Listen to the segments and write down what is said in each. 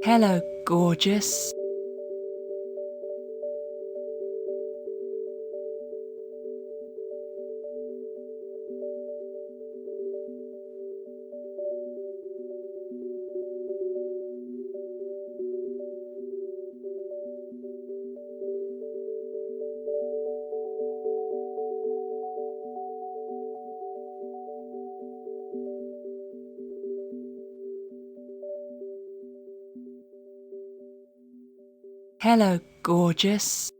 Hello, gorgeous. Hello, gorgeous.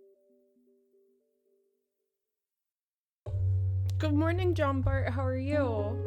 Good morning, John Bart. How are you?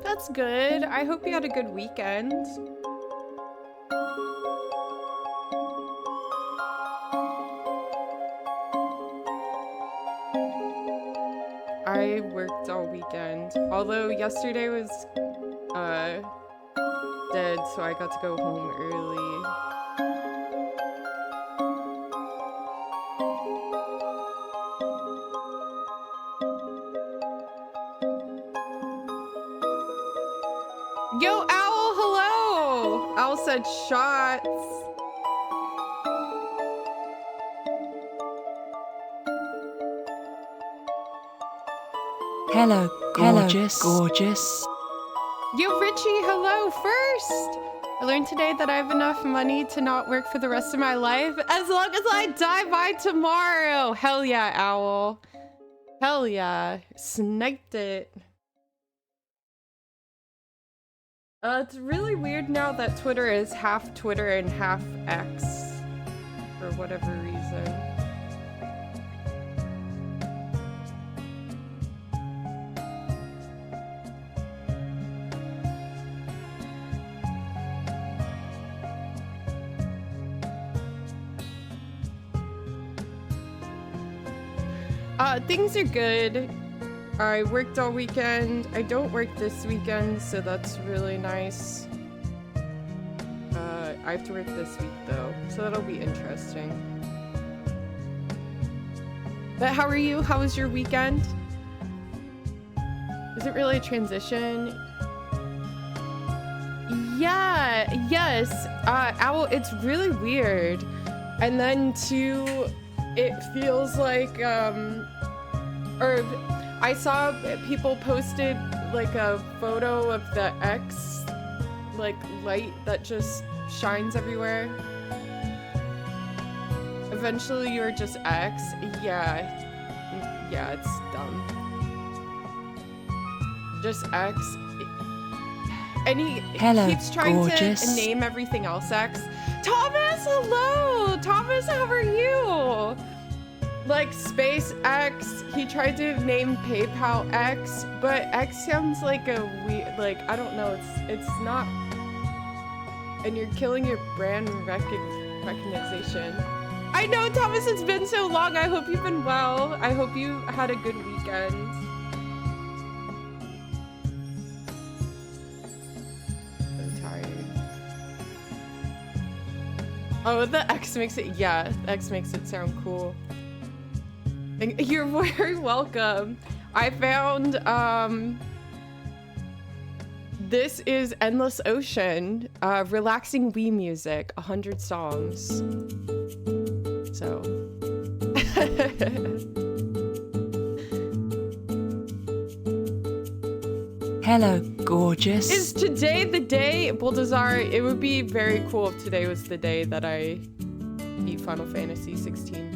That's good. I hope you had a good weekend. I worked all weekend. Although yesterday was dead, so I got to go home early. Yo, Owl, hello! Owl said shots. Hello, gorgeous. Hello, gorgeous. Yo, Richie, hello first! I learned today that I have enough money to not work for the rest of my life as long as I die by tomorrow! Hell yeah, Owl. Hell yeah. Sniped it. It's really weird now that Twitter is half Twitter and half X. For whatever reason. Things are good. I worked all weekend. I don't work this weekend, so that's really nice. I have to work this week though, so that'll be interesting. But how are you? How was your weekend? Is it really a transition? Yeah, yes. Owl, it's really weird. And then too, it feels like, or I saw people posted like a photo of the X, like light that just shines everywhere. Eventually you're just X. Yeah, it's dumb. Just X. And he keeps trying gorgeous. to name everything else X. Thomas, hello! Thomas, how are you? Like Space X, he tried to name PayPal X, but X sounds like a weird, like, I don't know, it's not, and you're killing your brand recognition. I know, Thomas, it's been so long. I hope you've been well. I hope you had a good weekend. So tired. Oh, the X makes it, yeah, the X makes it sound cool. You're very welcome. I found, this is Endless Ocean, relaxing Wii music, 100 songs. So. Hello, gorgeous. Is today the day, Baldassar? It would be very cool if today was the day that I beat Final Fantasy 16.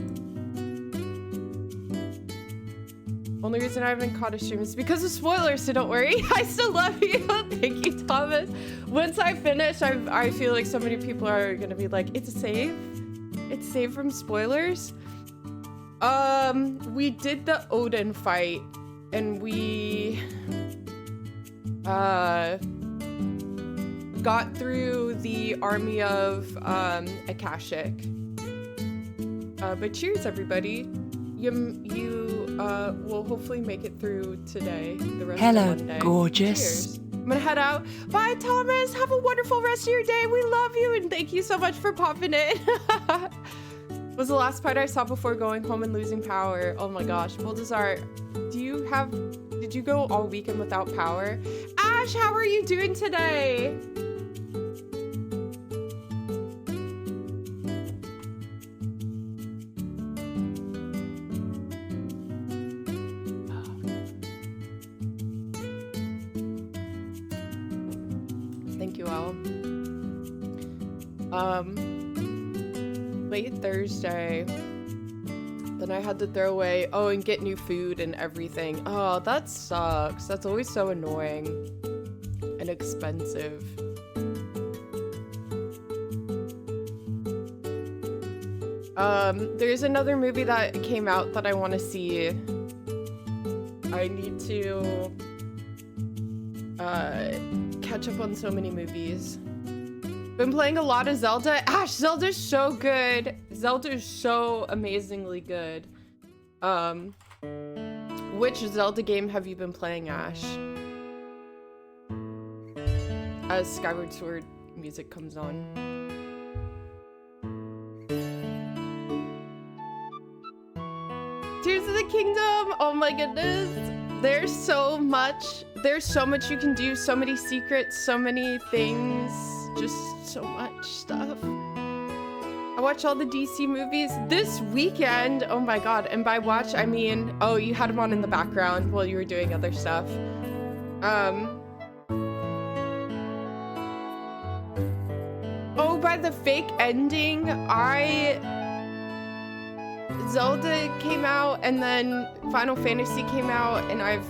Only reason I haven't caught a stream is because of spoilers, so don't worry. I still love you. Thank you, Thomas. Once I finish, I feel like so many people are gonna be like, it's safe? It's safe from spoilers? We did the Odin fight, and we got through the army of Akashic. But cheers, everybody. You will hopefully make it through today, the rest of Monday. Hello, gorgeous. Cheers. I'm gonna head out. Bye, Thomas. Have a wonderful rest of your day. We love you, and thank you so much for popping in. Was the last fight I saw before going home and losing power. Oh my gosh. Baldassar, did you go all weekend without power? Ash, how are you doing today? Thank you all. Late Thursday, then I had to throw away, and get new food and everything. Oh, that sucks. That's always so annoying and expensive. There's another movie that came out that I want to see. I need to catch up on so many movies. Been playing a lot of Zelda. Ash, Zelda's so good. Zelda's so amazingly good. Which Zelda game have you been playing, Ash? As Skyward Sword music comes on. Tears of the Kingdom! Oh my goodness. There's so much you can do, so many secrets, so many things, just so much stuff. I watched all the DC movies this weekend. Oh my god. And by watch, I mean, you had them on in the background while you were doing other stuff. By the fake ending, Zelda came out and then Final Fantasy came out, and I've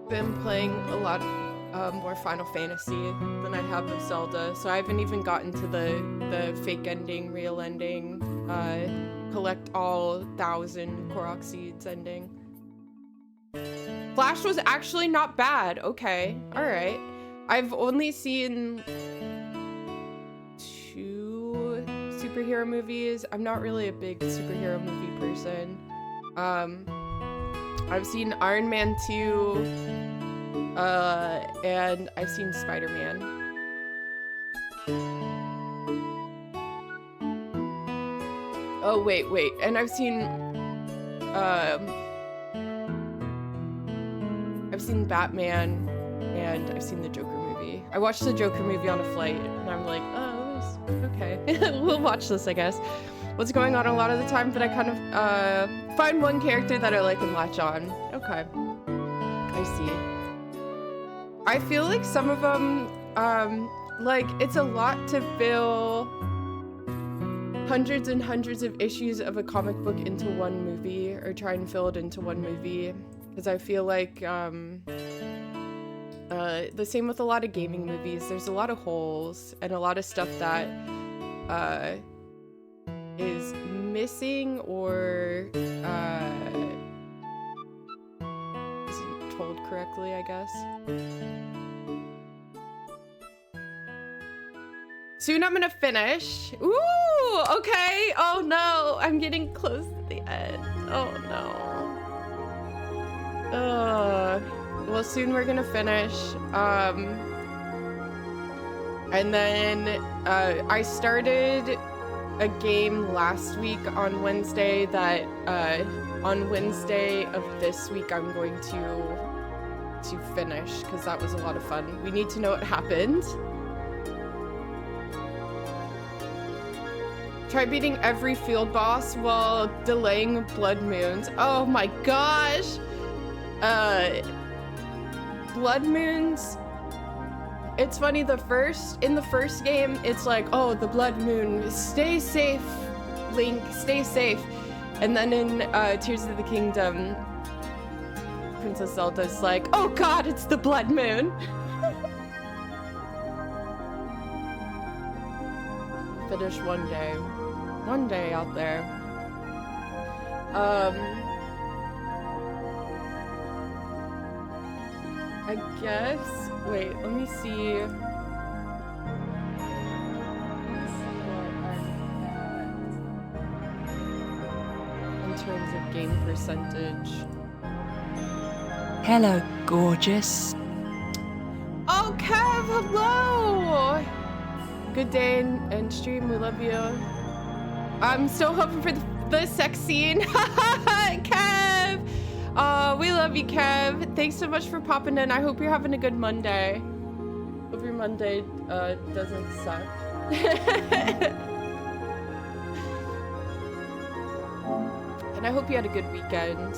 been playing a lot more Final Fantasy than I have of Zelda, so I haven't even gotten to the fake ending, real ending, collect all 1,000 Korok seeds ending. Flash was actually not bad. Okay, all right. I've only seen 2 superhero movies. I'm not really a big superhero movie person. I've seen Iron Man 2, and I've seen Spider-Man. Oh, wait, and I've seen Batman, and I've seen the Joker movie. I watched the Joker movie on a flight, and I'm like, okay. We'll watch this, I guess. What's going on a lot of the time, but I kind of find one character that I like and latch on. Okay. I see. I feel like some of them, like, it's a lot to fill hundreds and hundreds of issues of a comic book into one movie, or try and fill it into one movie. Because I feel like, the same with a lot of gaming movies. There's a lot of holes and a lot of stuff that is missing or isn't told correctly, I guess. Soon I'm gonna finish. Ooh, okay. Oh no, I'm getting close to the end. Oh no. Well, soon we're gonna finish. And then I started a game last week on Wednesday that on Wednesday of this week I'm going to finish, because that was a lot of fun. We need to know what happened. Try beating every field boss while delaying blood moons. Oh my gosh! blood moons. It's funny, in the first game, it's like, oh, the blood moon, stay safe, Link, stay safe. And then in Tears of the Kingdom, Princess Zelda's like, oh god, it's the blood moon. Finish one day out there. I guess, wait, let me see. In terms of game percentage. Hello, gorgeous. Oh, Kev, hello! Good day and stream, we love you. I'm still hoping for the sex scene. Kev! We love you, Kev. Thanks so much for popping in. I hope you're having a good Monday. Hope your Monday doesn't suck. And I hope you had a good weekend.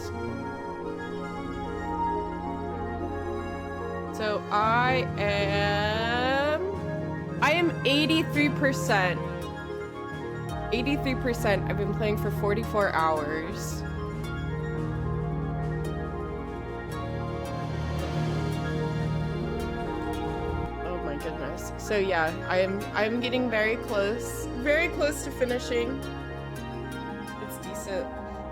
So I am 83%. 83%. I've been playing for 44 hours. Oh my goodness. So yeah, I'm getting very close to finishing. It's decent.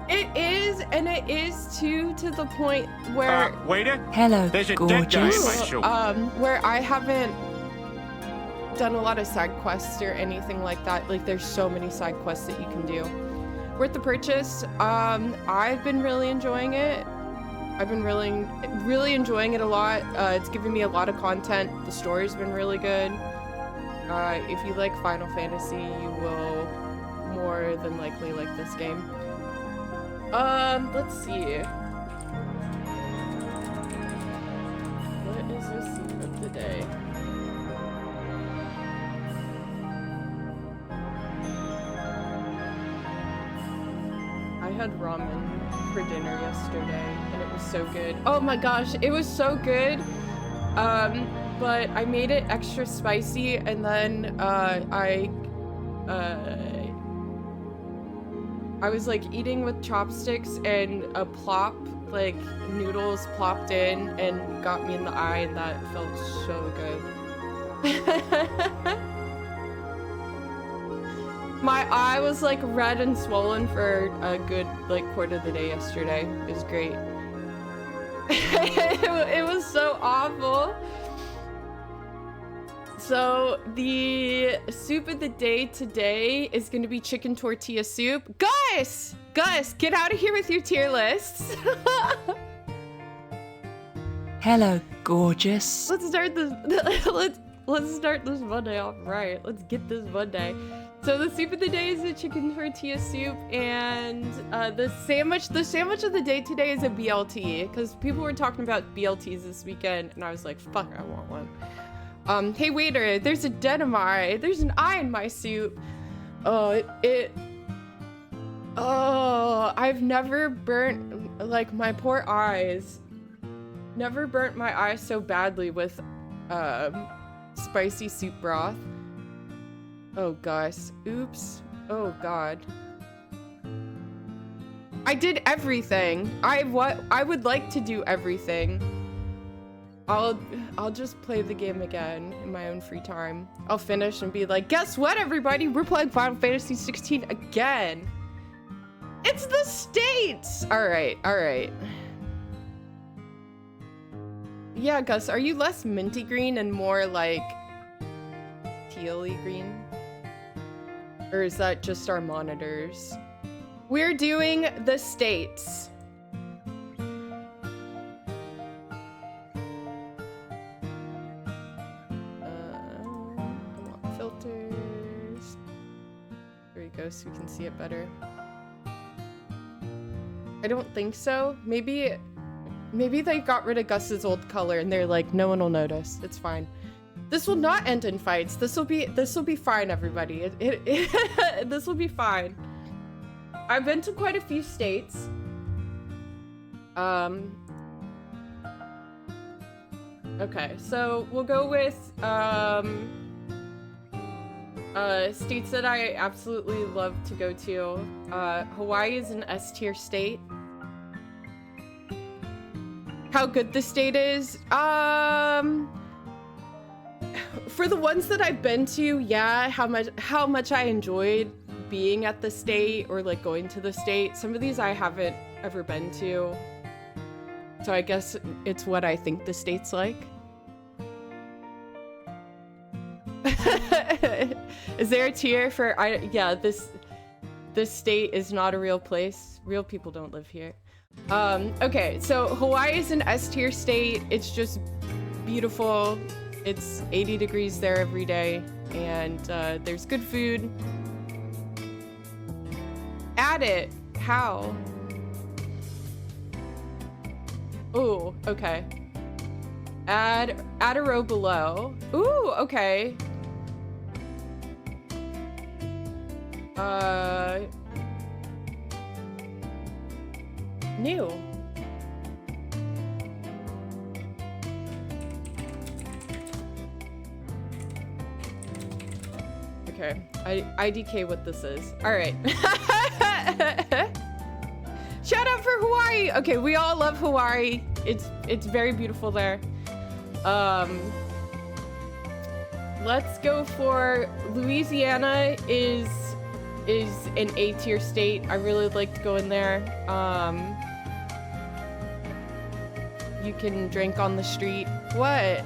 It is, and it is too to the point where waiter. Hello, There's a dead guy in my gorgeous. shoe. where I haven't done a lot of side quests or anything like that. Like, there's so many side quests that you can do. Worth the purchase. I've been really enjoying it. I've been really enjoying it a lot. It's given me a lot of content. The story's been really good. If you like Final Fantasy, you will more than likely like this game. Let's see. What is the soup of the day? I had ramen for dinner yesterday, and it was so good. Oh my gosh, it was so good. But I made it extra spicy, and then I was like eating with chopsticks, and a plop, like noodles plopped in and got me in the eye, and that felt so good. My eye was like red and swollen for a good like quarter of the day yesterday. It was great. It was so awful. So the soup of the day today is going to be chicken tortilla soup. Gus, get out of here with your tier lists. Hello, gorgeous. Let's start this. Let's start this Monday off right. Let's get this Monday. So the soup of the day is a chicken tortilla soup, and the sandwich of the day today is a BLT, because people were talking about BLTs this weekend, and I was like, fuck, I want one. Hey waiter, there's a denim eye. There's an eye in my soup. Oh, I've never burnt, like, my poor eyes. Never burnt my eyes so badly with, spicy soup broth. Oh gosh, oops. Oh god. I did everything. I would like to do everything. I'll just play the game again in my own free time. I'll finish and be like, guess what, everybody? We're playing Final Fantasy 16 again. It's the States! Alright. Yeah, Gus, are you less minty green and more like teal-y green? Or is that just our monitors? We're doing the States. Filters. There we go, so we can see it better. I don't think so. Maybe they got rid of Gus's old color and they're like, no one will notice. It's fine. This will not end in fights. This will be fine, everybody. This will be fine. I've been to quite a few states. Okay, so we'll go with states that I absolutely love to go to. Hawaii is an S tier state. How good the state is? For the ones that I've been to, yeah, how much I enjoyed being at the state or like going to the state. Some of these I haven't ever been to. So I guess it's what I think the state's like. Is there a tier for yeah, this state is not a real place. Real people don't live here. Okay, so Hawaii is an S tier state. It's just beautiful. It's 80 degrees there every day, and there's good food. Add it. How? Ooh, okay. Add a row below. Ooh, okay. New. Okay, IDK what this is. All right. Shout out for Hawaii. Okay, we all love Hawaii. It's very beautiful there. Let's go for Louisiana is an A tier state. I really liked going there. You can drink on the street. What?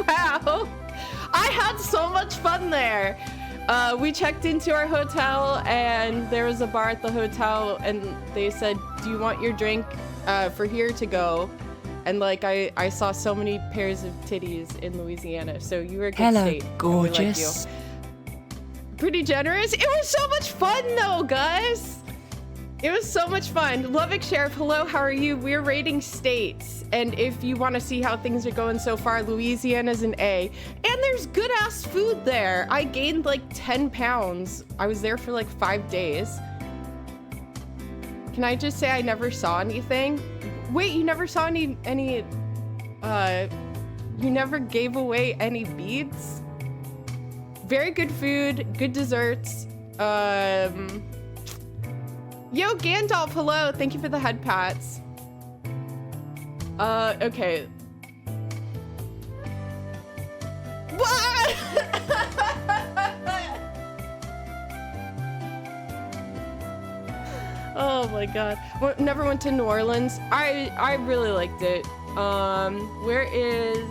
Wow. I had so much fun there. We checked into our hotel and there was a bar at the hotel and they said, do you want your drink for here to go? And like I saw so many pairs of titties in Louisiana. So you were a good state. Hello, gorgeous. Pretty generous. It was so much fun though, guys. It was so much fun. Lovick Sheriff, hello, how are you? We're rating states. And if you want to see how things are going so far, Louisiana's an A. And there's good ass food there. I gained like 10 pounds. I was there for like 5 days. Can I just say I never saw anything? Wait, you never saw any, you never gave away any beads? Very good food, good desserts. Yo, Gandalf, hello. Thank you for the head pats. Okay. What? Oh my god. Never went to New Orleans. I really liked it. Where is...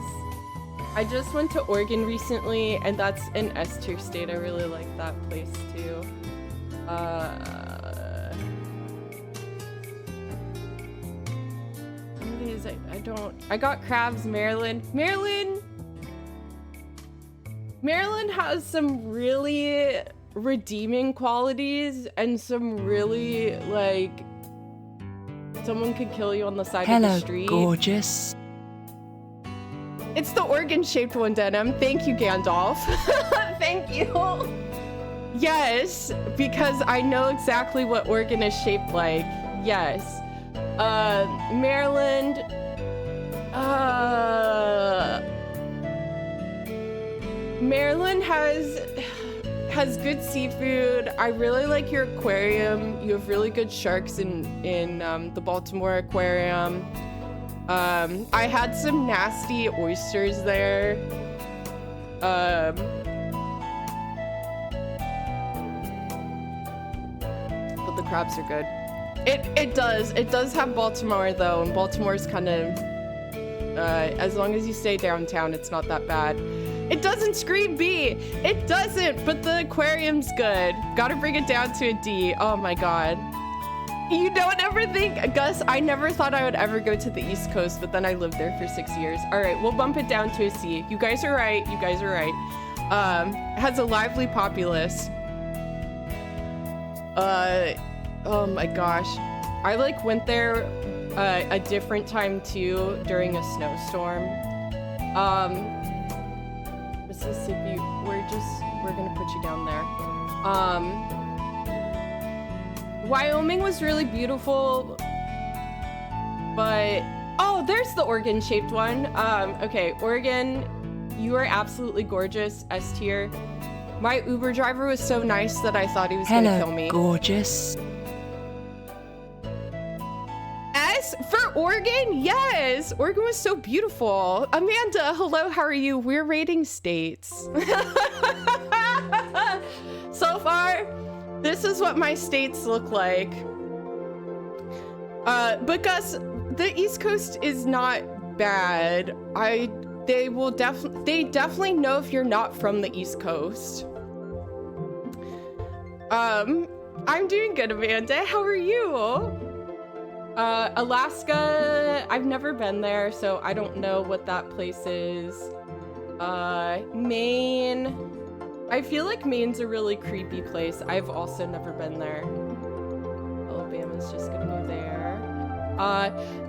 I just went to Oregon recently, and that's an S tier state. I really like that place too. I got crabs, Maryland. Maryland has some really redeeming qualities and some really, like, someone could kill you on the side of the street. Hello, gorgeous. It's the organ-shaped one, Denim. Thank you, Gandalf. Thank you. Yes, because I know exactly what Oregon is shaped like. Yes. Maryland. Maryland has good seafood. I really like your aquarium. You have really good sharks in the Baltimore aquarium. I had some nasty oysters there. But the crabs are good. It does have Baltimore though, and Baltimore's kind of as long as you stay downtown, it's not that bad. It doesn't scream B. It doesn't, but the aquarium's good. Gotta bring it down to a D. Oh my god. You don't ever think, Gus, I never thought I would ever go to the East Coast, but then I lived there for 6 years. All right, we'll bump it down to a C. You guys are right. You guys are right. Has a lively populace. Oh my gosh. I like went there a different time too during a snowstorm. Mississippi, we're gonna put you down there. Wyoming was really beautiful, but Oh, there's the organ-shaped one. Okay, Oregon, you are absolutely gorgeous, S tier. My Uber driver was so nice that I thought he was gonna kill me. Gorgeous. S for Oregon? Yes, Oregon was so beautiful. Amanda, hello, how are you? We're rating states. So far, this is what my states look like. But Gus, the East Coast is not bad. They definitely know if you're not from the East Coast. I'm doing good, Amanda. How are you? Alaska, I've never been there, so I don't know what that place is. Maine, I feel like Maine's a really creepy place. I've also never been there. Alabama's just gonna go there.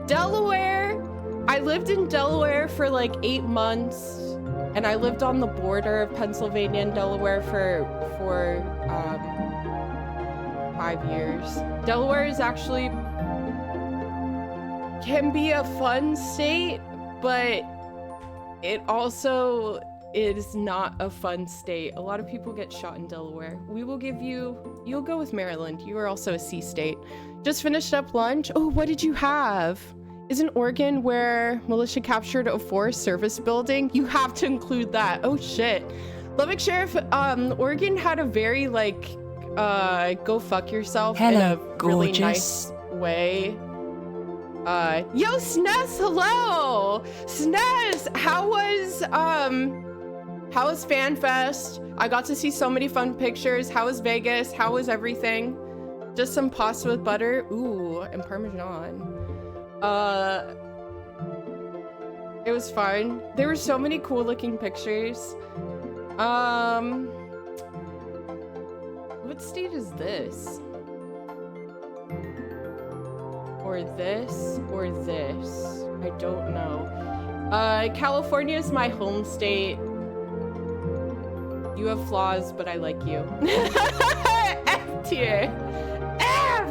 Delaware, I lived in Delaware for like 8 months, and I lived on the border of Pennsylvania and Delaware for 5 years. Delaware is actually can be a fun state, but it also is not a fun state. A lot of people get shot in Delaware. We will give you'll go with Maryland. You are also a C state. Just finished up lunch. Oh, what did you have? Isn't Oregon where militia captured a Forest Service building? You have to include that. Oh shit. Lubbock Sheriff, Oregon had a very like, go fuck yourself in a really nice way. Yo, Snez, hello! Snez, how was FanFest? I got to see so many fun pictures. How was Vegas? How was everything? Just some pasta with butter. Ooh, and Parmesan. It was fun. There were so many cool looking pictures. What state is this? Or this, or this. I don't know. California is my home state. You have flaws, but I like you. F tier. F!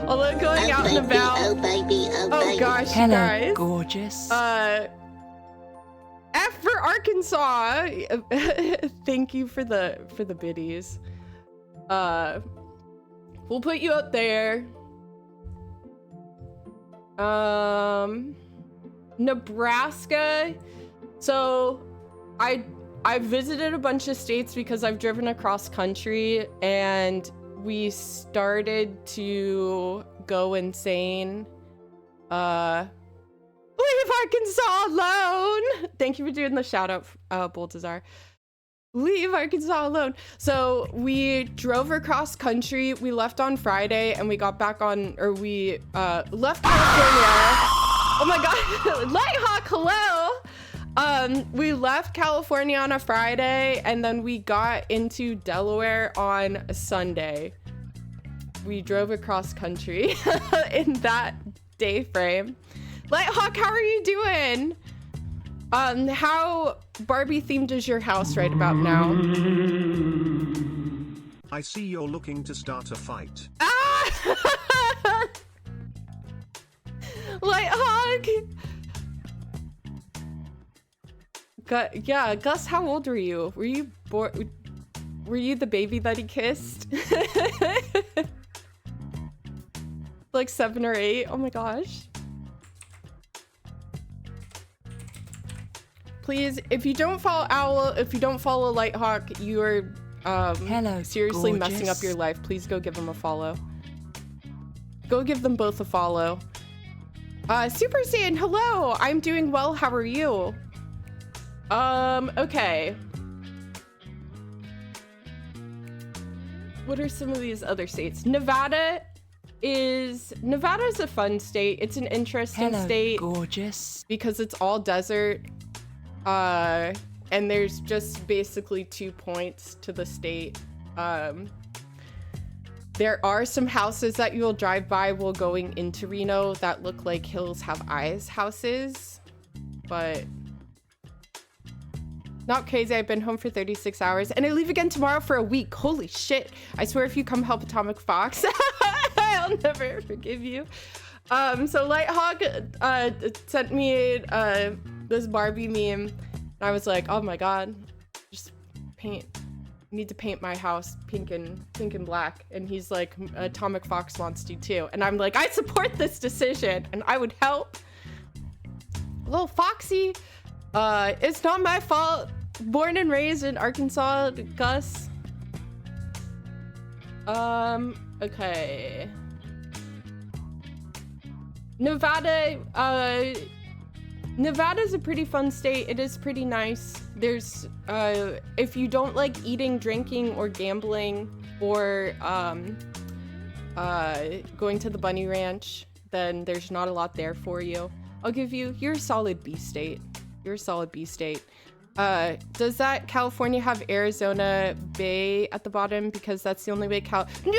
Although going out and about. Oh baby, oh baby. Oh gosh, Hello, guys. gorgeous. F for Arkansas. Thank you for the biddies. We'll put you up there. Nebraska. So I visited a bunch of states because I've driven across country, and we started to go insane. Leave Arkansas alone. Thank you for doing the shout out, Boltazar. Leave Arkansas alone. So we drove across country. We left on Friday and we got back on, or we left California. Oh my God, Lighthawk, hello. We left California on a Friday and then we got into Delaware on a Sunday. We drove across country in that day frame. Lighthawk, how are you doing? How Barbie themed is your house right about now? I see you're looking to start a fight. Ah! Lighthawk! Yeah, Gus, how old were you? Were you born? Were you the baby that he kissed? Like 7 or 8? Oh my gosh. Please, if you don't follow Owl, if you don't follow Lighthawk, you are seriously messing up your life. Please go give them a follow. Go give them both a follow. Super Saiyan, hello. I'm doing well. How are you? Okay. What are some of these other states? Nevada is a fun state. It's an interesting state. Gorgeous. Because it's all desert. And there's just basically 2 points to the state. There are some houses that you'll drive by while going into Reno that look like Hills Have Eyes houses, but not crazy. I've been home for 36 hours and I leave again tomorrow for a week. Holy shit. I swear if you come help Atomic Fox. I'll never forgive you. So Lighthawk sent me this Barbie meme, and I was like, oh my god, just need to paint my house pink and black. And he's like, Atomic Fox wants to too. And I'm like, I support this decision, and I would help. Little Foxy, it's not my fault. Born and raised in Arkansas, Gus. Okay. Nevada, Nevada's a pretty fun state. It is pretty nice. There's, if you don't like eating, drinking, or gambling, or, going to the bunny ranch, then there's not a lot there for you. I'll give you, you're a solid B state. You're a solid B state. Does that California have Arizona Bay at the bottom? Because that's the only way No,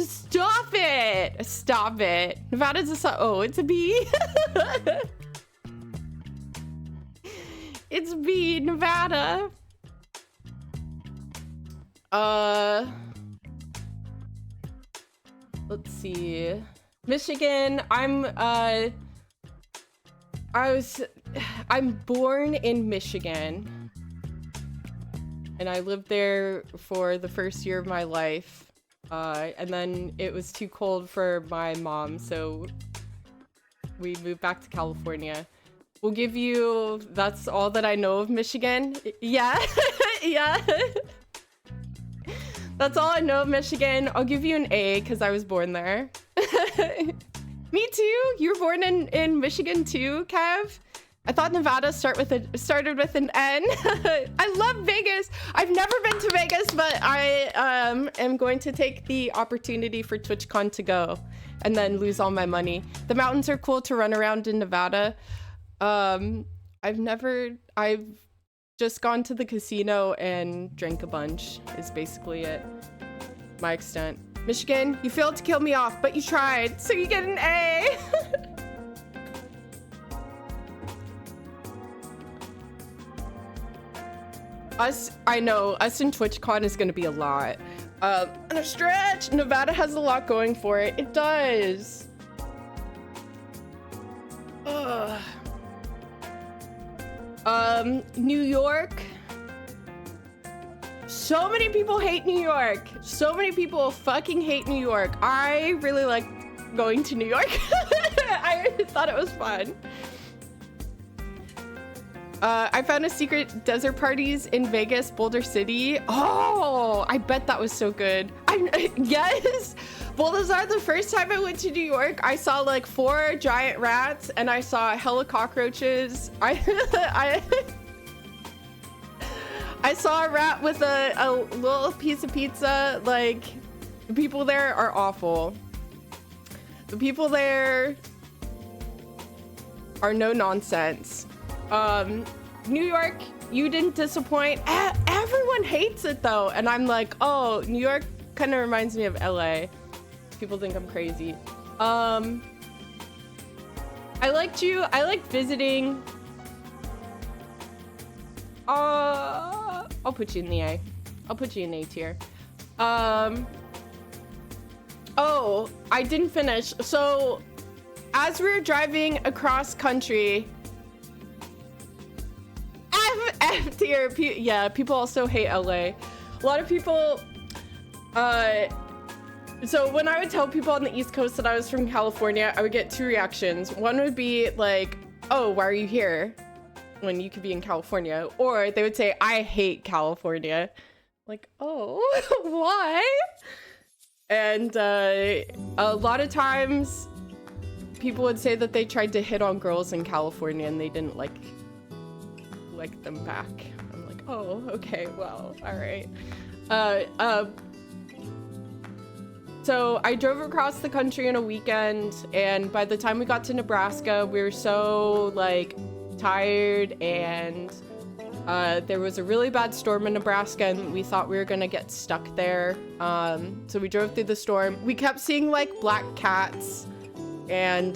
stop it! Stop it. Nevada's a oh, it's a B. It's B, Nevada. Let's see. Michigan, I'm born in Michigan. And I lived there for the first year of my life. And then it was too cold for my mom, so we moved back to California. We'll give you, that's all that I know of Michigan. Yeah, yeah. That's all I know of Michigan. I'll give you an A because I was born there. Me too. You were born in Michigan too, Kev? I thought Nevada started with an N. I love Vegas. I've never been to Vegas, but I am going to take the opportunity for TwitchCon to and then lose all my money. The mountains are cool to run around in Nevada. I've just gone to the casino and drank a bunch is basically it. My extent. Michigan, you failed to kill me off, but you tried, so you get an A. I know, us in TwitchCon is gonna be a lot. And a stretch! Nevada has a lot going for it. It does. Ugh. New York. So many people hate New York. So many people fucking hate New York. I really like going to New York. I thought it was fun. I found a secret desert parties in Vegas, Boulder City. Oh, I bet that was so good. Yes. Well, this is the first time I went to New York. I saw like 4 giant rats and I saw hella cockroaches. I saw a rat with a little piece of pizza. Like, the people there are awful. The people there are no nonsense. New York, you didn't disappoint. Everyone hates it though. And I'm like, oh, New York kind of reminds me of LA. People think I'm crazy. I liked you. I like visiting. I'll put you in the A. I'll put you in A tier. Oh, I didn't finish. So as we were driving across country, F tier. Yeah, people also hate LA. A lot of people, so when I would tell people on the East Coast that I was from California, I would get 2 reactions. One would be like, oh, why are you here when you could be in California? Or they would say, I hate California. Like, oh, why? And a lot of times people would say that they tried to hit on girls in California and they didn't like them back. I'm like, oh, okay, well, all right. So I drove across the country in a weekend, and by the time we got to Nebraska, we were so like tired, and there was a really bad storm in Nebraska, and we thought we were gonna get stuck there. So we drove through the storm. We kept seeing like black cats, and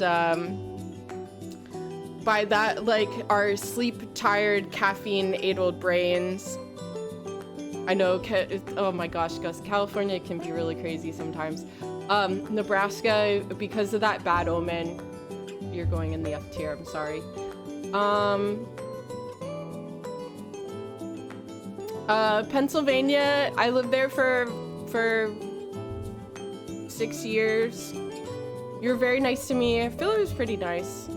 by that, like, our sleep-tired, caffeine-addled brains. I know, oh my gosh, Gus, California can be really crazy sometimes. Nebraska, because of that bad omen, you're going in the F tier, I'm sorry. Pennsylvania, I lived there for 6 years. You were very nice to me. I feel it was pretty nice.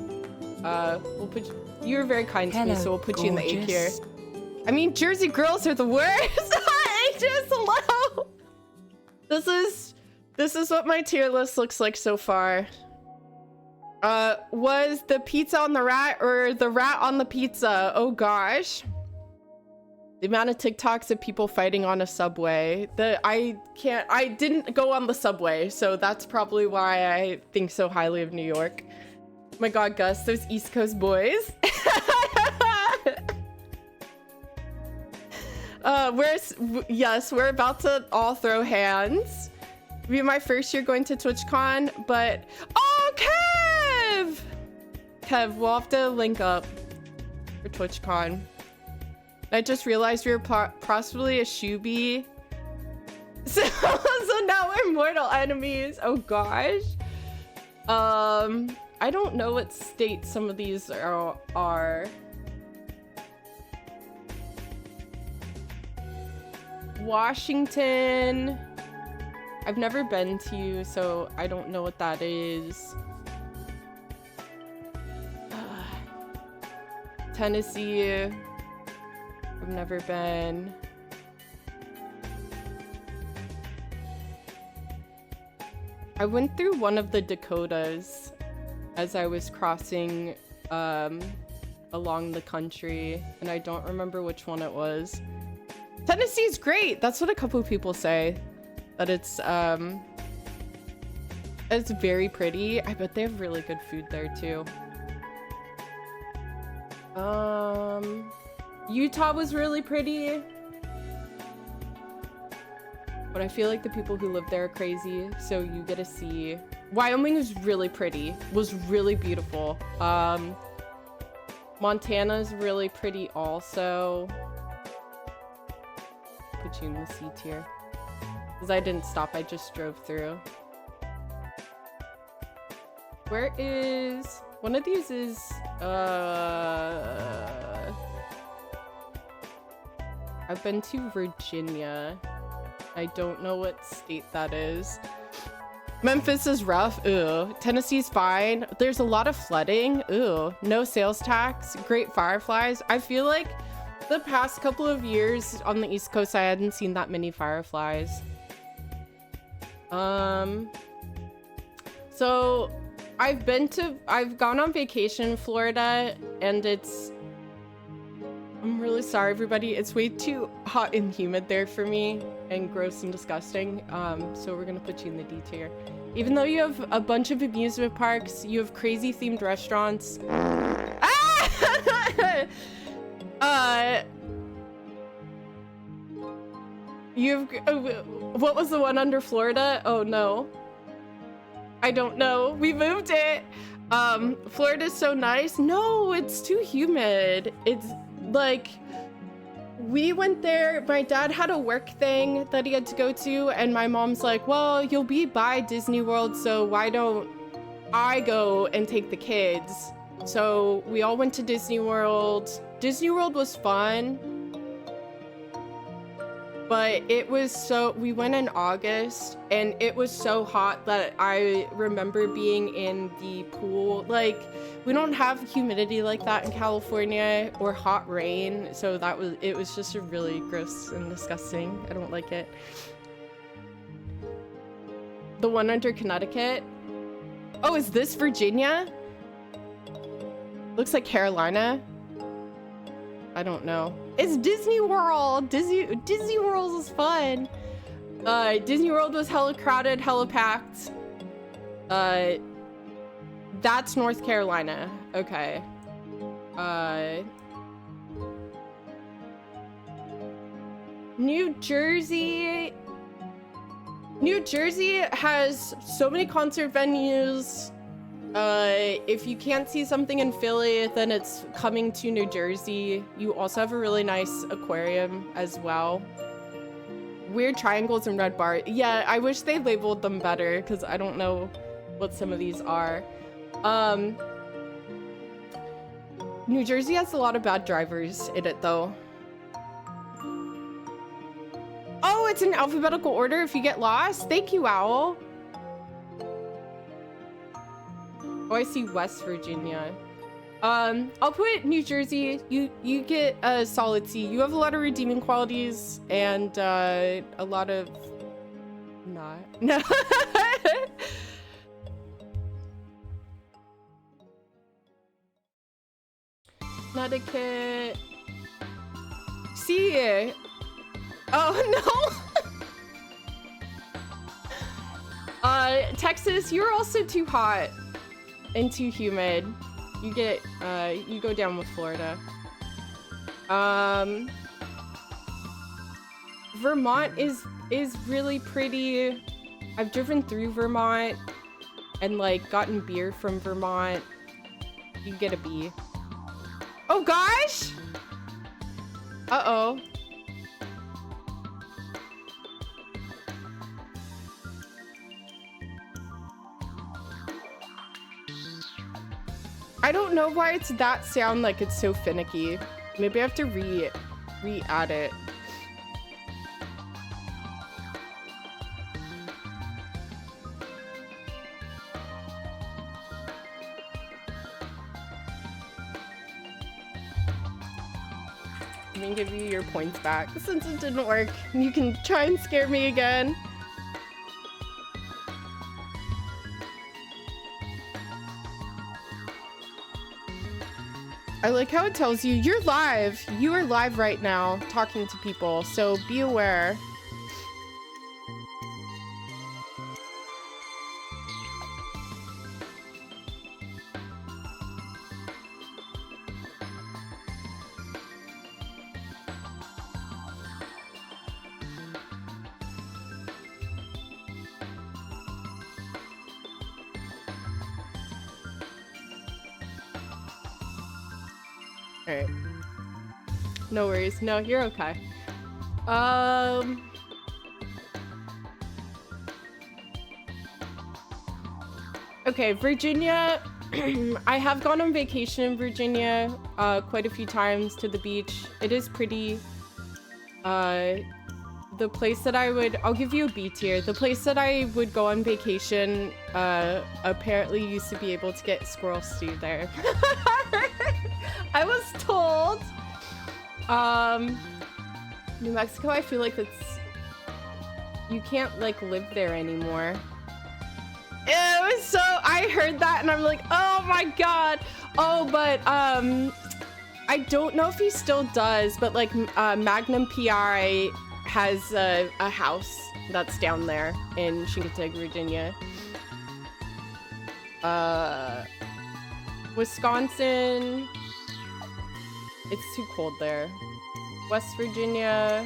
We'll put you were very kind to me, so we'll put you in the A tier. I mean, Jersey girls are the worst. Ages, hello. This is what my tier list looks like so far. Was the pizza on the rat or the rat on the pizza? Oh gosh. The amount of TikToks of people fighting on a subway. I didn't go on the subway, so that's probably why I think so highly of New York. Oh my god, Gus, those East Coast boys. We're about to all throw hands. It'll be my first year going to TwitchCon, but oh, Kev, we'll have to link up for TwitchCon. I just realized we were possibly a Shubi. So now we're mortal enemies. Oh gosh. I don't know what state some of these are. Washington. I've never been to, so I don't know what that is. Tennessee. I've never been. I went through one of the Dakotas as I was crossing along the country, and I don't remember which one it was. Tennessee's great. That's what a couple of people say. That it's very pretty. I bet they have really good food there too. Utah was really pretty, but I feel like the people who live there are crazy, so you get to see. Wyoming is really pretty, was really beautiful. Montana's really pretty also. Put you in the C tier, because I didn't stop, I just drove through. Where is one of these? Is I've been to Virginia. I don't know what state that is. Memphis is rough. Ooh. Tennessee's fine. There's a lot of flooding. Ooh. No sales tax. Great fireflies. I feel like the past couple of years on the East Coast, I hadn't seen that many fireflies. So I've gone on vacation in Florida, and I'm really sorry, everybody. It's way too hot and humid there for me, and gross and disgusting. So we're gonna put you in the D tier. Even though you have a bunch of amusement parks, you have crazy themed restaurants. What was the one under Florida? Oh no. I don't know. We moved it. Florida's so nice. No, it's too humid. It's like, we went there, my dad had a work thing that he had to go to, and my mom's like, well, you'll be by Disney World, so why don't I go and take the kids? So we all went to Disney World. Disney World was fun, but we went in August, and it was so hot that I remember being in the pool. Like, we don't have humidity like that in California, or hot rain, so it was just a really gross and disgusting. I don't like it. The one under Connecticut. Oh, is this Virginia? Looks like Carolina. I don't know. It's Disney World. Disney World is fun. Disney World was hella crowded, hella packed. That's North Carolina. Okay. New Jersey. New Jersey has so many concert venues. If you can't see something in Philly, then it's coming to New Jersey. You also have a really nice aquarium as well. Weird triangles and red bar. Yeah, I wish they labeled them better because I don't know what some of these are. New Jersey has a lot of bad drivers in it though. Oh, it's in alphabetical order if you get lost. Thank you, Owl. Oh, I see West Virginia. I'll put New Jersey. You get a solid C. You have a lot of redeeming qualities and a lot of not. No. Connecticut. C. Oh no. Texas, you're also too hot and too humid. You get you go down with Florida. Vermont is really pretty. I've driven through Vermont and like gotten beer from Vermont. You get a B. Oh gosh! Uh-oh. I don't know why it's that sound like it's so finicky. Maybe I have to re-add it. Let me give you your points back since it didn't work. You can try and scare me again. I like how it tells you, you're live. You are live right now talking to people, so be aware. Alright. No worries. No, you're okay. Okay, Virginia. I have gone on vacation in Virginia quite a few times to the beach. It is pretty. The place that I'll give you a B tier. The place that I would go on vacation apparently used to be able to get squirrel stew there. I was told. New Mexico, I feel like you can't like live there anymore. It was so, I heard that and I'm like, oh my god. Oh, but I don't know if he still does, but like Magnum PI has a house that's down there in Chincoteague, Virginia. Wisconsin, it's too cold there. West Virginia.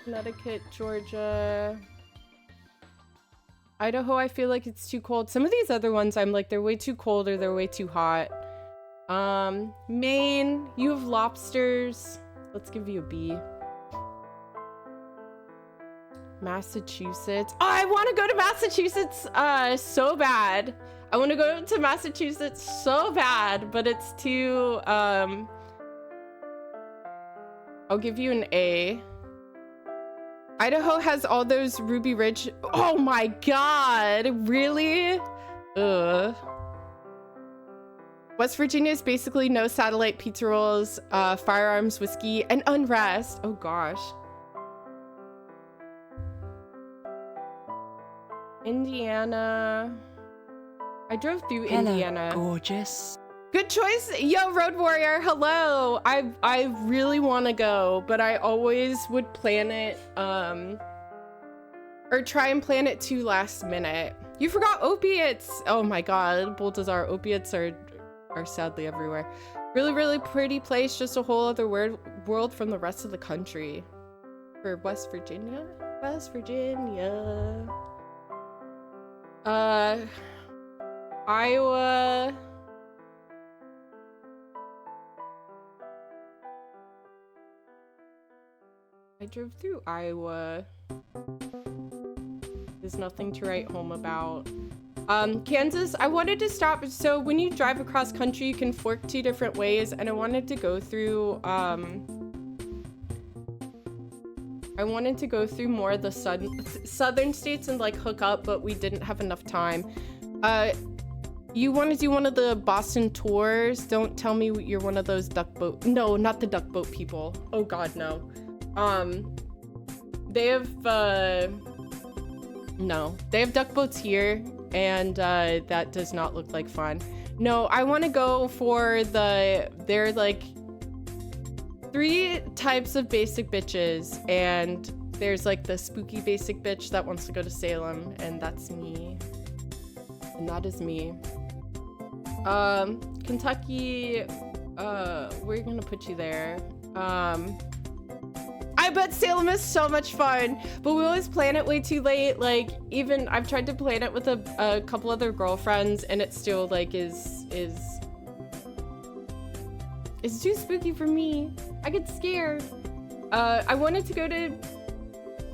Connecticut, Georgia. Idaho, I feel like it's too cold. Some of these other ones, I'm like, they're way too cold or they're way too hot. Maine, you have lobsters. Let's give you a B. Massachusetts. Oh, I want to go to Massachusetts so bad. I want to go to Massachusetts so bad, but it's too, I'll give you an A. Idaho has all those Ruby Ridge. Oh my god, really? Ugh. West Virginia is basically no satellite pizza rolls, firearms, whiskey, and unrest. Oh gosh. Indiana. I drove through Indiana. Gorgeous. Good choice. Yo, Road Warrior, hello. I really want to go, but I always would plan it, or try and plan it too last minute. You forgot opiates. Oh my god, Baltazar, opiates are sadly everywhere. Really, really pretty place, just a whole other world from the rest of the country. For West Virginia? West Virginia. Iowa. I drove through Iowa. There's nothing to write home about. Kansas, I wanted to stop. So when you drive across country, you can fork 2 different ways, and I wanted to go through, more of the southern states and like hook up, but we didn't have enough time. You want to do one of the Boston tours? Don't tell me you're one of those duck boat. No, not the duck boat people. Oh God, no. They have, no, they have duck boats here, and that does not look like fun. No, I want to go for they're like 3 types of basic bitches, and there's like the spooky basic bitch that wants to go to Salem, and that's me. And that is me. Kentucky, we're gonna put you there. I bet Salem is so much fun, but we always plan it way too late. Like, even I've tried to plan it with a couple other girlfriends, and it still like is too spooky for me. I get scared. I wanted to go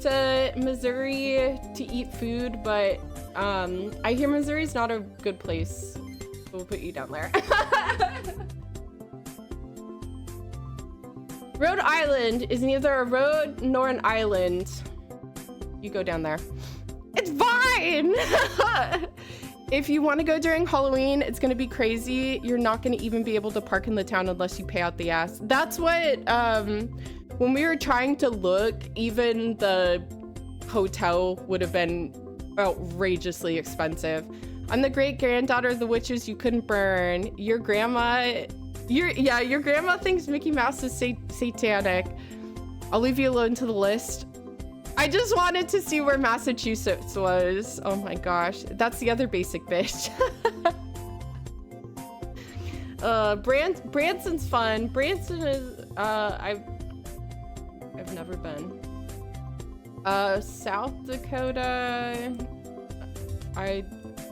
to Missouri to eat food, but I hear Missouri's not a good place. We'll put you down there. Rhode Island is neither a road nor an island. You go down there. It's fine! If you want to go during Halloween, it's going to be crazy. You're not going to even be able to park in the town unless you pay out the ass. That's what, when we were trying to look, even the hotel would have been outrageously expensive. I'm the great granddaughter of the witches you couldn't burn. Your grandma thinks Mickey Mouse is satanic. I'll leave you alone to the list. I just wanted to see where Massachusetts was. Oh my gosh, that's the other basic bitch. Branson's fun. Branson is, I've never been. South Dakota,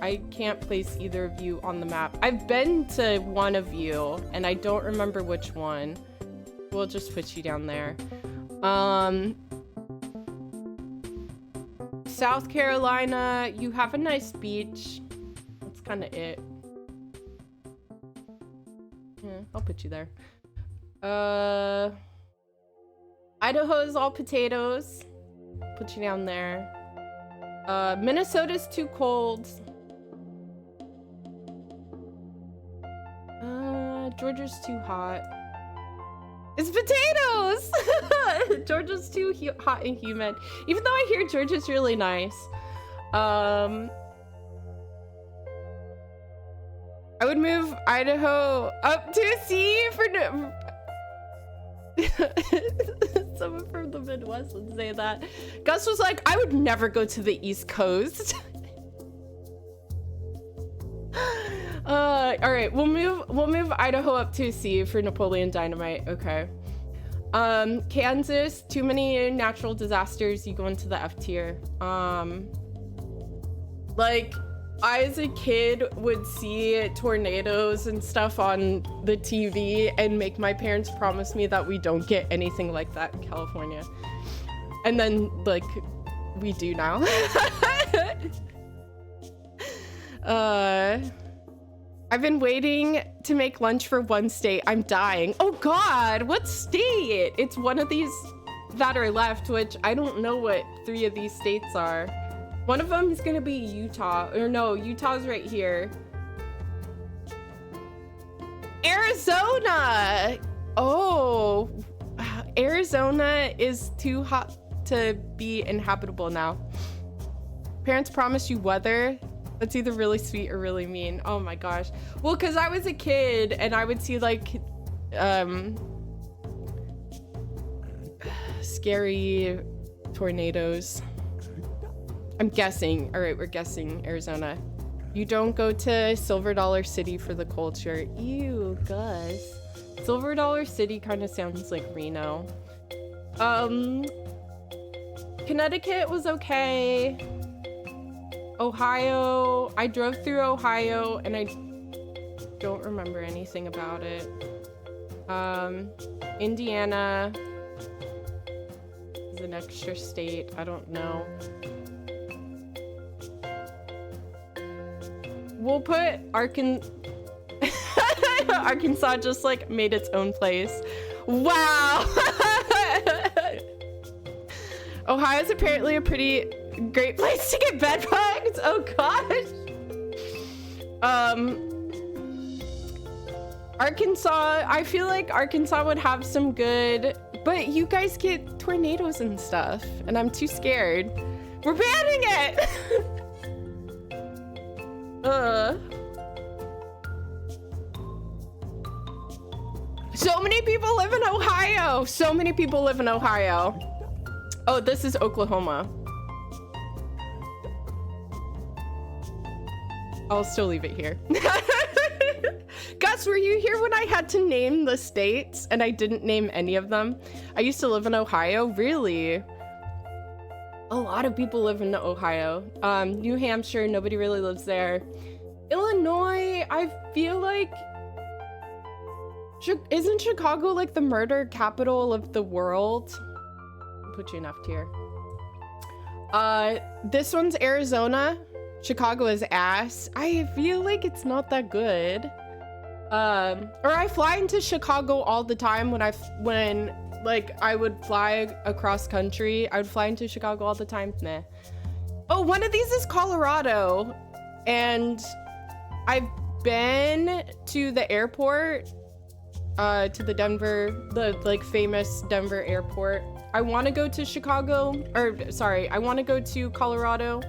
I can't place either of you on the map. I've been to one of you, and I don't remember which one. We'll just put you down there. South Carolina, you have a nice beach. That's kind of it. Yeah, I'll put you there. Idaho is all potatoes. Put you down there. Minnesota's too cold. Georgia's too hot. It's potatoes! Georgia's too hot and humid. Even though I hear Georgia's really nice. I would move Idaho up to C for someone from the Midwest would say that. Gus was like, I would never go to the East Coast. All right, we'll move Idaho up to C for Napoleon Dynamite. Okay. Kansas, too many natural disasters. You go into the F tier. Like, I as a kid would see tornadoes and stuff on the TV and make my parents promise me that we don't get anything like that in California. And then, like, we do now. I've been waiting to make lunch for one state. I'm dying. Oh God, what state? It's one of these that are left, which I don't know what 3 of these states are. One of them is gonna be Utah, or no, Utah's right here. Arizona! Oh, Arizona is too hot to be inhabitable now. Parents promise you weather. That's either really sweet or really mean. Oh my gosh. Well, because I was a kid and I would see like scary tornadoes. I'm guessing. All right, we're guessing Arizona. You don't go to Silver Dollar City for the culture. Ew, Gus. Silver Dollar City kind of sounds like Reno. Connecticut was okay. Ohio, I drove through Ohio and I don't remember anything about it. Indiana an extra state. I don't know. We'll put Arkansas just like made its own place. Wow. Ohio's apparently a pretty great place to get bed bugs. Oh gosh. Arkansas, I feel like Arkansas would have some good, but you guys get tornadoes and stuff, and I'm too scared. We're banning it. So many people live in Ohio. So many people live in Ohio. Oh, this is Oklahoma. I'll still leave it here. Gus, were you here when I had to name the states and I didn't name any of them? I used to live in Ohio. Really? A lot of people live in Ohio. New Hampshire, nobody really lives there. Illinois, I feel like... Isn't Chicago like the murder capital of the world? I'll put you in F tier. This one's Arizona. Chicago is ass. I feel like it's not that good. Or I fly into Chicago all the time when like I would fly across country. I would fly into Chicago all the time. Nah. Oh, one of these is Colorado, and I've been to the airport, to the like famous Denver airport. I want to go to Chicago, or sorry, I want to go to Colorado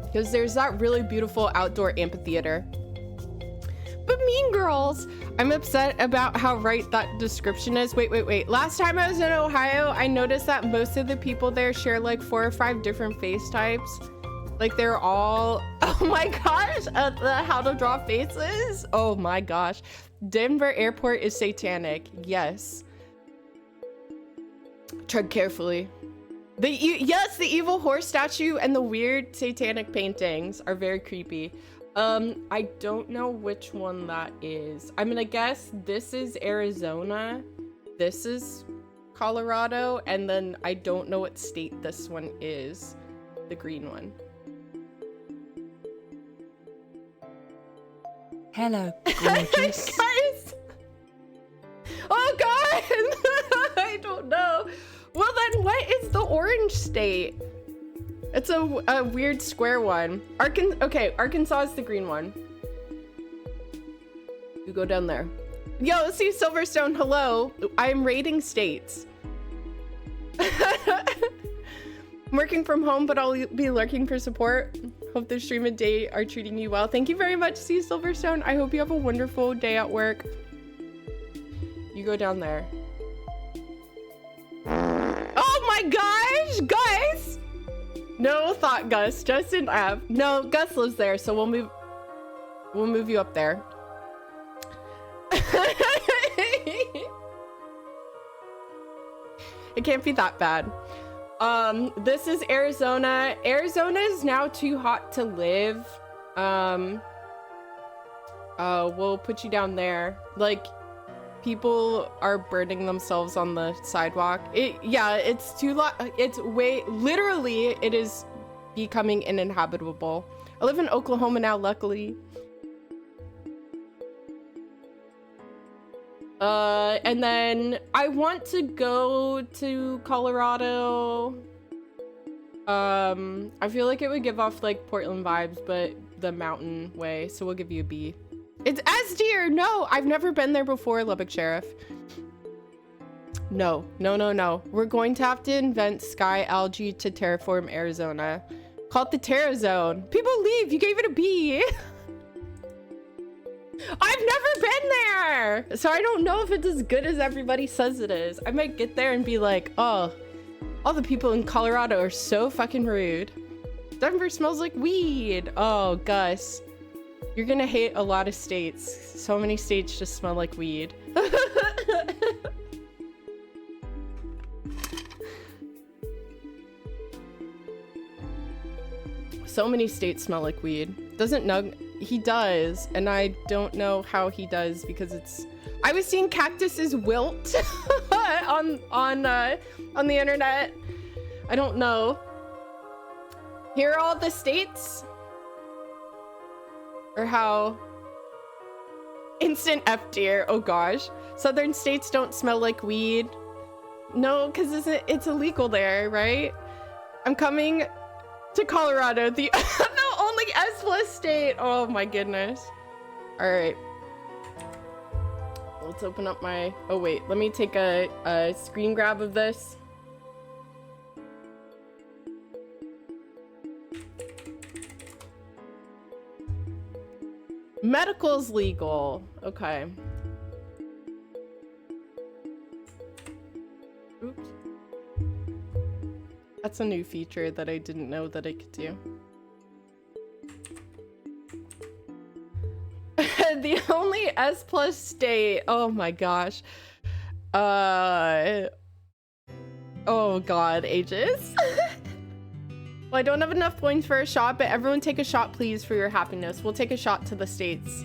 because there's that really beautiful outdoor amphitheater. But Mean Girls, I'm upset about how right that description is. Wait. Last time I was in Ohio, I noticed that most of the people there share like 4 or 5 different face types. Like they're all, oh my gosh, the how to draw faces. Oh my gosh. Denver airport is satanic. Yes. Tread carefully. Yes, the evil horse statue and the weird satanic paintings are very creepy. I don't know which one that is. I'm gonna guess this is Arizona, this is Colorado, and then I don't know what state this one is, the green one. Hello, gorgeous. Guys! Oh god! I don't know. Well then, what is the orange state? It's a weird square one. Okay, Arkansas is the green one. You go down there. Yo, see Silverstone, hello. I'm rating states. I'm working from home, but I'll be lurking for support. Hope the stream and day are treating you well. Thank you very much, see Silverstone. I hope you have a wonderful day at work. You go down there. Oh my gosh, guys! No thought, Gus. Just in F. No, Gus lives there, so we'll move you up there. It can't be that bad. This is Arizona. Arizona is now too hot to live. We'll put you down there. Like, people are burning themselves on the sidewalk. It's too literally, it is becoming uninhabitable. I live in Oklahoma now, luckily. And then I want to go to Colorado. I feel like it would give off like Portland vibes, but the mountain way, so we'll give you a B. It's S tier. No, I've never been there before, Lubbock Sheriff. No. We're going to have to invent sky algae to terraform Arizona. Call it the Terra Zone. People leave. You gave it a B. I've never been there, so I don't know if it's as good as everybody says it is. I might get there and be like, oh, all the people in Colorado are so fucking rude. Denver smells like weed. Oh, Gus. You're gonna hate a lot of states. So many states just smell like weed. So many states smell like weed. Doesn't Nug... He does, and I don't know how he does because it's... I was seeing cactuses wilt. on the internet. I don't know. Here are all the states, or how? Instant F tier. Oh gosh. Southern states don't smell like weed. No, because it's illegal there, right? I'm coming to Colorado, the only S+ state. Oh my goodness. All right. Let's open up my... Oh wait, let me take a screen grab of this. Medical's legal. Okay. Oops. That's a new feature that I didn't know that I could do. The only S+ state. Oh my gosh. Oh god, ages. Well, I don't have enough points for a shot, but everyone take a shot, please, for your happiness. We'll take a shot to the states.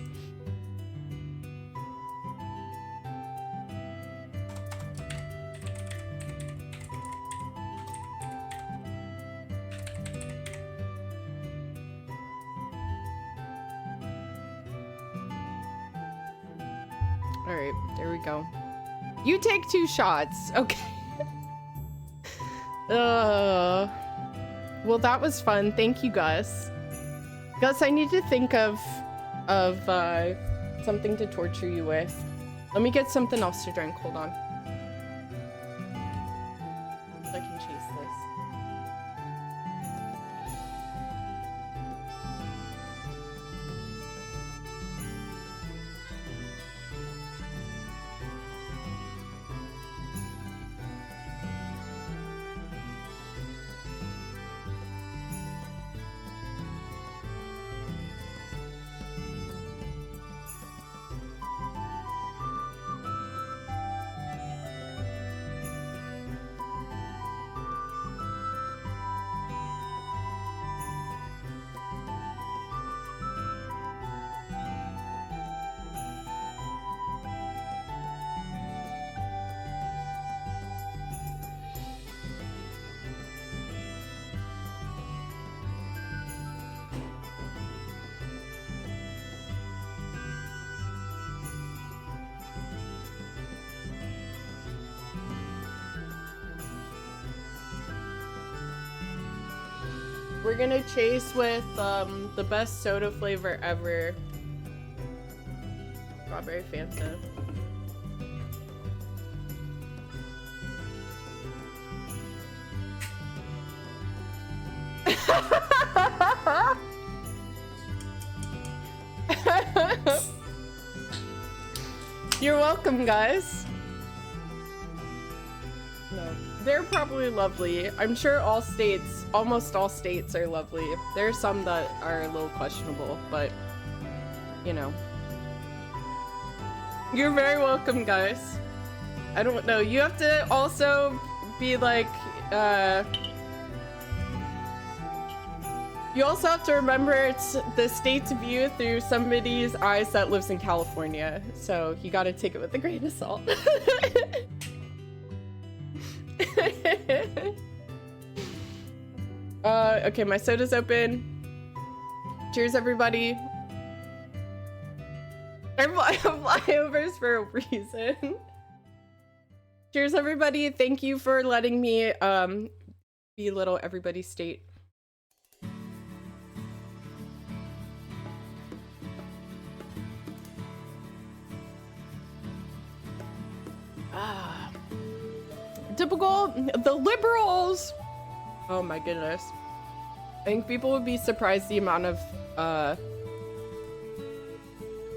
All right, there we go. You take 2 shots. Okay. Well, that was fun. Thank you, Gus. Gus, I need to think of something to torture you with. Let me get something else to drink. Hold on. I can chase this. We're gonna chase with the best soda flavor ever. Strawberry Fanta. You're welcome, guys. No, they're probably lovely. I'm sure almost all states are lovely. There are some that are a little questionable, but you know. You're very welcome, guys. I don't know. You have to also be like, you also have to remember it's the state's view through somebody's eyes that lives in California. So you gotta take it with a grain of salt. Okay, my soda's open. Cheers, everybody. Flyovers for a reason. Cheers, everybody. Thank you for letting me belittle everybody's state. Typical, the liberals. Oh my goodness. I think people would be surprised the amount of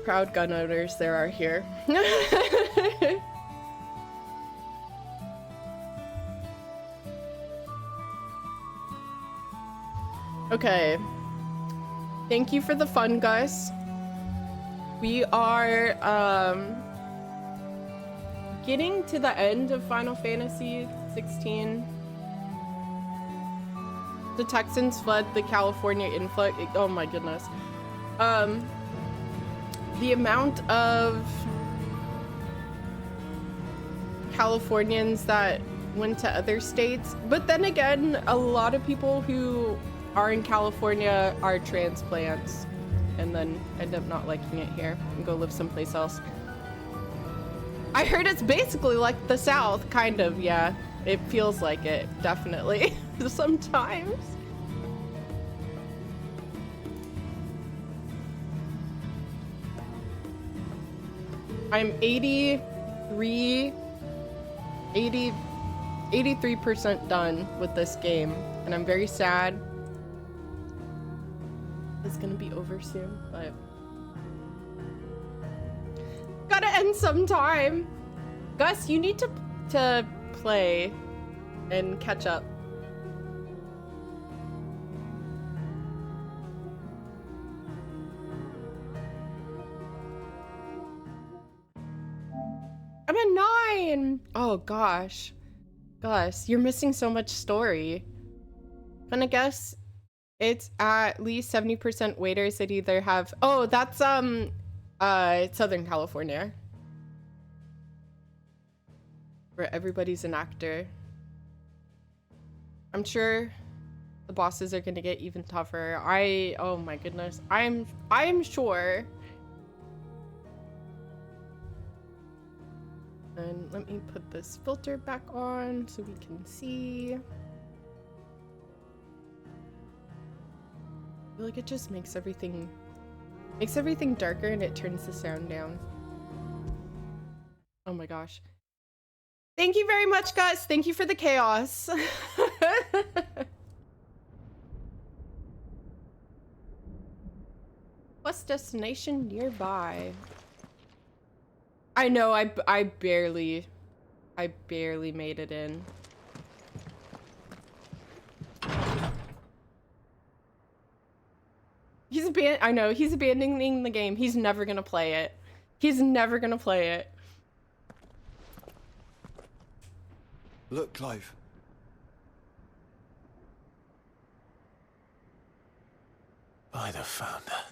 proud gun owners there are here. Okay. Thank you for the fun, guys. We are getting to the end of Final Fantasy 16. The Texans fled the California influx. Oh my goodness. The amount of Californians that went to other states. But then again, a lot of people who are in California are transplants and then end up not liking it here and go live someplace else. I heard it's basically like the South, kind of, yeah. It feels like it, definitely, sometimes. I'm 83% done with this game, and I'm very sad. It's gonna be over soon, but gotta end sometime. Gus, you need to play and catch up. I'm at 9. Oh gosh, Gus, you're missing so much story. Gonna guess it's at least 70% waiters that either have. Oh, that's Southern California, where everybody's an actor. I'm sure the bosses are gonna get even tougher. Oh my goodness, I'm sure. And let me put this filter back on so we can see. I feel like it just makes everything darker and it turns the sound down. Oh my gosh. Thank you very much, Gus. Thank you for the chaos. What's destination nearby? I know, I barely made it in. I know, he's abandoning the game. He's never gonna play it. He's never gonna play it. Look, Clive. By the founder.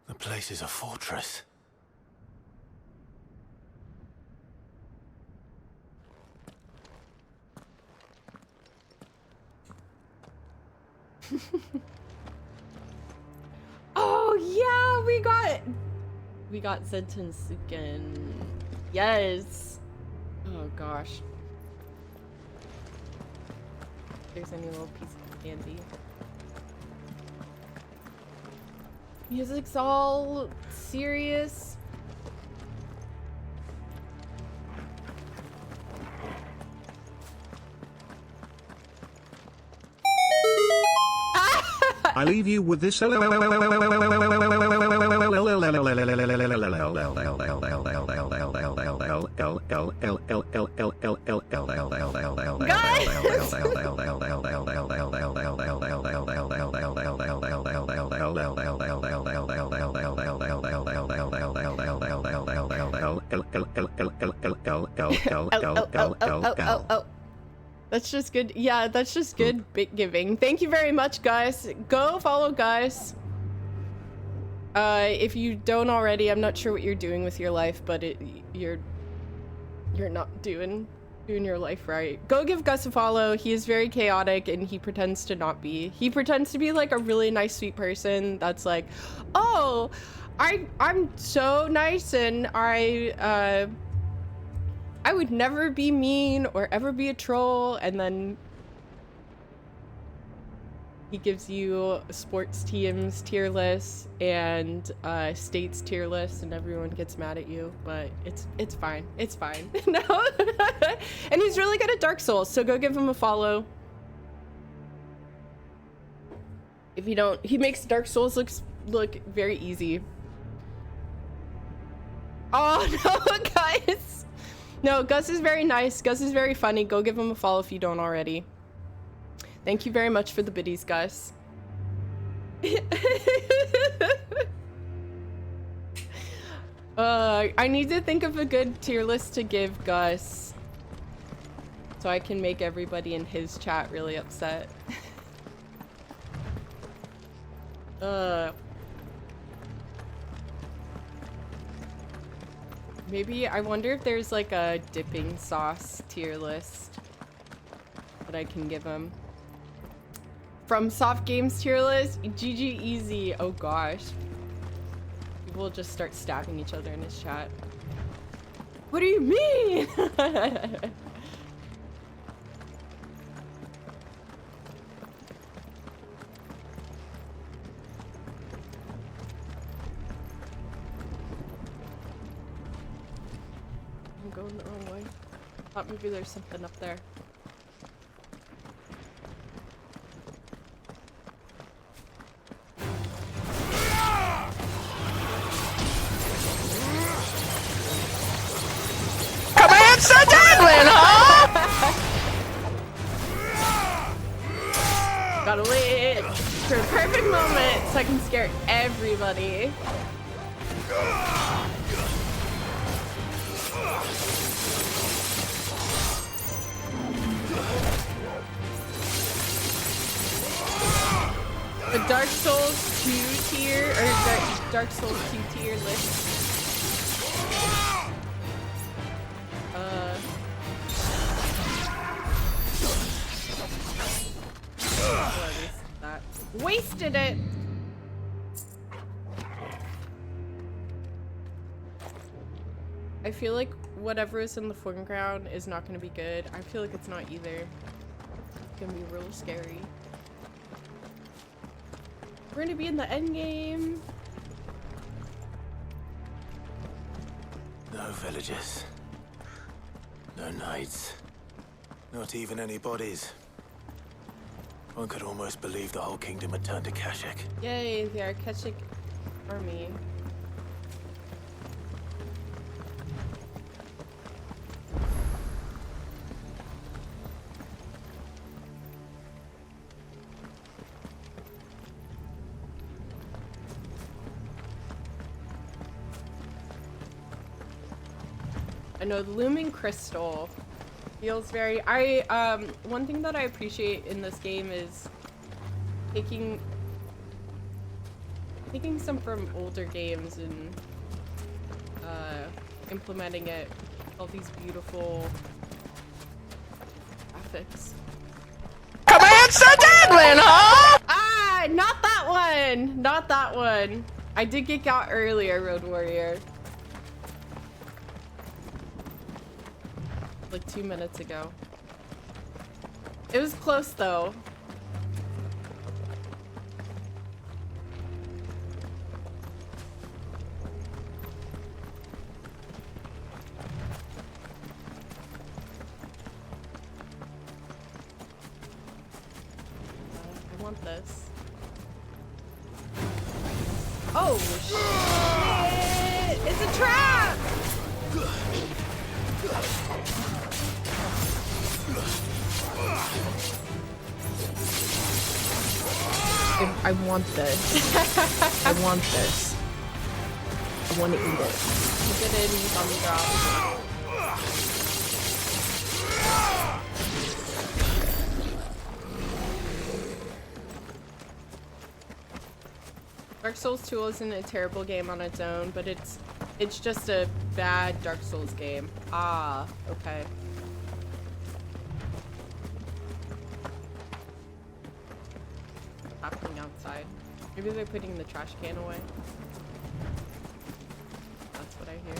The place is a fortress. Oh yeah, we got Zentensuken. Yes. Oh gosh. If there's any little piece of candy. Music's all serious. I leave you with this. That's just good. Yeah, that's just good bit giving. Thank you very much, Gus. Go follow Gus. If you don't already, I'm not sure what you're doing with your life, but you're not doing your life right. Go give Gus a follow. He is very chaotic and he pretends to not be. He pretends to be like a really nice, sweet person that's like, oh, I'm so nice and I would never be mean or ever be a troll, and then he gives you sports teams tier list and states tier list, and everyone gets mad at you, but it's fine. It's fine. No. And he's really good at Dark Souls, so go give him a follow. If you don't, he makes Dark Souls look very easy. Oh no, guys. No, Gus is very nice. Gus is very funny. Go give him a follow if you don't already. Thank you very much for the biddies, Gus. I need to think of a good tier list to give Gus so I can make everybody in his chat really upset. Maybe, I wonder if there's like a dipping sauce tier list that I can give him. From Soft Games tier list, GG easy. Oh gosh. People will just start stabbing each other in his chat. What do you mean? I'm going the wrong way. Thought maybe there's something up there. Commands to Devlin, huh? Gotta wait for the perfect moment so I can scare everybody. The Dark Souls 2 tier, or Dark Souls 2 tier list. Wasted it! I feel like whatever is in the foreground is not gonna be good. I feel like it's not either. It's gonna be real scary. We're gonna be in the end game. No villages. No knights. Not even any bodies. One could almost believe the whole kingdom had turned to Kashik. Yay, the Arkeshik army. I know the looming crystal feels very, one thing that I appreciate in this game is taking some from older games and implementing it, all these beautiful graphics. Commands to Devlin, huh? Ah, not that one! Not that one. I did get got earlier, Road Warrior. Like 2 minutes ago. It was close though. I want this. Oh shit! It's a trap! I want this. I want this. I want to eat it. Look at it, he's on the ground. Dark Souls 2 isn't a terrible game on its own, but it's just a bad Dark Souls game. Ah, okay. Happening outside. Maybe they're putting the trash can away. That's what I hear.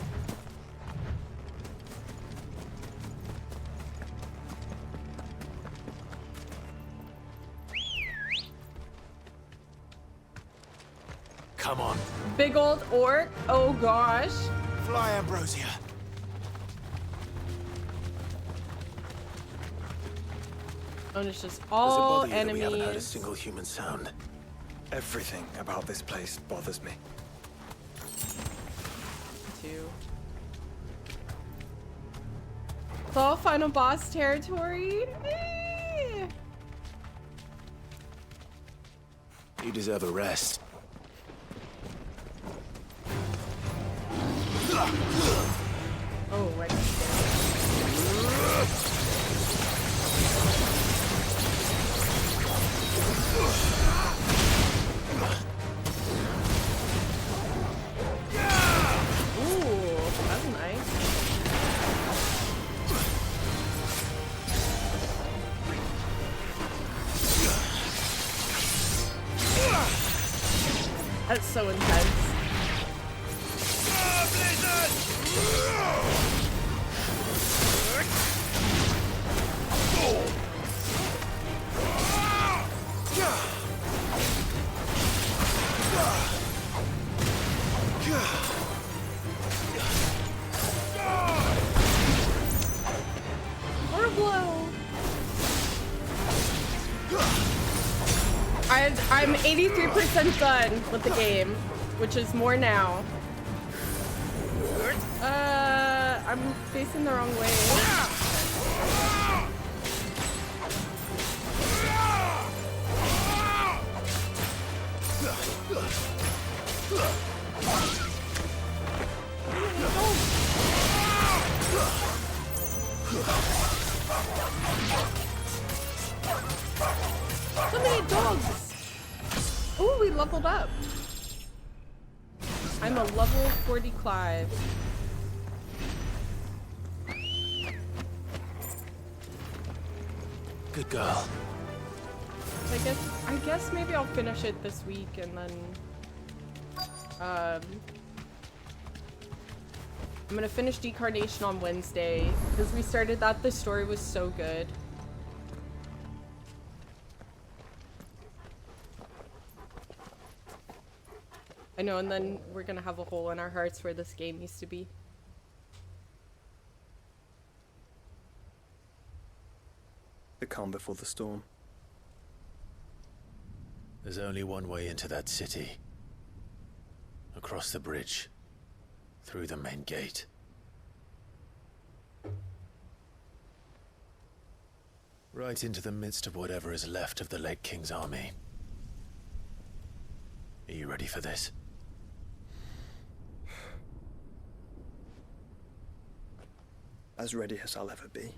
Come on. Big old orc. Oh gosh. Fly, Ambrosia. Oh, and it's just Does all it bother you that we haven't heard a enemies. single human sound? Everything about this place bothers me. Too. It's all final boss territory. Eh. You deserve a rest. Oh, right. Ooh, that's nice. That's so intense. I'm 83% done with the game, which is more now. I'm facing the wrong way. So many dogs! Ooh, we leveled up. I'm a level 40 Clive. Good girl. I guess maybe I'll finish it this week and then I'm gonna finish Decarnation on Wednesday because we started that. The story was so good. I know, and then we're gonna have a hole in our hearts where this game used to be. The calm before the storm. There's only one way into that city. Across the bridge. Through the main gate. Right into the midst of whatever is left of the late King's army. Are you ready for this? As ready as I'll ever be.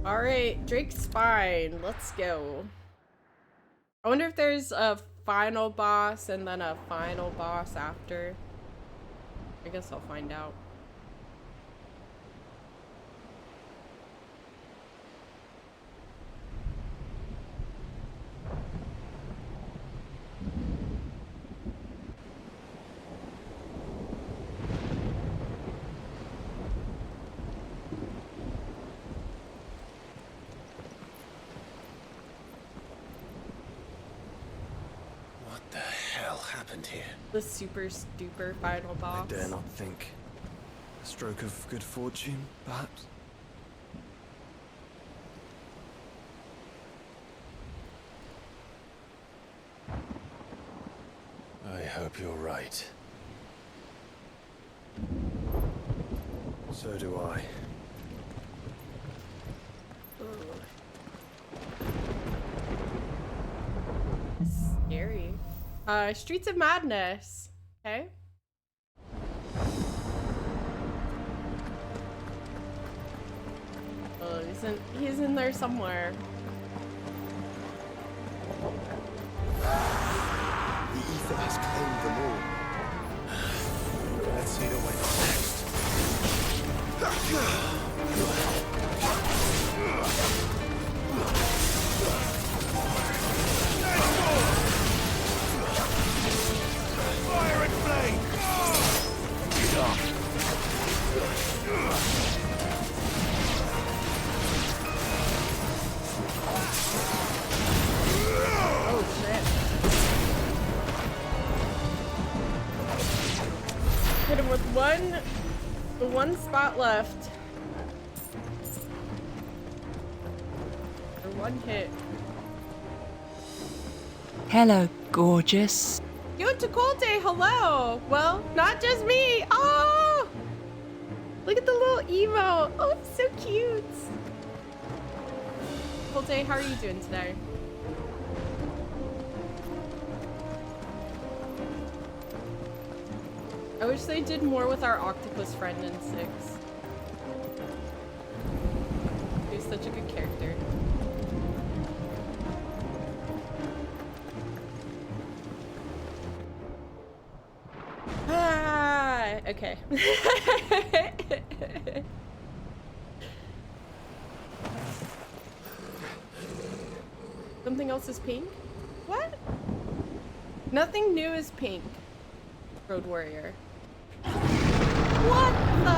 Alright, Drake's Spine. Let's go. I wonder if there's a final boss and then a final boss after. I guess I'll find out. Here. The super duper final boss. I dare not think. A stroke of good fortune, perhaps? I hope you're right. So do I. Scary. Streets of Madness. Okay. Oh, he's in there somewhere. The ether has claimed them all. Let's see the way Fire and flame! Oh shit. Hit him with one spot left. Or one hit. Hello, gorgeous. Yo, Takolte, hello! Well, not just me! Oh! Look at the little emo! Oh, it's so cute! Takolte, how are you doing today? I wish they did more with our octopus friend in 6. He's such a good character. Ah, okay. Something else is pink? What? Nothing new is pink. Road Warrior. What the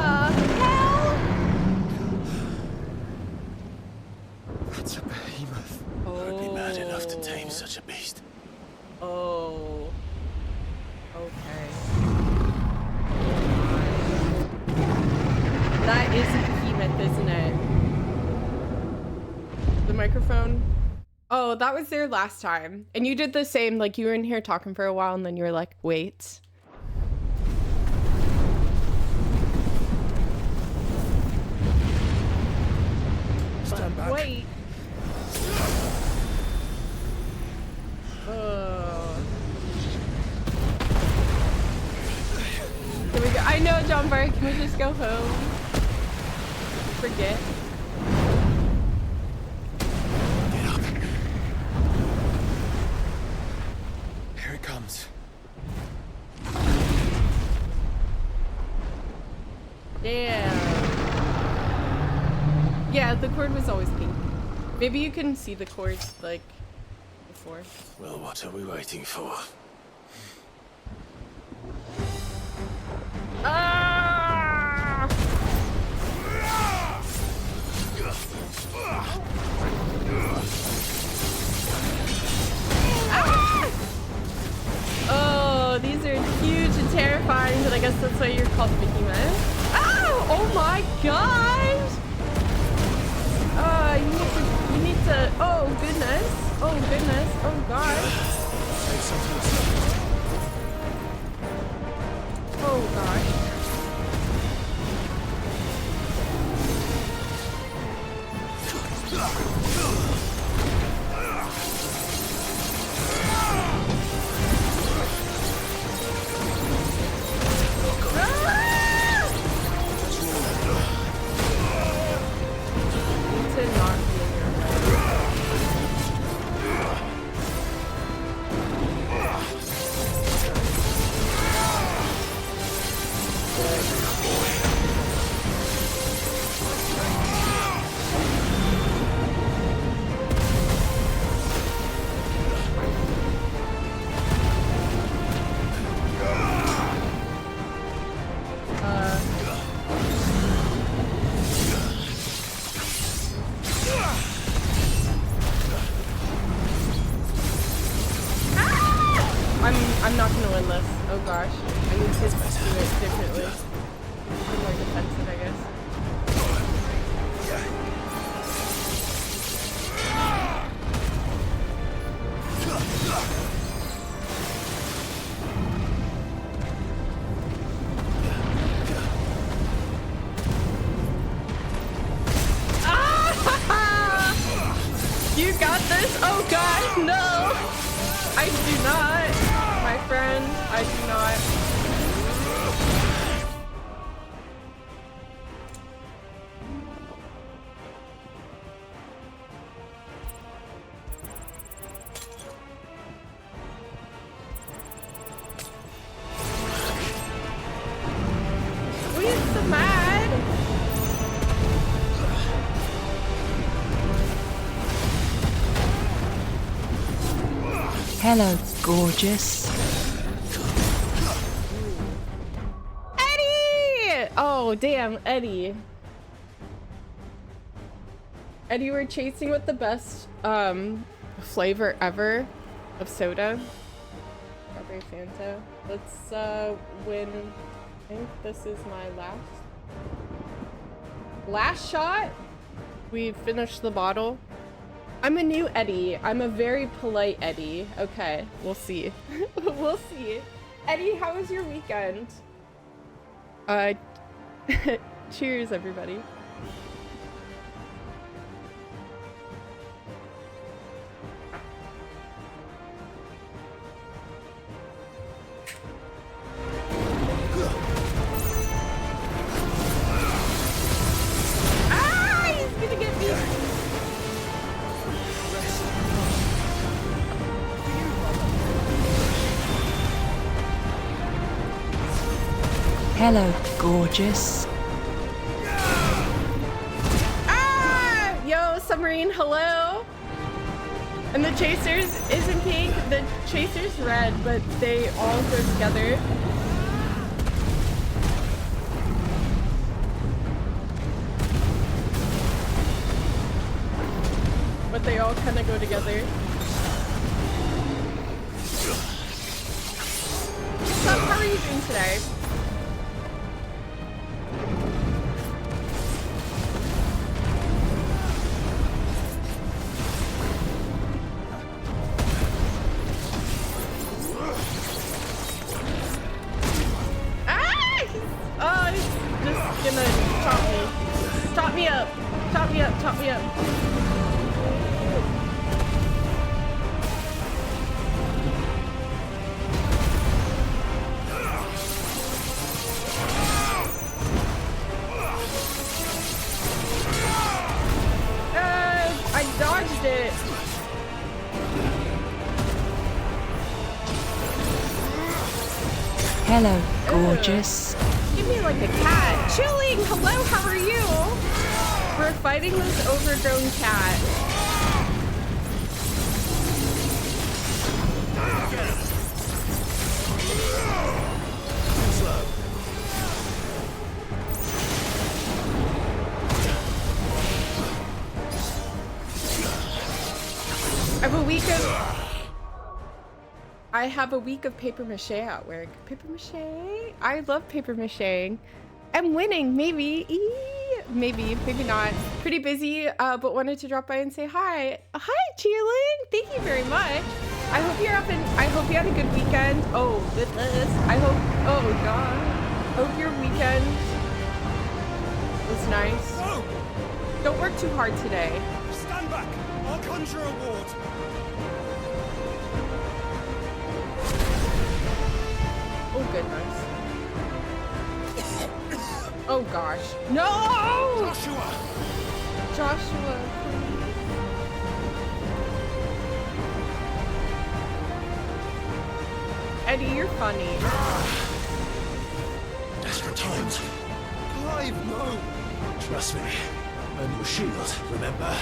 hell? That's a behemoth. I'd be mad enough to tame such a beast. Oh. Okay. That is a behemoth, isn't it? The microphone. Oh, that was there last time. And you did the same, like you were in here talking for a while and then you were like, wait. Stand back. Wait. Can we go? I know, John Barr. Can we just go home? Forget. Get up. Here it comes. Damn. Yeah, the cord was always pink. Maybe you couldn't see the cord, like, before. Well, what are we waiting for? Ah! Ah! Oh, these are huge and terrifying, but I guess that's why you're called Behemoth. Oh! Oh my gosh! You need to, oh goodness. Oh goodness. Oh gosh. Oh gosh. I'm not gonna win this. Oh gosh. I need to do it differently. More defensive, I guess. Ah! You got this? Oh god, no! I do not. My friend, I do not. We are so mad. Hello, gorgeous. Eddie! Oh, damn, Eddie. Eddie, we're chasing with the best flavor ever of soda. Strawberry Fanta. Let's win. I think this is my last shot. We finished the bottle. I'm a new Eddie. I'm a very polite Eddie. Okay, we'll see. We'll see. Eddie, how was your weekend? Cheers, everybody. Ah! Hello, gorgeous. Ah! Yo, submarine, hello. And the chasers isn't pink, the chaser's red, but they all go together. But they all kind of go together. What's up? How are you doing today? Gonna chop me. Chop me up. Chop me up. Chop me up. I dodged it. Hello, gorgeous. Give me like a cat. Chilling! Hello, how are you? We're fighting this overgrown cat. I have a week of paper mache at work. Paper mache? I love paper macheing. I'm winning, maybe. Maybe, maybe not. Pretty busy, but wanted to drop by and say hi. Hi, Cheerling. Thank you very much. I hope you're up and I hope you had a good weekend. Oh, goodness. I hope, oh God. Hope your weekend was nice. Whoa! Don't work too hard today. Stand back. I'll conjure a ward. Oh, goodness. Oh, gosh. No! Joshua! Joshua, please. Eddie, you're funny. Desperate times. Clive, no! Trust me. Earn your shield, remember?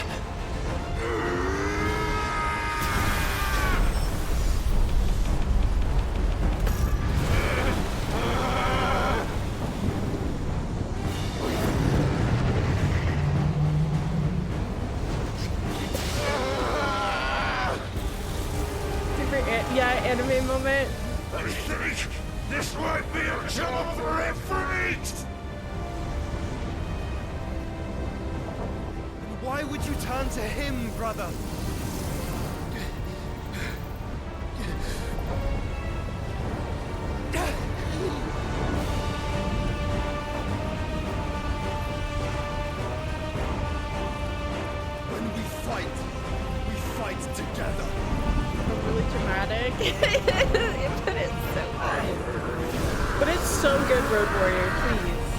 Yeah, anime moment. I think this might be a job for a freak! Why would you turn to him, brother? When we fight together. Really dramatic. But it's so good. But it's so good, Road Warrior, please.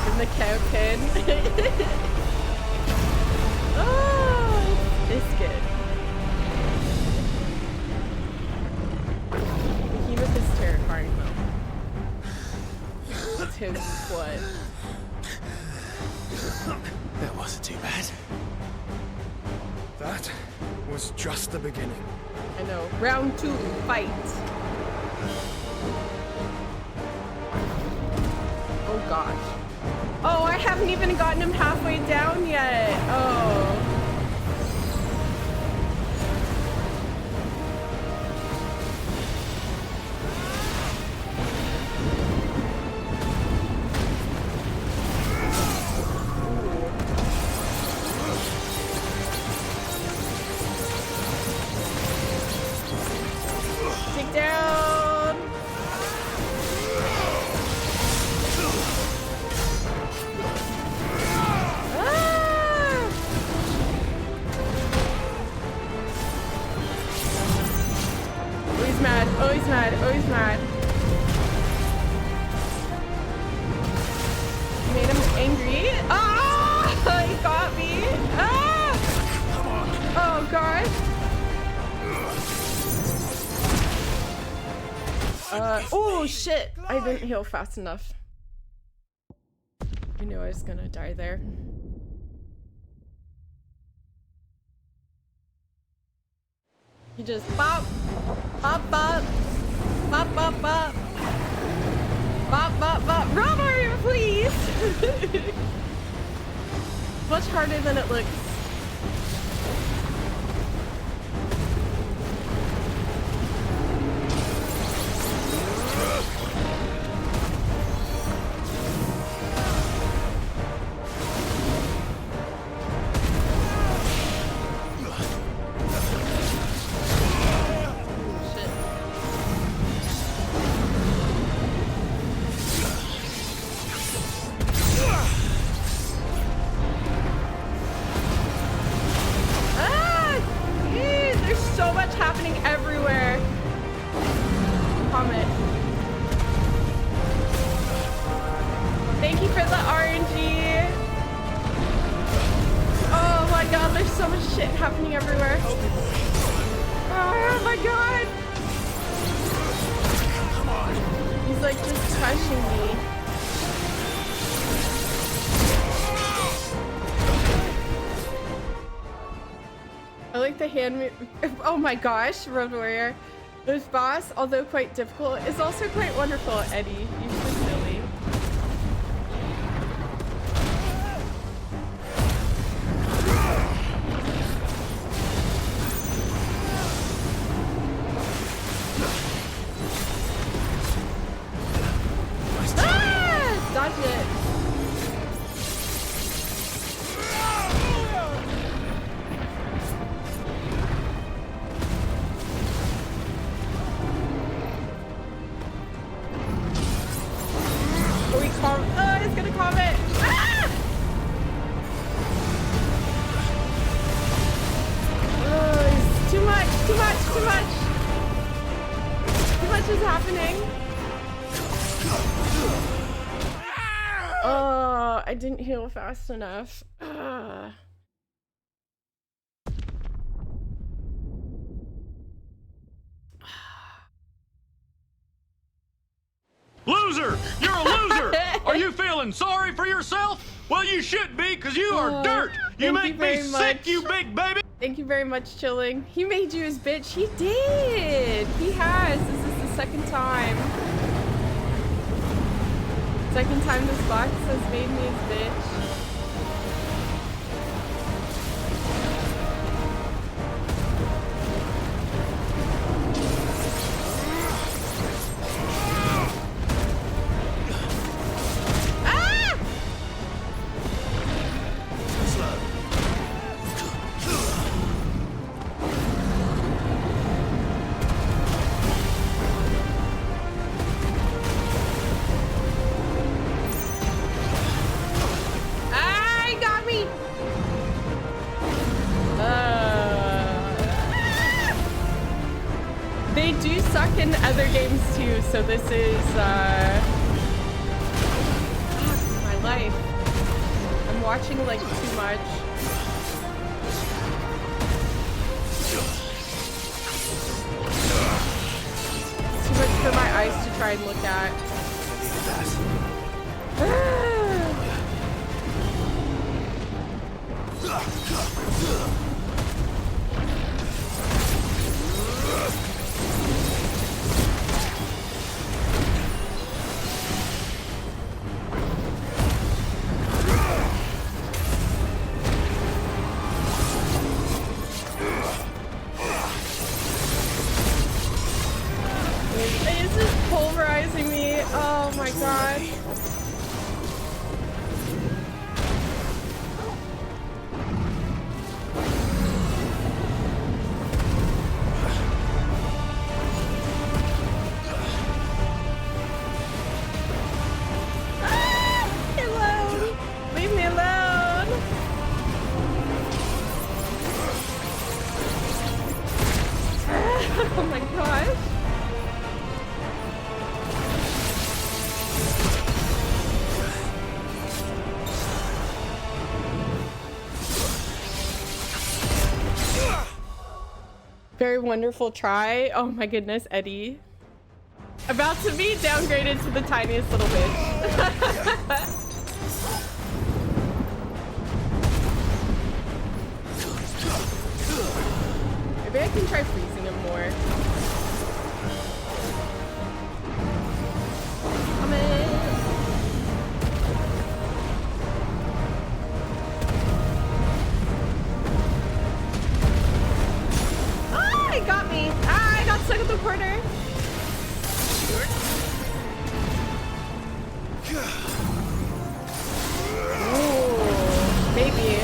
In the cow pin. Oh, it's good. Behemoth is terrifying though. It's his blood. That wasn't too bad. That was just the beginning. I know. Round 2, fight. Oh gosh. Oh, I haven't even gotten him halfway down yet. Oh. Oh shit! I didn't heal fast enough. I knew I was gonna die there. You just bop, bop, bop, bop, bop, bop, bop, bop, bop. Run, Mario, please! Much harder than it looks. Oh my gosh, Road Warrior. This boss, although quite difficult, is also quite wonderful, Eddie. You're so silly. Ah! Dodge it. I didn't heal fast enough. Ugh. Loser! You're a loser! Are you feeling sorry for yourself? Well, you should be, because you are dirt! You make me sick, you big baby! Thank you very much, Chilling. He made you his bitch. He did! He has. This is the second time. Second time this box has made me his bitch. Other games too, so this is my life. I'm watching like too much. It's too much for my eyes to try and look at. Very wonderful try. Oh my goodness, Eddie. About to be downgraded to the tiniest little bitch. Maybe I can try freezing him more. Come in. Ah, he got me. Ah, I got stuck at the corner. Ooh, maybe.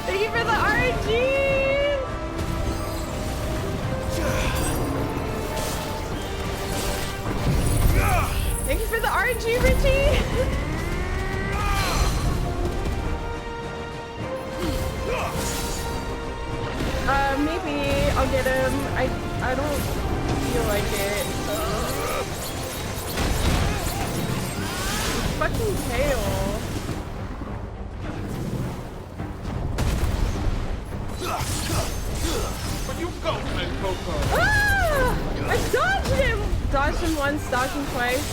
Thank you for the RNG! Thank you for the RNG, Richie! Maybe I'll get him. I don't feel like it. It's fucking pale. Where you go, man, Coco? Ah! I dodged him! Dodged him once, dodged him twice.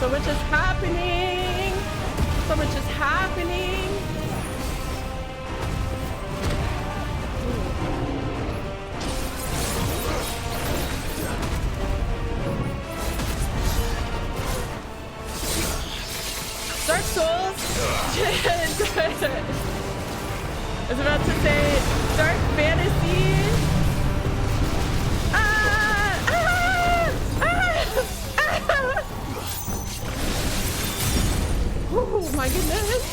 So much is happening. So much is happening. Dark Souls. I was about to say Dark Fantasy. Oh my goodness!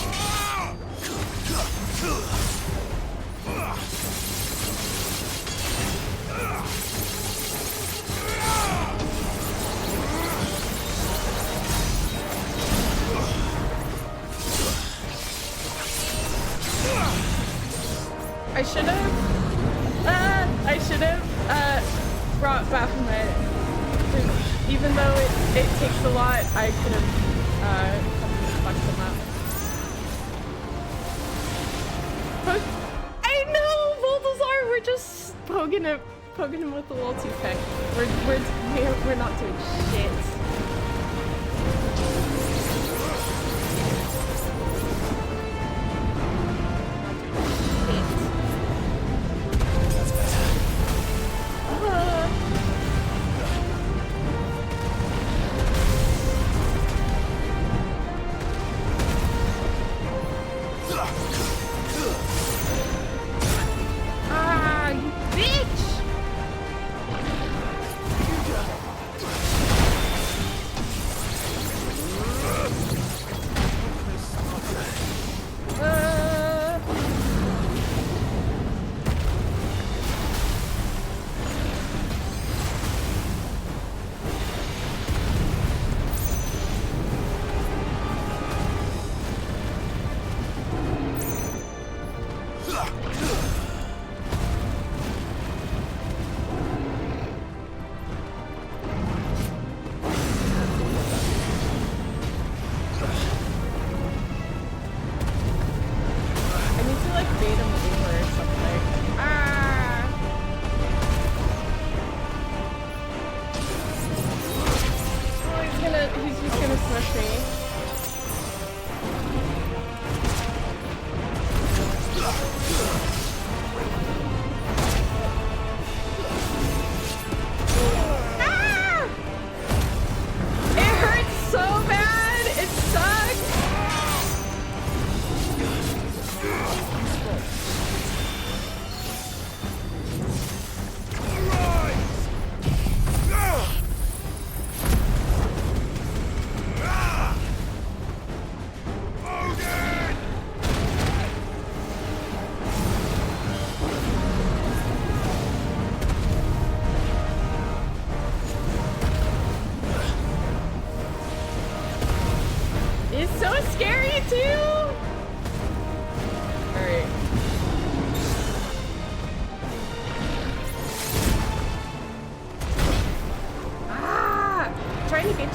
I should have brought Baphomet. Even though it takes a lot, I could have fucked him up. I know, Balthazar. We're just poking him with a little toothpick. We're not doing shit.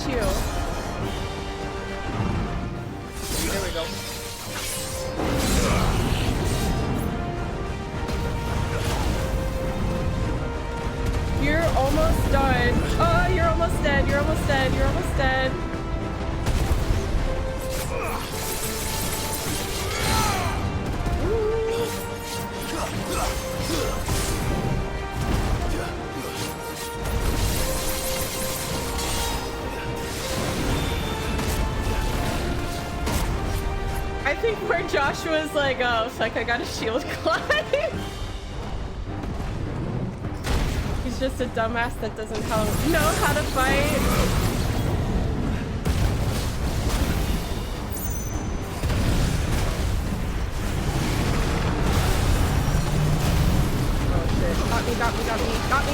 you. There we go. You're almost done. Oh, you're almost dead. You're almost dead. You're almost dead. I think where Joshua's like, oh, fuck, I got a shield climb. He's just a dumbass that doesn't know how to fight. Oh shit.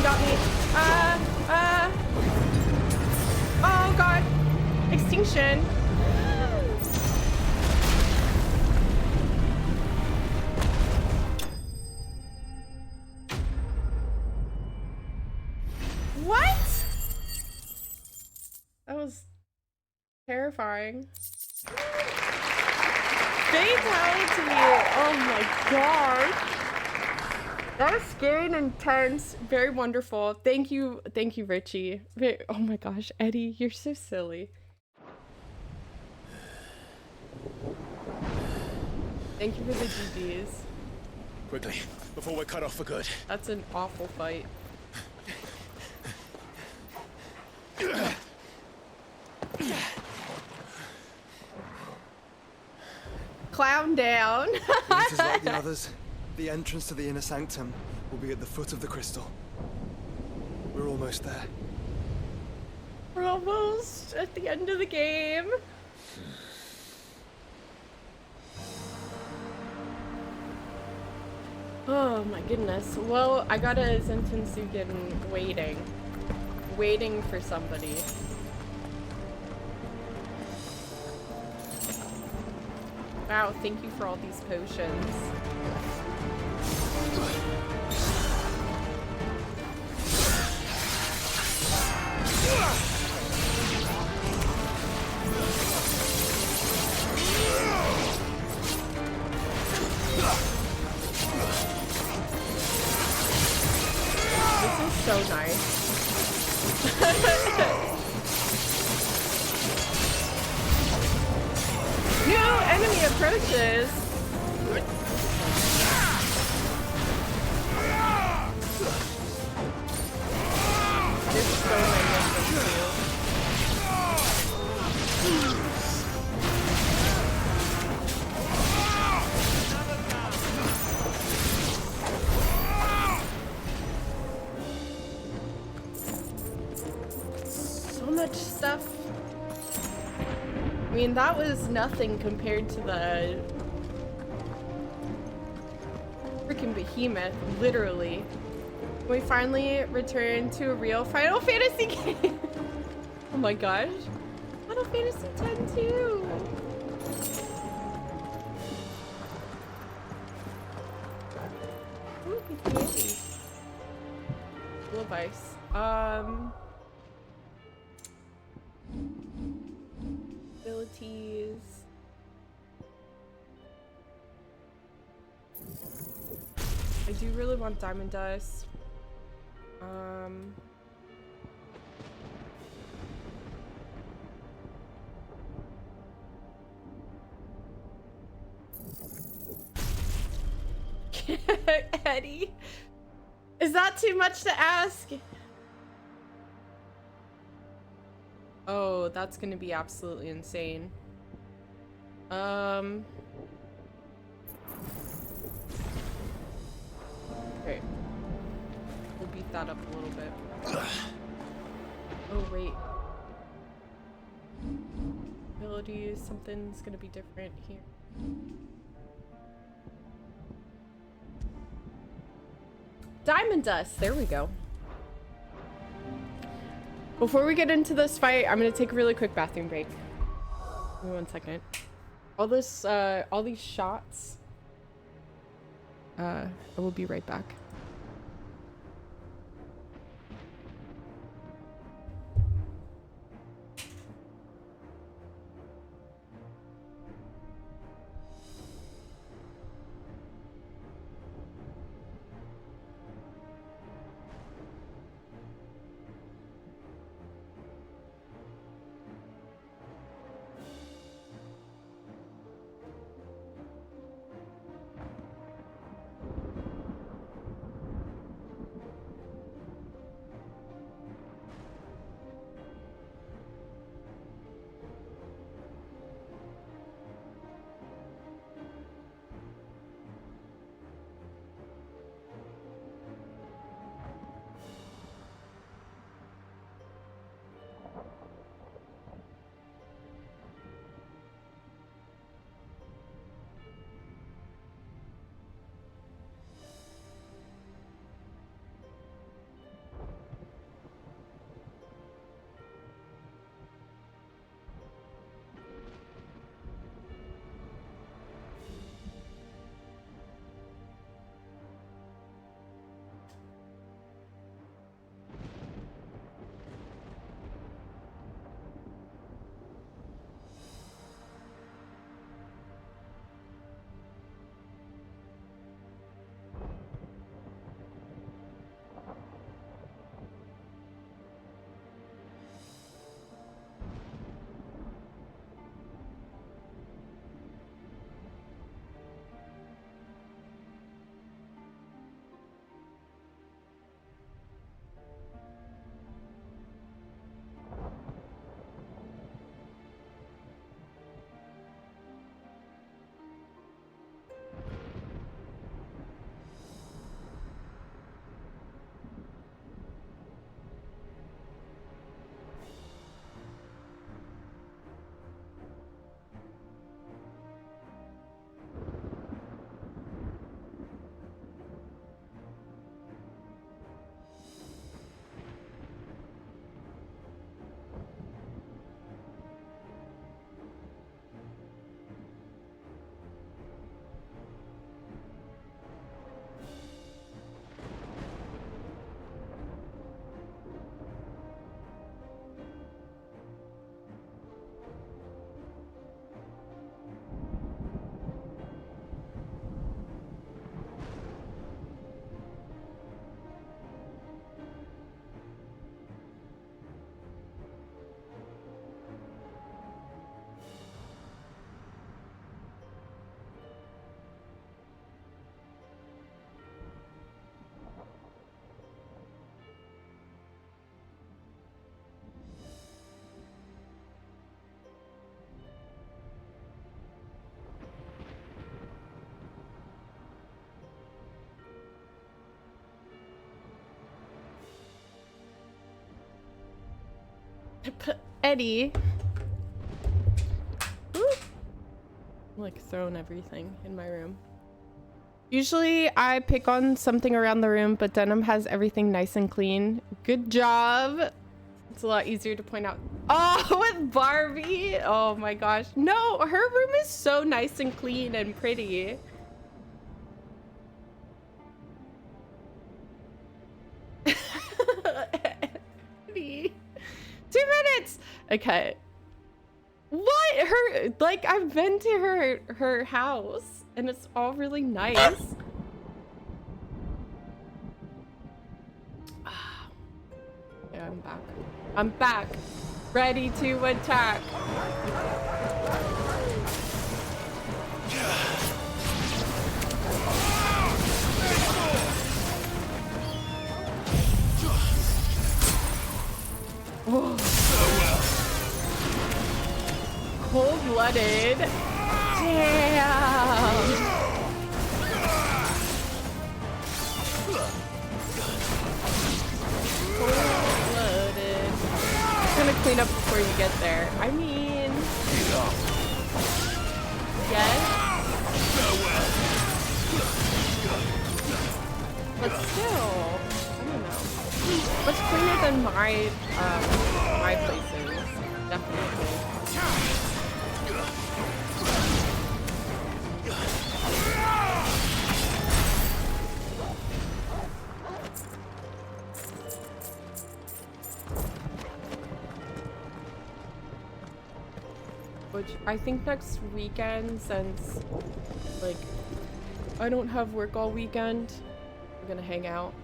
Got me. Oh god. Extinction. What? That was terrifying. Fatality! Oh my god. That was scary and intense. Very wonderful. Thank you, Richie. Oh my gosh, Eddie, you're so silly. Thank you for the GGs. Quickly, before we're cut off for good. That's an awful fight. Clown down. This is like the others. The entrance to the inner sanctum will be at the foot of the crystal. We're almost there. We're almost at the end of the game. Oh my goodness. Well, I got a Zentensuken waiting for somebody. Wow, thank you for all these potions. This is so nice. New enemy approaches. There's so many of them too. So much stuff. I mean, that was nothing compared to the freaking behemoth, literally. We finally returned to a real Final Fantasy game. Oh my gosh. Final Fantasy X too. Ooh, it's candy. Full of ice. Abilities. I do really want Diamond Dust. Eddie, is that too much to ask? Oh, that's gonna be absolutely insane. Okay. We'll beat that up a little bit. Oh, wait. Abilities, something's gonna be different here. Diamond Dust, there we go. Before we get into this fight, I'm gonna take a really quick bathroom break. Give me 1 second. All these shots. I will be right back. Eddie. Ooh. I'm like throwing everything in my room. Usually I pick on something around the room, but Denim has everything nice and clean. Good job. It's a lot easier to point out. Oh, with Barbie. Oh my gosh. No, her room is so nice and clean and pretty. Eddie. 2 minutes. Okay. What? Her, like, I've been to her house and it's all really nice. Yeah, I'm back. I'm back. Ready to attack. Oh. Cold-blooded. Damn. Cold-blooded. I'm gonna clean up before you get there. I mean, yes. But still, I don't know. Much cleaner than my places, definitely. Which I think next weekend, since like I don't have work all weekend, we're gonna hang out.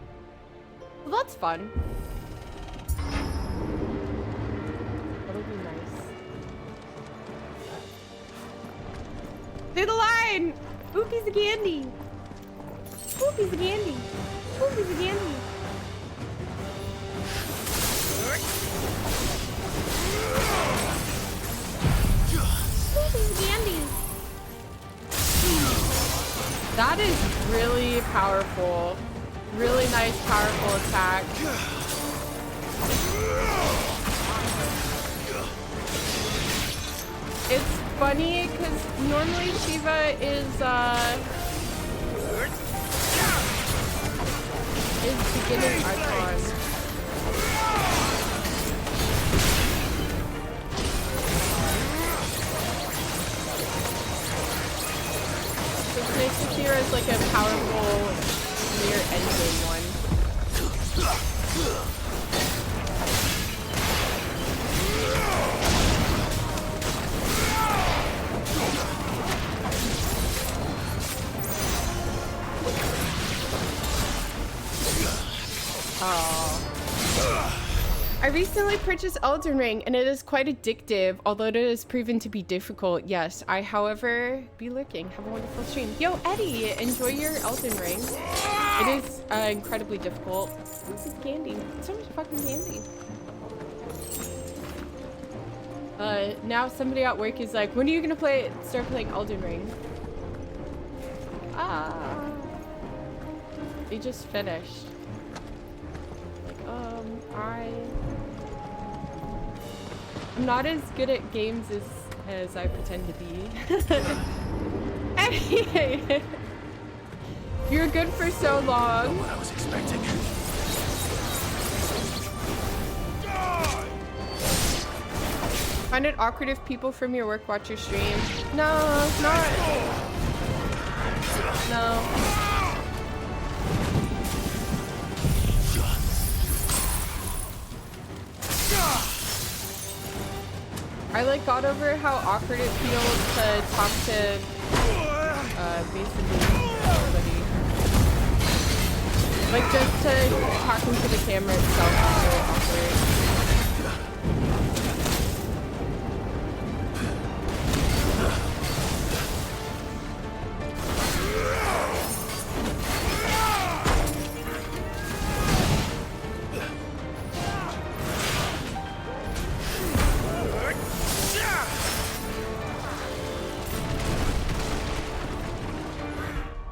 Well, that's fun. That'll be nice. Through the line! Ooh, piece of candy! Ooh, piece of candy! Ooh, piece of candy! That is really powerful. Really nice, powerful attack. It's funny because normally Shiva is beginning icon. It's nice to see her as like a powerful near endgame one. Oh. I recently purchased Elden Ring and it is quite addictive, although it has proven to be difficult. Yes, I, however, be lurking. Have a wonderful stream. Yo, Eddie, enjoy your Elden Ring. It is incredibly difficult. This is candy. So much fucking candy. Now somebody at work is like, when are you gonna start playing Elden Ring? They just finished. I'm not as good at games as I pretend to be. Hey, you're good for so long. Not what I was expecting. Find it awkward if people from your work watch your stream. No, not. No. I like got over how awkward it feels to talk to basically everybody. Like just to talking to the camera itself is really awkward.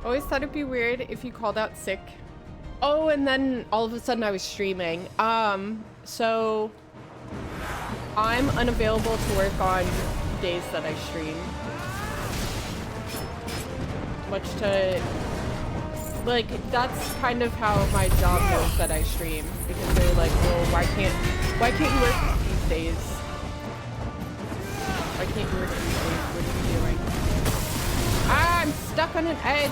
Always thought it'd be weird if you called out sick. Oh, and then all of a sudden I was streaming. So I'm unavailable to work on days that I stream. Much to, like, that's kind of how my job knows that I stream, because they're like, well, why can't you work these days? Why can't you work these days? What are you doing? Ah, I'm stuck on an edge.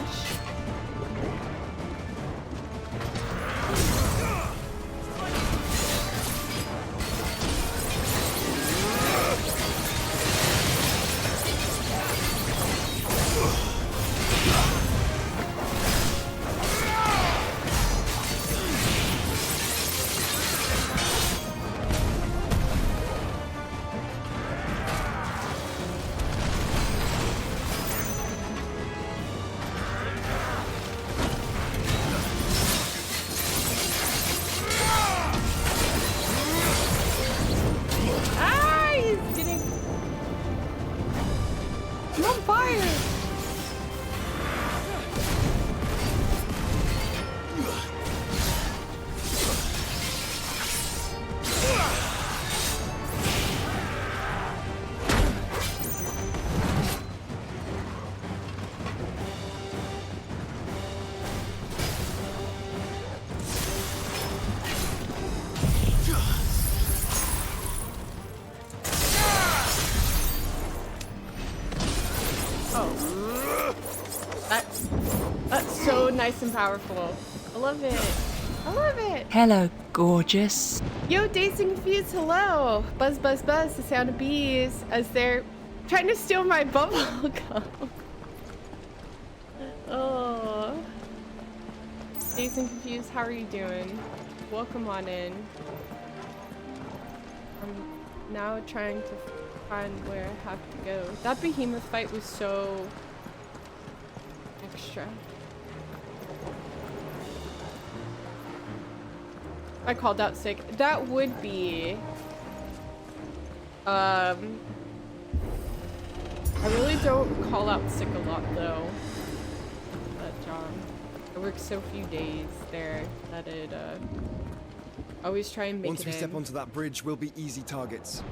Nice and powerful. I love it. I love it. Hello, gorgeous. Yo, Dazed and Confused, hello. Buzz, buzz, buzz, the sound of bees as they're trying to steal my bubble gum. Oh. Dazed and Confused, how are you doing? Welcome on in. I'm now trying to find where I have to go. That behemoth fight was so extra. I called out sick. That would be... I really don't call out sick a lot, though. That job. I work so few days there that it, always try and make it Once we step onto that bridge, we'll be easy targets.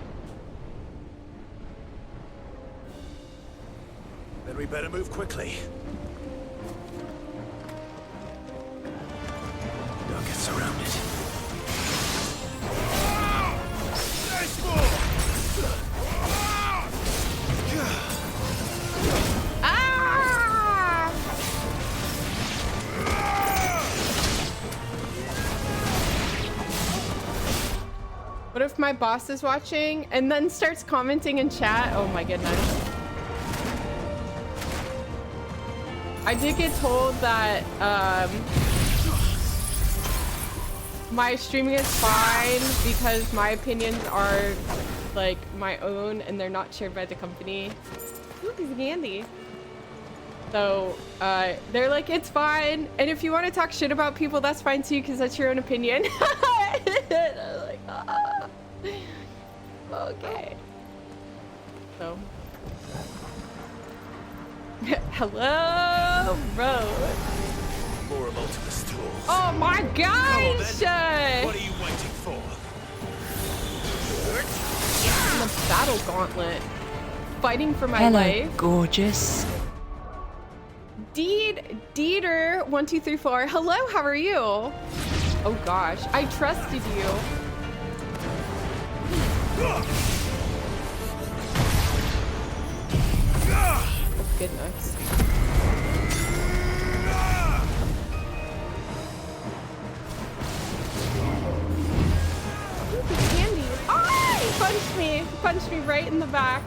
Then we better move quickly. Don't get surrounded. What if my boss is watching and then starts commenting in chat? Oh my goodness. I did get told that my streaming is fine because my opinions are like my own and they're not shared by the company. Ooh, piece of candy. So they're like, it's fine. And if you want to talk shit about people, that's fine too, because that's your own opinion. I was like, ah. Okay. So. Hello, Rose. More of Ultimus tools. Oh my gosh! What are you waiting for? In the battle gauntlet. Fighting for my Hello, life. gorgeous. Deeder1234. Hello, how are you? Oh gosh, I trusted you. Oh goodness. Ooh, the candy. Ah, he punched me. He punched me right in the back.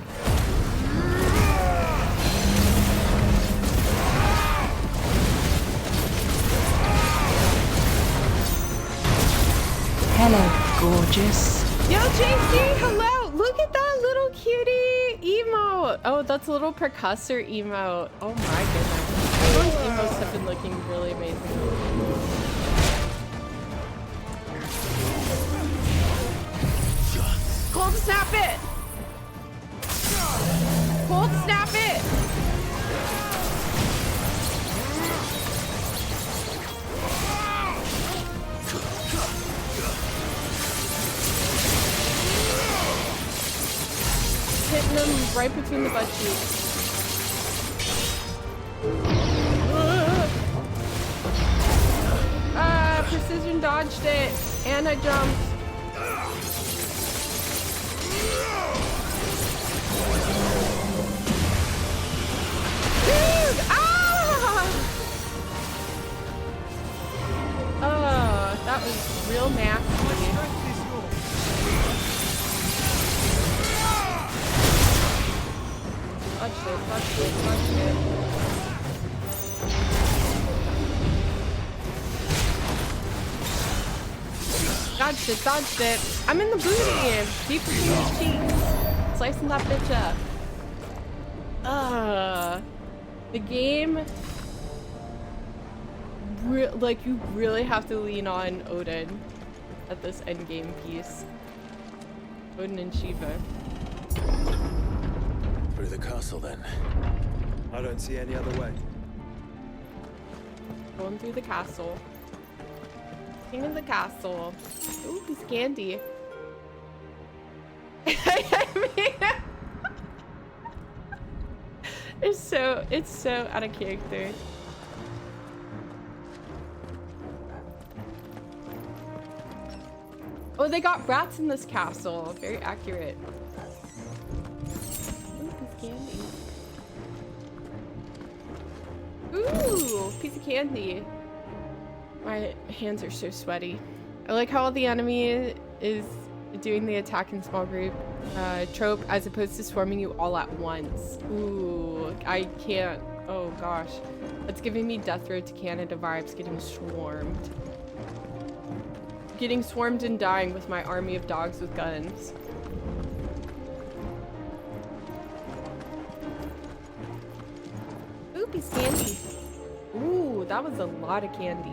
Hello, gorgeous. Yo, JC, hello. Look at that little cutie emote. Oh, that's a little percussor emote. Oh my goodness. Those emotes have been looking really amazing. Cold snap it. Cold snap it. hitting him right between the butt cheeks. Precision dodged it, and I jumped. Dude! Ah! Oh, that was real nasty. Touch it, touch it, touch it. Dodged it, dodged it. I'm in the booty. Deep between his cheeks. Slicing that bitch up. The game, like, you really have to lean on Odin at this endgame piece. Odin and Shiva. Through the castle, then. I don't see any other way. Going through the castle. King of the castle. Ooh, piece of candy. I mean, it's so out of character. Oh, they got rats in this castle. Very accurate. Ooh, piece of candy. Ooh, piece of candy. My hands are so sweaty. I like how the enemy is doing the attack in small group trope as opposed to swarming you all at once. Ooh, I can't. Oh gosh. That's giving me Death Road to Canada vibes, getting swarmed. Getting swarmed and dying with my army of dogs with guns. Ooh, piece of candy. Ooh, that was a lot of candy.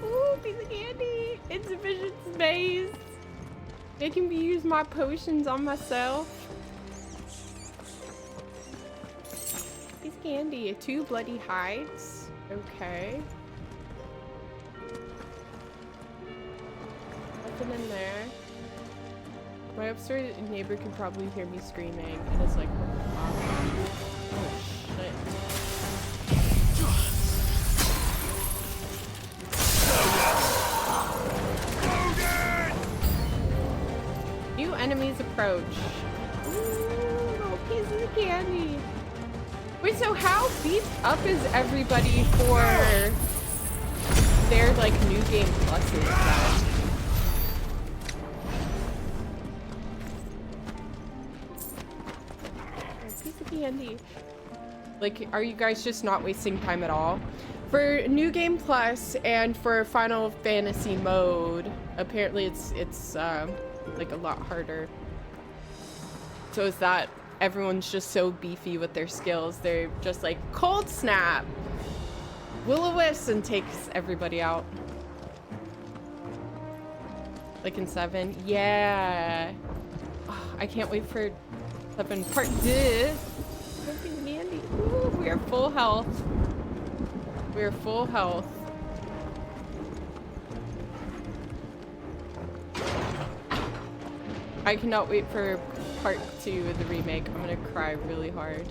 Ooh, piece of candy. Insufficient space. Making me use my potions on myself. Piece of candy. 2 bloody hides. Okay. Nothing in there. My upstairs neighbor could probably hear me screaming, and it's like, oh shit. New enemies approach. Ooh, little pieces of candy. Wait, so how beefed up is everybody for their like new game pluses then? Piece of candy. Like, are you guys just not wasting time at all? For New Game Plus and for Final Fantasy mode, apparently it's like a lot harder. So is that everyone's just so beefy with their skills? They're just like, cold snap, will-o-wisp, and takes everybody out. Like in 7, yeah. Oh, I can't wait for 7 part 2. Ooh, we are full health. We are full health. I cannot wait for part 2 of the remake. I'm gonna cry really hard.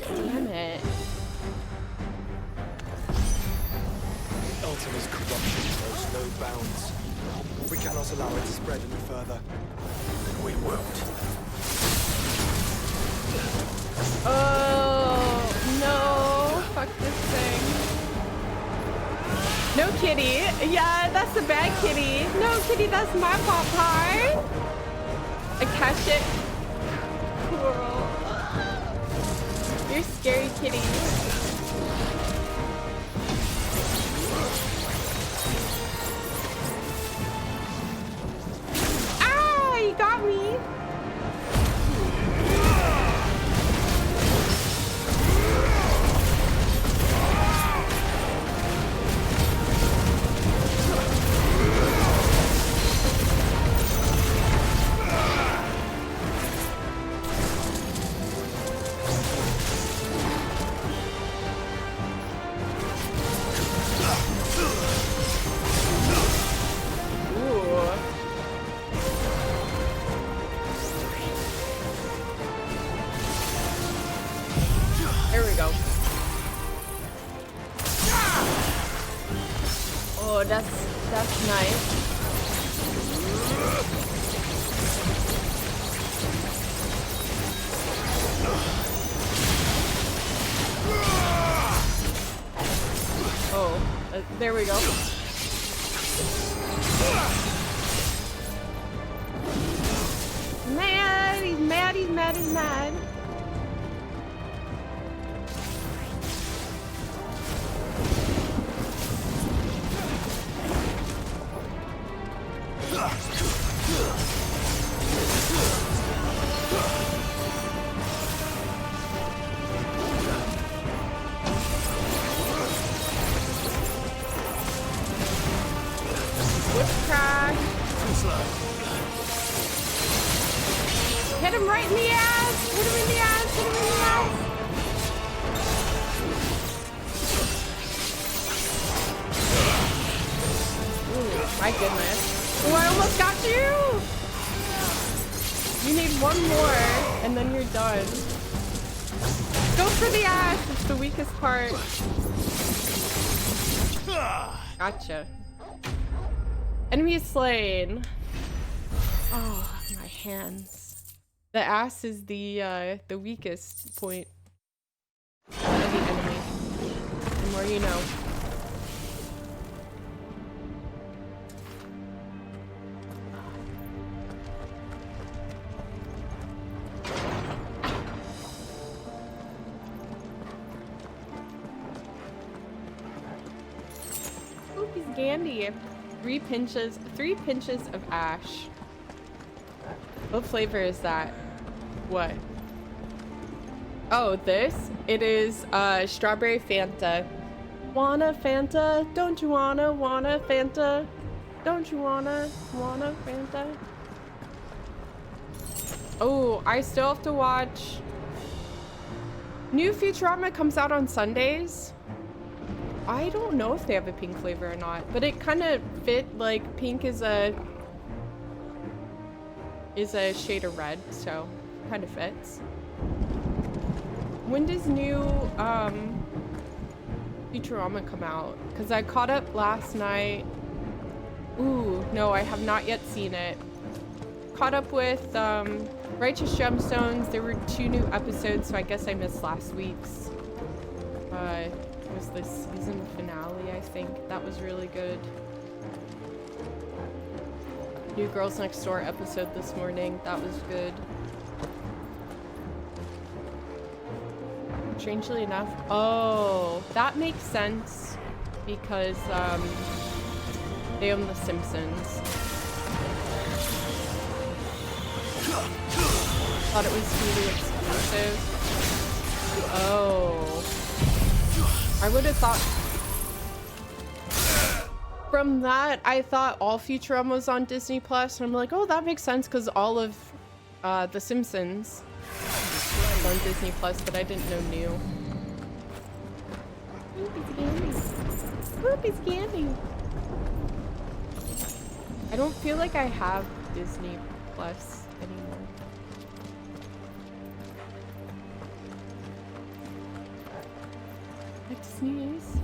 Damn it. Ultima's corruption knows no bounds. We cannot allow it to spread any further. We won't. Oh, no. Fuck this thing. No, kitty. Yeah, that's the bad kitty. No, kitty, that's my pop pie. I catch it. Cool. You're scary, kitty. Ah, you got me. Oh, that's nice. Oh, there we go. Mad, he's mad, he's mad, he's mad. Hit him right in the ass! Hit him in the ass! Hit him in the ass! Ooh, my goodness. Oh, I almost got you! You need one more, and then you're done. Go for the ass! It's the weakest part. Gotcha. Enemy slain. Oh, my hands. The ass is the weakest point of the enemy. The more you know. Ooh, he's Gandhi. 3 pinches of ash. What flavor is that? What? Oh, this? It is strawberry Fanta. Wanna Fanta? Don't you wanna Fanta? Don't you wanna Fanta? Oh, I still have to watch. New Futurama comes out on Sundays. I don't know if they have a pink flavor or not, but it kind of fit, like pink is a shade of red, so kind of fits. When does new Futurama come out? Because I caught up last night. Ooh, no, I have not yet seen it. Caught up with Righteous Gemstones. There were 2 new episodes, so I guess I missed last week's. It was the season finale, I think. That was really good. New Girls Next Door episode this morning. That was good. Strangely enough. Oh, that makes sense because they own The Simpsons. Thought it was Hulu exclusive. Oh. I would have thought... From that, I thought all Futurama was on Disney Plus, and I'm like, oh, that makes sense because all of The Simpsons is on Disney Plus, but I didn't know new. Whoopie's candy. I don't feel like I have Disney Plus anymore. Like to sneeze.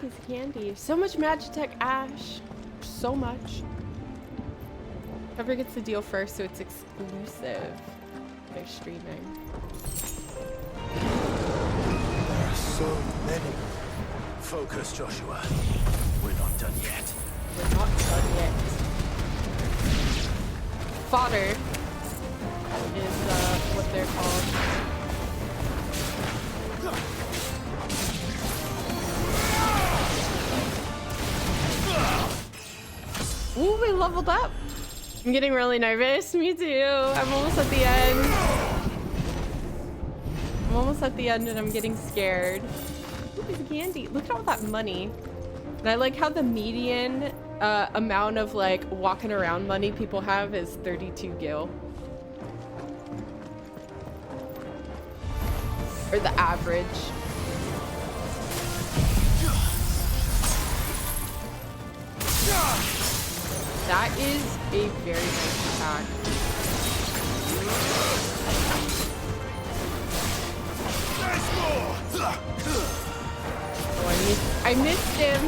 Piece of candy. So much Magitech Ash. So much. Whoever gets the deal first, so it's exclusive. They're streaming. There are so many. Focus, Joshua. We're not done yet. We're not done yet. Fodder is what they're called. Ooh, we leveled up. I'm getting really nervous. Me too. I'm almost at the end. I'm almost at the end and I'm getting scared. Ooh, piece of candy. Look at all that money. And I like how the median amount of like walking around money people have is 32 gil. Or the average. That is a very nice attack. Oh, I missed him.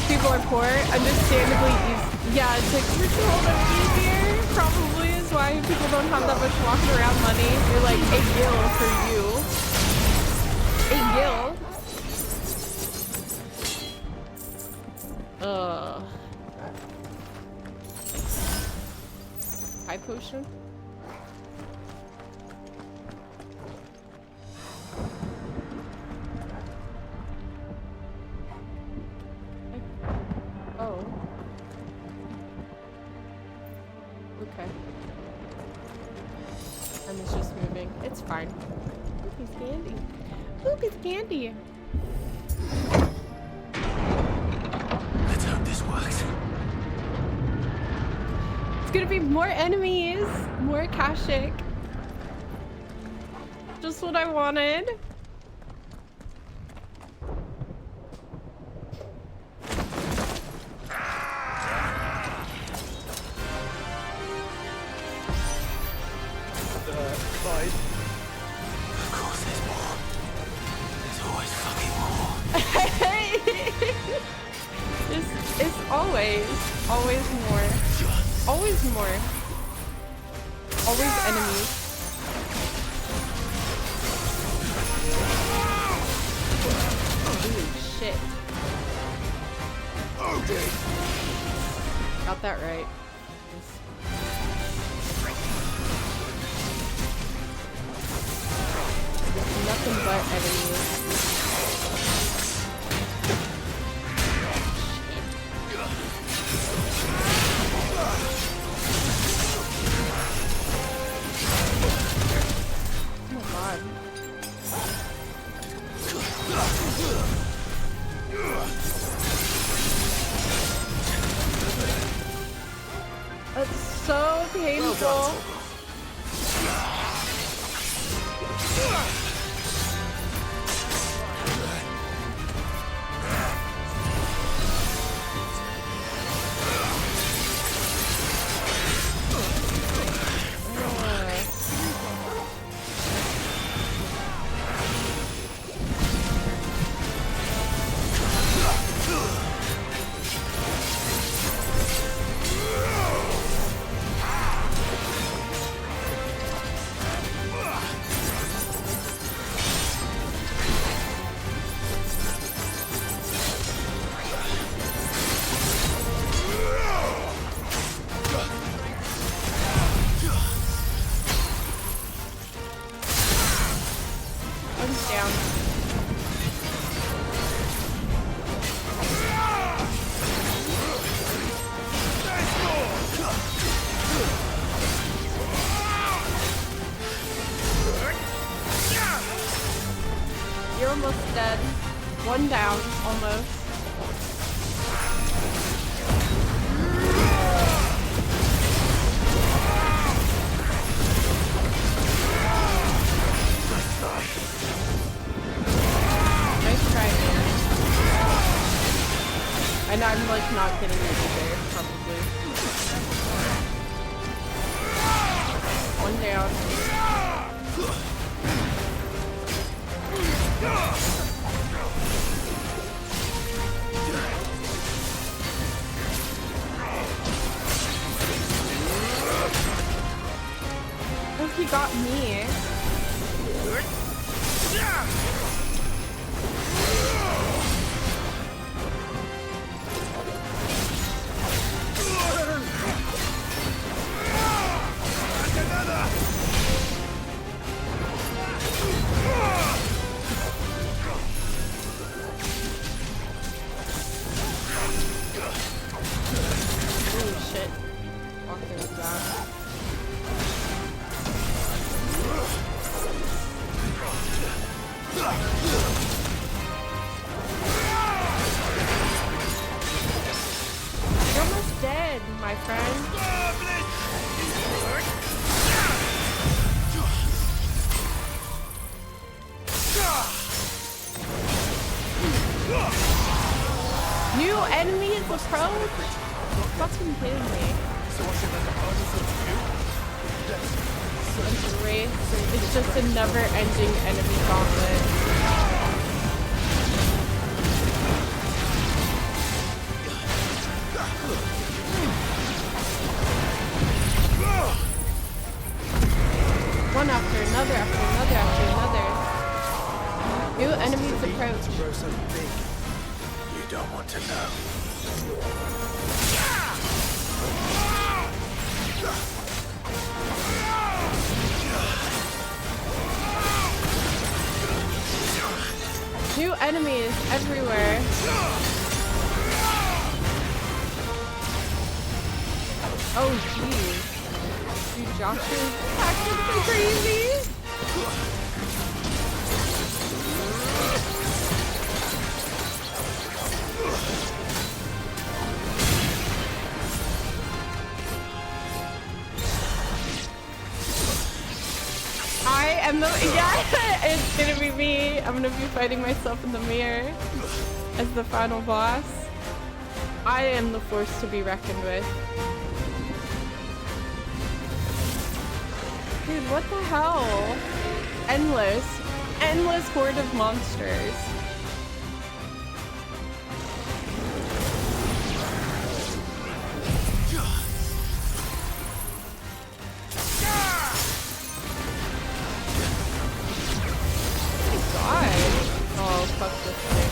People are poor, understandably easy. Yeah, to control them easier probably is why people don't have that much walking around money. You're like, a gill for you. A gill. High potion? Oh. Okay. And it's just moving. It's fine. Look, it's candy. Look, it's candy. Let's hope this works. It's gonna be more enemies, more Kashik. Just what I wanted. Fine. Of course there's more. There's always fucking more. It's always more. Always more. Always enemies. Holy shit. Okay. Got that right. Nothing but enemies. Oh my god. That's so painful. You're almost dead. One down, almost. Nice try, man. And I'm like not getting it either, probably. One down. Oh, he got me. Holy shit. Walked into that. New enemies approach? Fucking kidding me. It's just a never-ending enemy gauntlet. One after another, after another, after another. New enemies approach. You don't want to know. New enemies everywhere. Oh jeez. Dude, Josh's tactics are crazy. I am the, yeah, it's gonna be me. I'm gonna be fighting myself in the mirror as the final boss. I am the force to be reckoned with. Dude, what the hell? Endless horde of monsters. Oh, fuck this thing.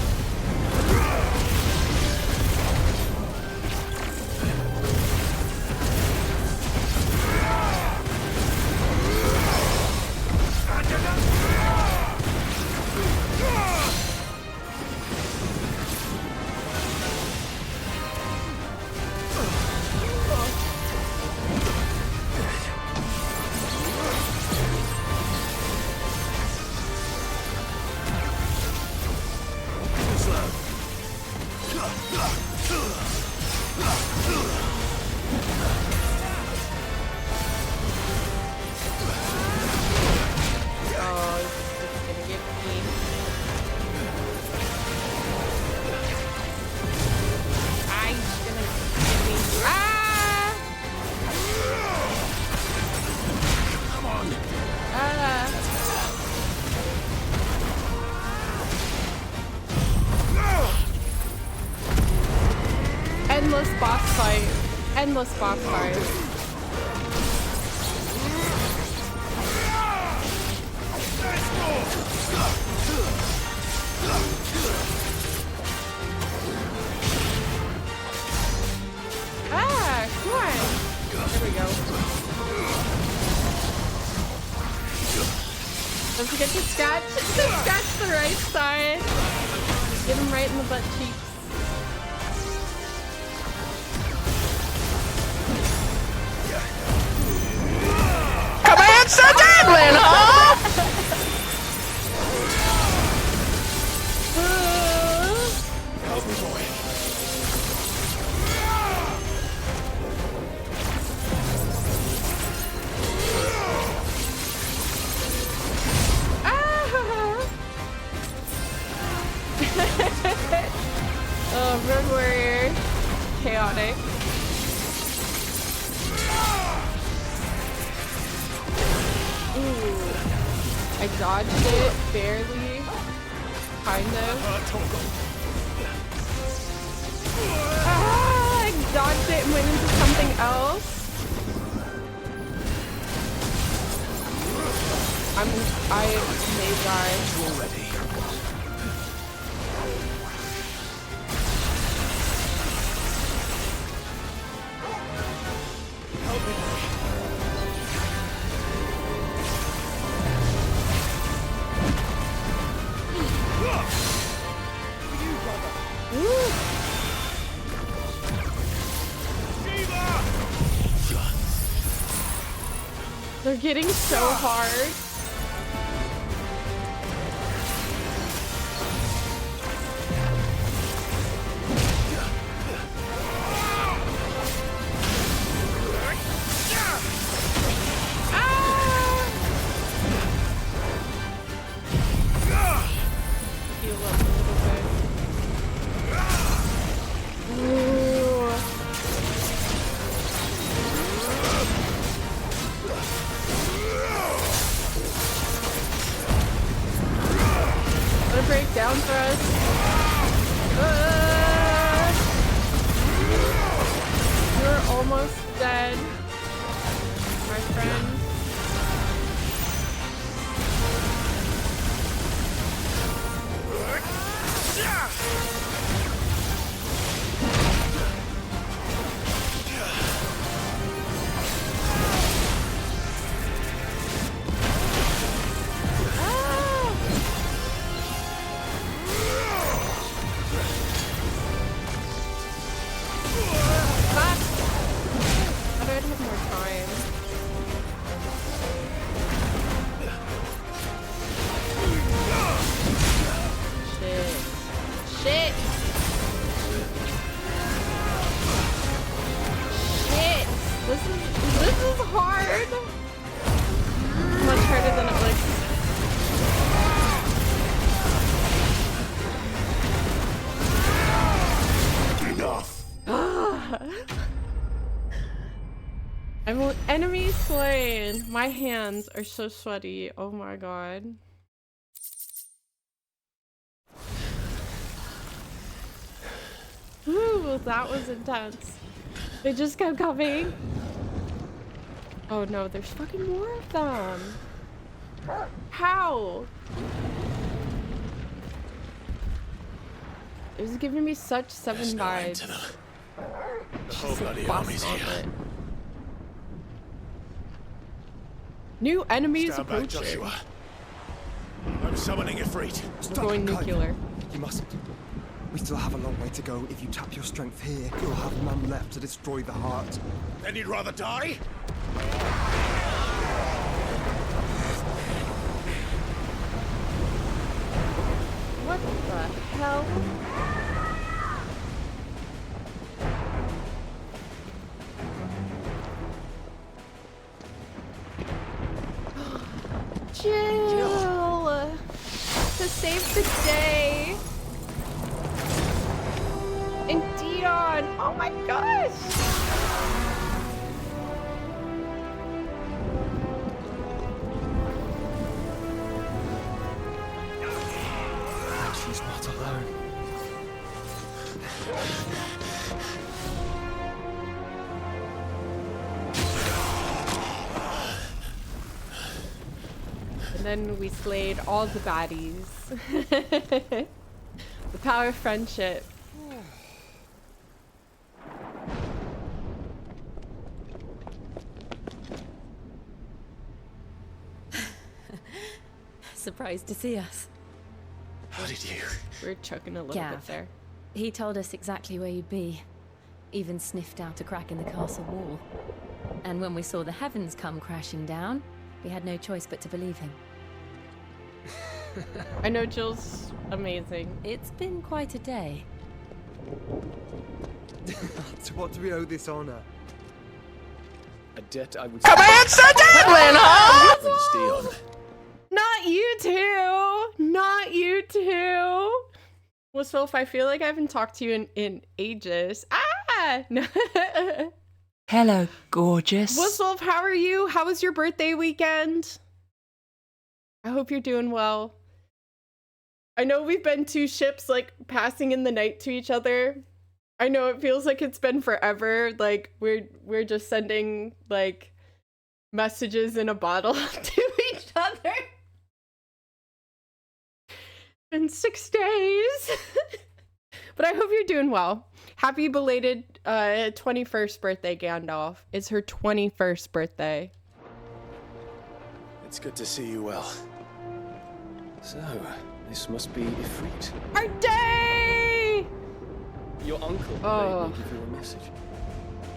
Endless boss fights. Ah, come on. There we go. Don't forget to scratch. Scratch the right side. Get him right in the butt cheeks. It's a Devlin, huh? Help me, boy. Oh, Road Warrior. Chaotic. I dodged it, barely, kind of. Ah, I dodged it and went into something else. I may die. Already. They're getting so hard. break down for us? You're almost dead, my friend. Enemy slain. My hands are so sweaty. Oh my god. Ooh, that was intense. They just kept coming. Oh no, there's fucking more of them. How? It was giving me such Seven vibes. The whole bloody army's here. New enemies Stand back, approaching. Joshua. I'm summoning Ifrit. We're going nuclear. You mustn't. We still have a long way to go. If you tap your strength here, you'll have none left to destroy the heart. Then you'd rather die? What the hell? Jill! To save the day! And Dion! Oh my gosh! She's not alone. And then we slayed all the baddies. The power of friendship. Surprised to see us. How did you? We're chucking a little bit there. He told us exactly where you'd be. Even sniffed out a crack in the castle wall. And when we saw the heavens come crashing down, we had no choice but to believe him. I know Jill's amazing. It's been quite a day. To what do we owe this honor? A debt I would... Command Sir Devlin, huh? Dion. Not you two! Not you two! Well, Soph, I feel like I haven't talked to you in ages. Ah! Hello, gorgeous. Wolf, how are you? How was your birthday weekend? I hope you're doing well. I know we've been two ships, like, passing in the night to each other. I know it feels like it's been forever. Like, we're just sending, like, messages in a bottle to each other. In 6 days. But I hope you're doing well. Happy belated 21st birthday, Gandalf. It's her 21st birthday. It's good to see you well. So, this must be Ifrit. Our day! Your uncle Oh. may give you a message.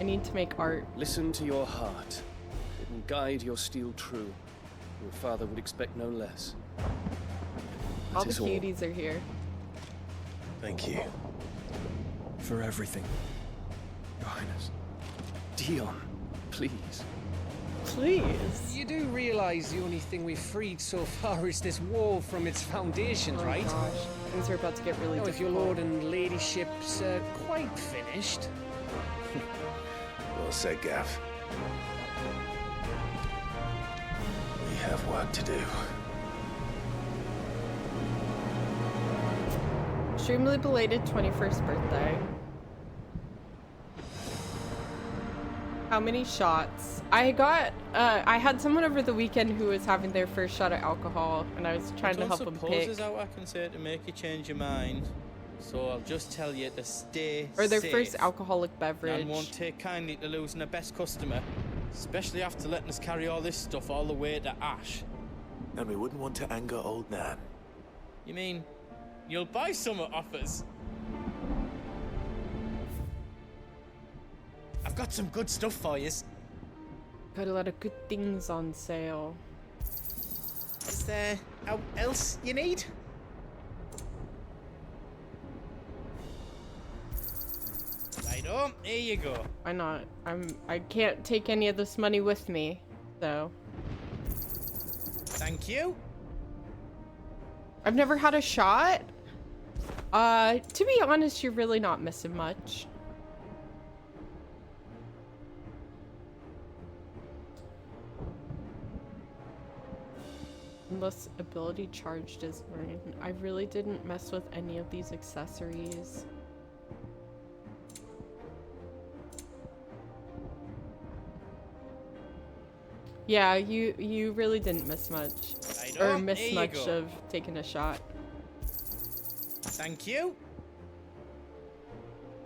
I need to make art. Listen to your heart. It will guide your steel true. Your father would expect no less. All That the is cuties are here. Thank you. For everything, Your Highness. Dion, please. Please. You do realize the only thing we've freed so far is this wall from its foundations, Oh right? gosh, things are about to get really Now, if your difficult. lord and ladyship's quite finished. Well said, Gav. We have work to do. extremely belated 21st birthday. How many shots? I had someone over the weekend who was having their first shot of alcohol, and I was trying to help them pick. There's out I can say to make you change your mind, so I'll just tell you to stay or their safe. first alcoholic beverage. And won't take kindly to losing the best customer, especially after letting us carry all this stuff all the way to Ash. And we wouldn't want to anger old Nan. You mean you'll buy some off us? I've got some good stuff for you. Got a lot of good things on sale. Is there else you need? Righto, here you go. Why not? I can't take any of this money with me, so. Thank you. I've never had a shot. To be honest, you're really not missing much. Unless ability charged is earned. I really didn't mess with any of these accessories. Yeah, you really didn't miss much. Or miss much of taking a shot. Thank you.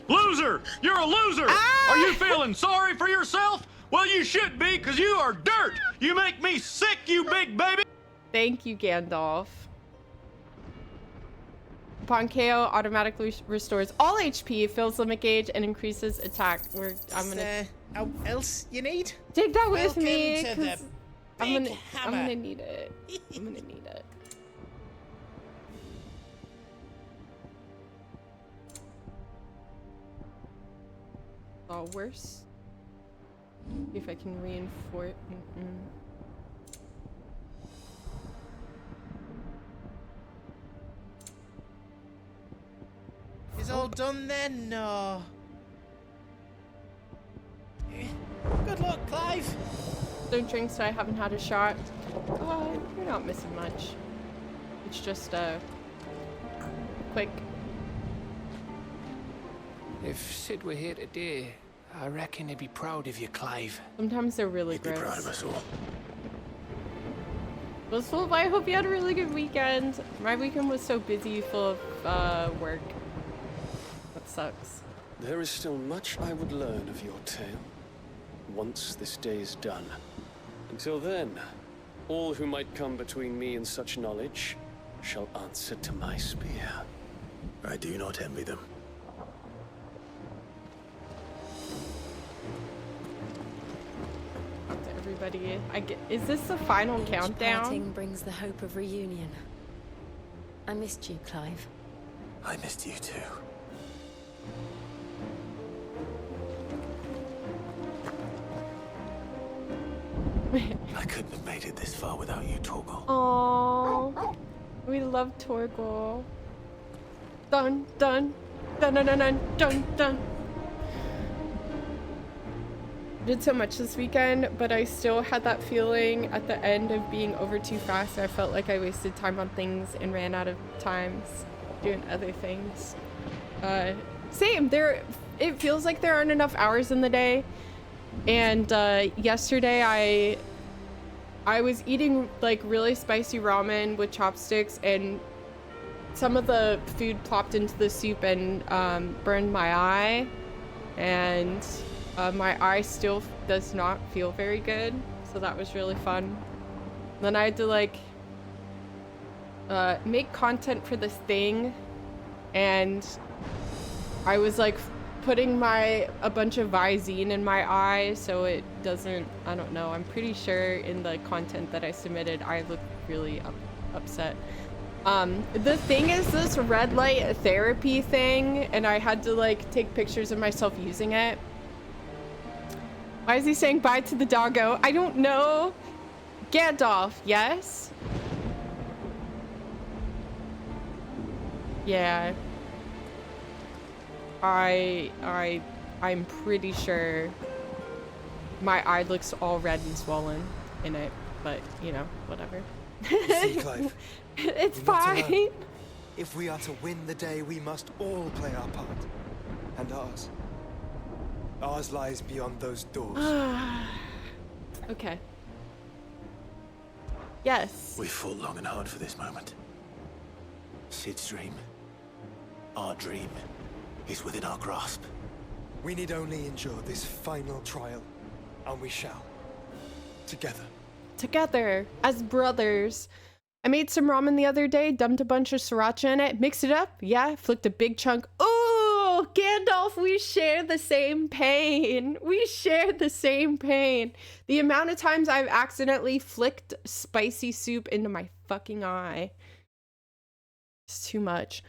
Loser! You're a loser! Are you feeling sorry for yourself? Well, you should be, because you are dirt! You make me sick, you big baby! Thank you, Gandalf. Upon KO, automatically restores all HP, fills limit gauge, and increases attack. I'm gonna else you need? take that with me, Welcome to because the I'm big gonna hammer. need it. I'm gonna need it. Oh, worse. See if I can reinforce. Is all done then? No. Good luck, Clive. Don't drink, so I haven't had a shot. You're not missing much. It's just quick. If Sid were here today, I reckon he'd be proud of you, Clive. Sometimes they're really He'd be gross. proud of us all. Well, I hope you had a really good weekend. My weekend was so busy, full of work. That sucks. There is still much I would learn of your tale, once this day is done. Until then, all who might come between me and such knowledge shall answer to my spear. I do not envy them. To everybody, is this the final countdown? Parting brings the hope of reunion. I missed you, Clive. I missed you too. I couldn't have made it this far without you, Torgal. Aww, we love Torgal. Dun dun dun dun dun dun dun dun. Did so much this weekend, but I still had that feeling at the end of being over too fast. I felt like I wasted time on things and ran out of times doing other things. Same. It feels like there aren't enough hours in the day. And yesterday I was eating like really spicy ramen with chopsticks, and some of the food plopped into the soup and burned my eye, and my eye still does not feel very good, so that was really fun. Then I had to like make content for this thing, and I was like putting a bunch of Visine in my eye so it doesn't, I don't know, I'm pretty sure in the content that I submitted I look really upset. The thing is this red light therapy thing, and I had to like take pictures of myself using it. Why is he saying bye to the doggo? I don't know. Gandalf, yes? Yeah. I'm pretty sure my eye looks all red and swollen in it, but you know, whatever. You see, Clive, It's you're not fine. alone. If we are to win the day, we must all play our part. And ours. Ours lies beyond those doors. Okay. Yes. We fought long and hard for this moment. Sid's dream, our dream, is within our grasp. We need only endure this final trial, and we shall. Together. Together, as brothers. I made some ramen the other day, dumped a bunch of sriracha in it, mixed it up, yeah, flicked a big chunk. Oh, Gandalf, we share the same pain. We share the same pain. The amount of times I've accidentally flicked spicy soup into my fucking eye. It's too much.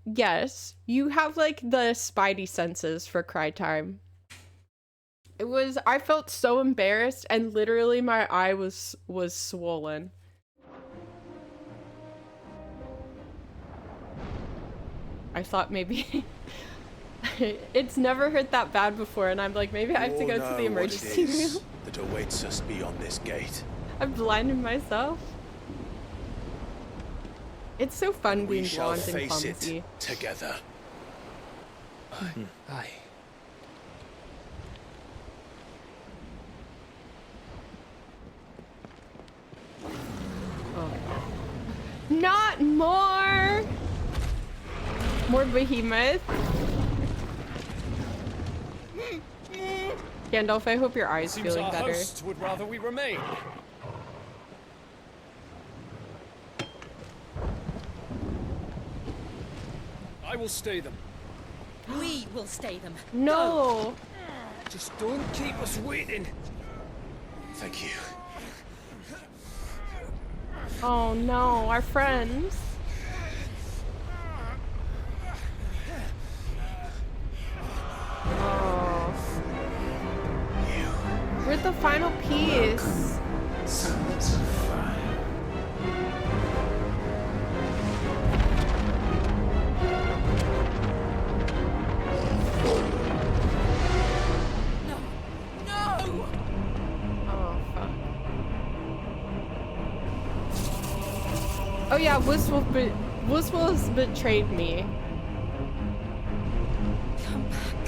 Yes, you have like the spidey senses for cry time. I felt so embarrassed and literally my eye was swollen. I thought maybe it's never hurt that bad before and I'm like, maybe I have to go to the emergency room. That awaits us beyond this gate. I've blinded myself. It's so fun being blonde and clumsy. Together. Aye. Oh. Not more! More behemoth. Gandalf, I hope your eye's Seems feeling our better. hosts would rather we remain. I will stay them. We will stay them. No! Just don't keep us waiting. Thank you. Oh no, our friends. Oh. We're the final piece. Sons of fire. No! Oh, fuck. Oh yeah, Wusswolf's betrayed me. Come back.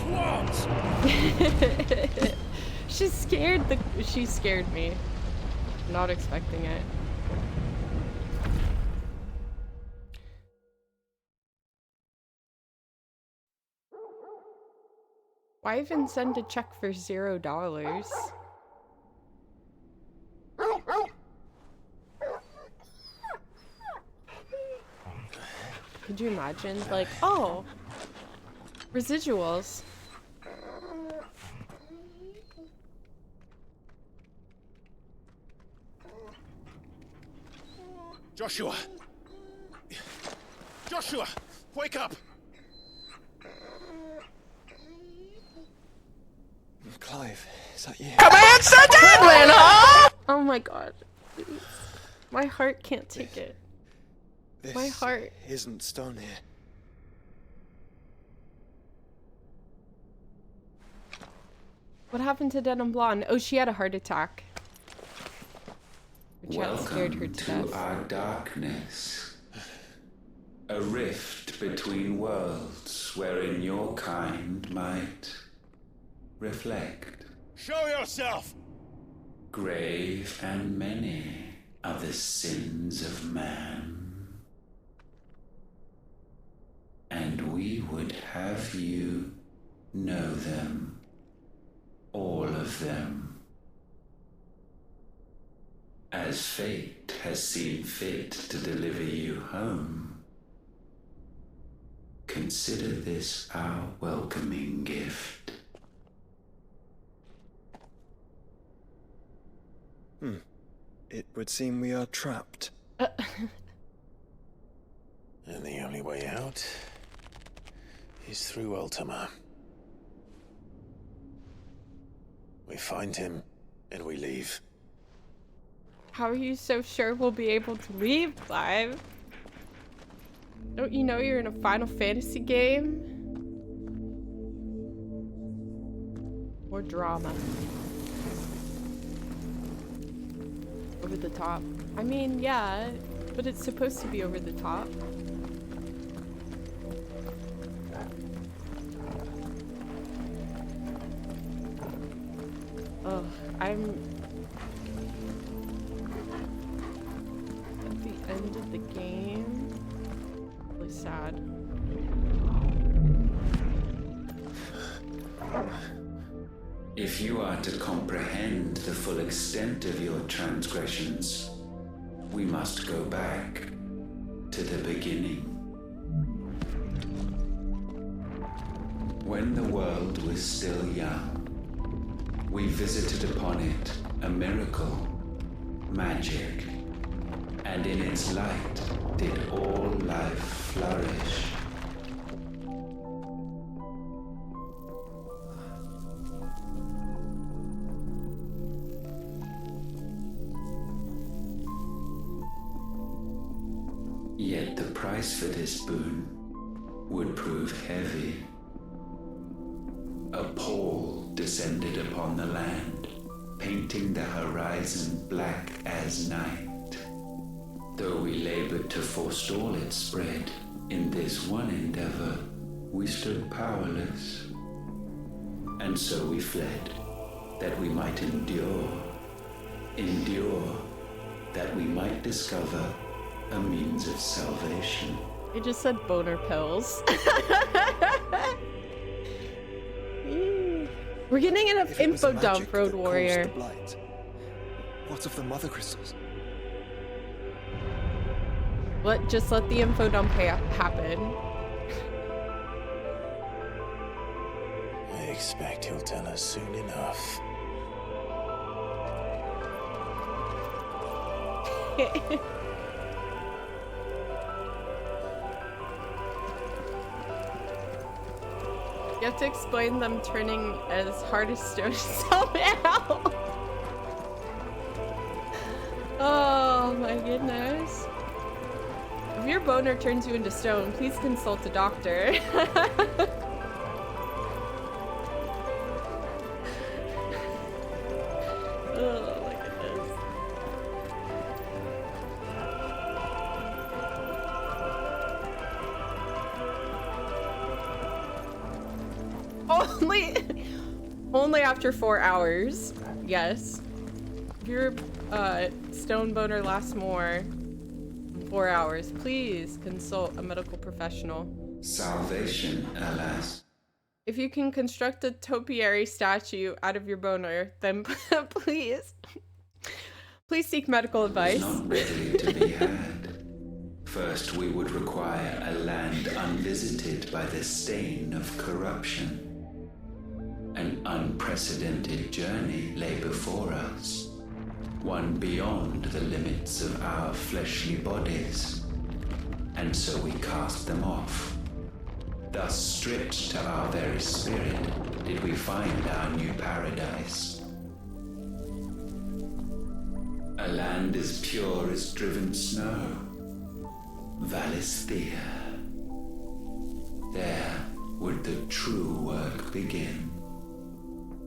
Quartz! She scared me. Not expecting it. Why even send a check for $0? Could you imagine? Like, oh, residuals. Joshua! Joshua! Wake up! Clive, is that you? Command Sir Devlin, huh? Oh my god. Please. My heart can't take it. This My heart. isn't stone here. What happened to DenimBlonde? Oh, she had a heart attack. Which had scared her Welcome to to death. our darkness. A rift between worlds wherein your kind might reflect. Show yourself! Grave and many are the sins of man. And we would have you know them. All of them. As fate has seen fit to deliver you home, consider this our welcoming gift. It would seem we are trapped. And the only way out is through Ultima. We find him and we leave. How are you so sure we'll be able to leave, Clive? Don't you know you're in a Final Fantasy game? More drama. over the top. I mean, yeah, but it's supposed to be over the top. Oh, I'm at the end of the game. Really sad. If you are to comprehend the full extent of your transgressions, we must go back to the beginning. When the world was still young, we visited upon it a miracle, magic, and in its light did all life flourish. Yet the price for this boon would prove heavy. A pall descended upon the land, painting the horizon black as night. Though we labored to forestall its spread, in this one endeavor, we stood powerless. And so we fled, that we might endure, that we might discover a means of salvation. I just said boner pills. We're getting enough info dump, Road Warrior. What of the mother crystals? Just let the info dump happen. I expect he'll tell us soon enough. You have to explain them turning as hard as stone somehow. Oh my goodness. If your boner turns you into stone, please consult a doctor. Oh my goodness. Only after 4 hours. Yes. If your stone boner lasts more than 4 hours, please consult a medical professional. Salvation, alas. If you can construct a topiary statue out of your boner, then please seek medical advice. Not readily to be had. First, we would require a land unvisited by the stain of corruption. An unprecedented journey lay before us, one beyond the limits of our fleshly bodies. And so we cast them off. Thus, stripped to our very spirit, did we find our new paradise. A land as pure as driven snow, Valisthea. There would the true work begin.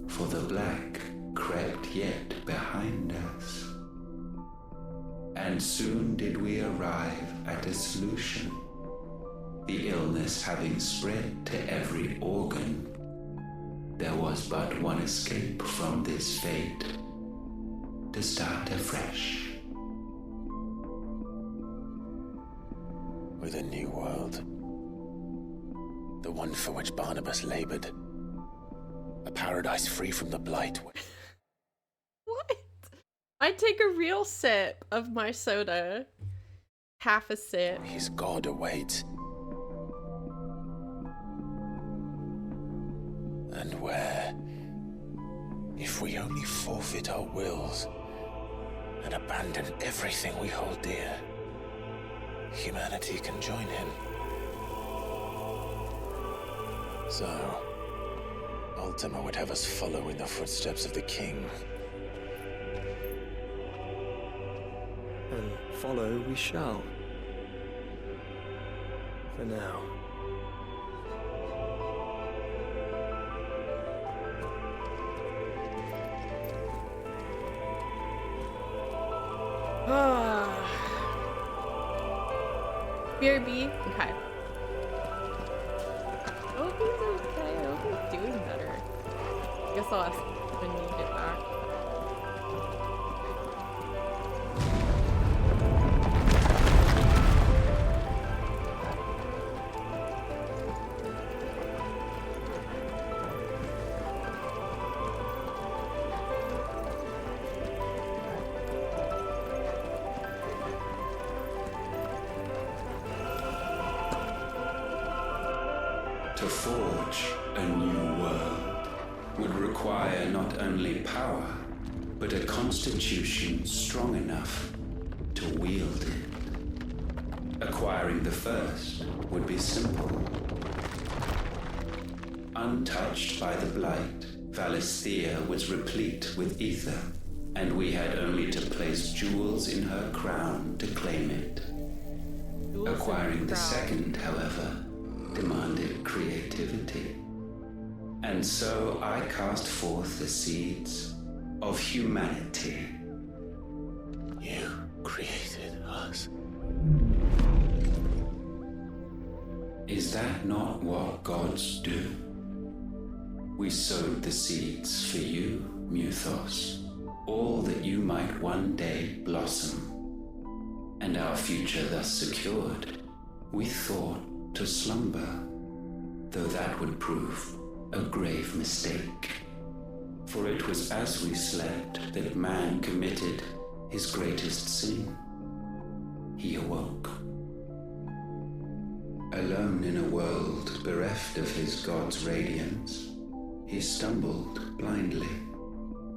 For the black crept yet behind us. And soon did we arrive at a solution. The illness having spread to every organ, there was but one escape from this fate, to start afresh. With a new world. The one for which Barnabas labored. A paradise free from the blight. What? I'd take a real sip of my soda. Half a sip. His god awaits. And where, if we only forfeit our wills and abandon everything we hold dear, humanity can join him. So, Ultima would have us follow in the footsteps of the king. And follow we shall. For now. BRB? Okay. I hope he's okay. I hope he's doing better. I guess I'll ask when you get back. To forge a new world would require not only power, but a constitution strong enough to wield it. Acquiring the first would be simple. Untouched by the blight, Valisthea was replete with ether, and we had only to place jewels in her crown to claim it. Acquiring the second, however, demanded creativity. And so I cast forth the seeds of humanity. You created us. Is that not what gods do? We sowed the seeds for you, Muthos, all that you might one day blossom. And our future thus secured, we thought to slumber, though that would prove a grave mistake. For it was as we slept that man committed his greatest sin. He awoke. Alone in a world bereft of his god's radiance, he stumbled blindly,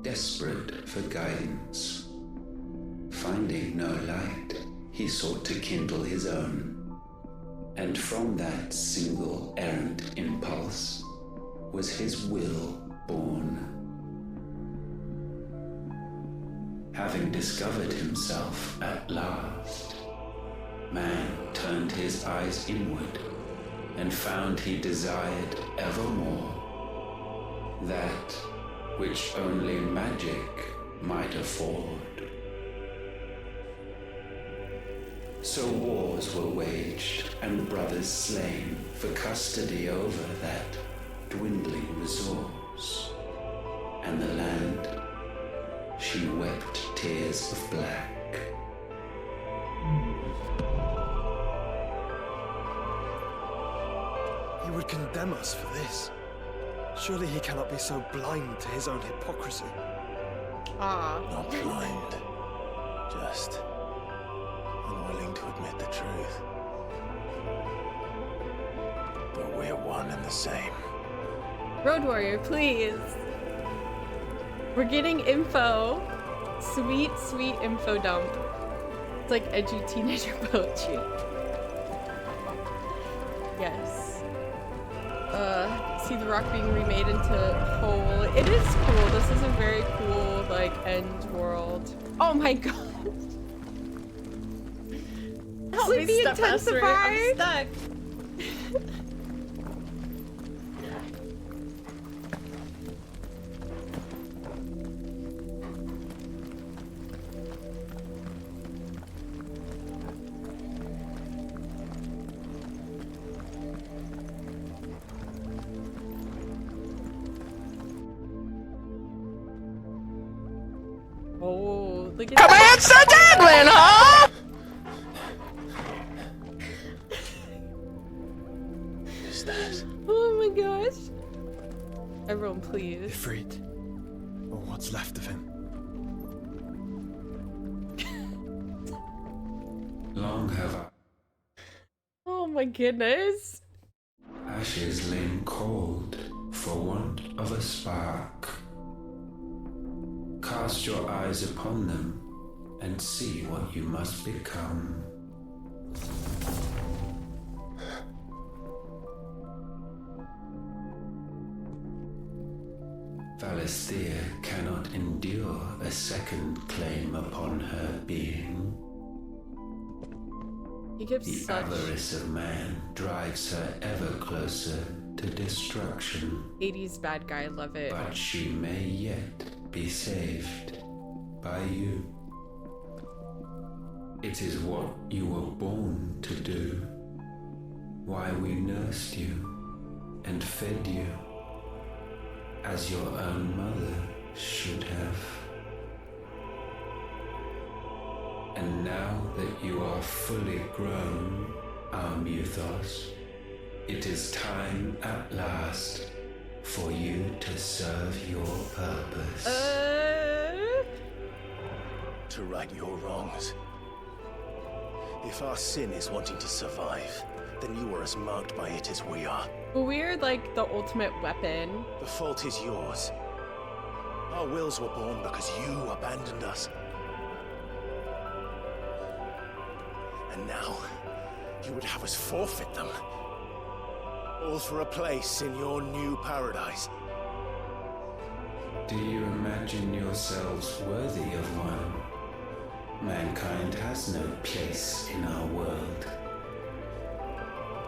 desperate for guidance. Finding no light, he sought to kindle his own. And from that single errant impulse was his will born. Having discovered himself at last, man turned his eyes inward and found he desired evermore that which only magic might afford. So wars were waged and brothers slain for custody over that dwindling resource. And the land, she wept tears of black. He would condemn us for this. Surely he cannot be so blind to his own hypocrisy. Not blind. Just unwilling to admit the truth. But we're one and the same. Road Warrior, please. We're getting info. Sweet, sweet info dump. It's like edgy teenager poetry. Yes. See the rock being remade into whole. It is cool. This is a very cool, like, end world. Oh my god. Help me, Sleepy Step Master. I'm intensified. stuck. Oh, look at Command Sir Dangling, huh? Who's that? Oh my gosh. Everyone, please. Ifrit. Or what's left of him. Long have Oh my goodness. ashes lain cold for want of a spark. Cast your eyes upon them and see what you must become. Valisthea cannot endure a second claim upon her being. He gives The such avarice of man drives her ever closer to destruction. 80s bad guy, love it. But she may yet be saved by you. It is what you were born to do. Why we nursed you and fed you as your own mother should have. And now that you are fully grown, our Muthos, it is time at last for you to serve your purpose. To right your wrongs. If our sin is wanting to survive, then you are as marked by it as we are. We're like the ultimate weapon. The fault is yours. Our wills were born because you abandoned us. And now, you would have us forfeit them. All for a place in your new paradise. Do you imagine yourselves worthy of one? Mankind has no place in our world.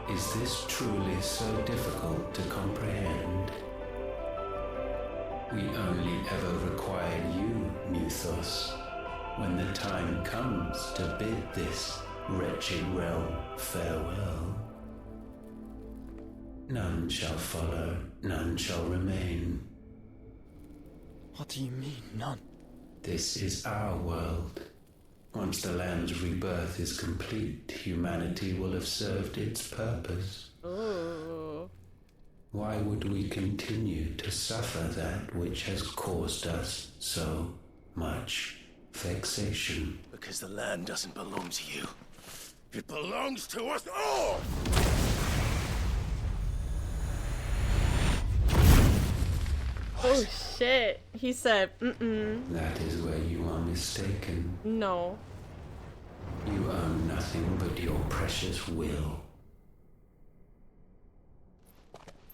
Is this truly so difficult to comprehend? We only ever require you, Muthos, when the time comes to bid this wretched realm farewell. None shall follow, none shall remain. What do you mean, none? This is our world. Once the land's rebirth is complete, humanity will have served its purpose. Ooh. Why would we continue to suffer that which has caused us so much vexation? Because the land doesn't belong to you. It belongs to us all! Oh shit. He said, That is where you are mistaken. No. You own nothing but your precious will.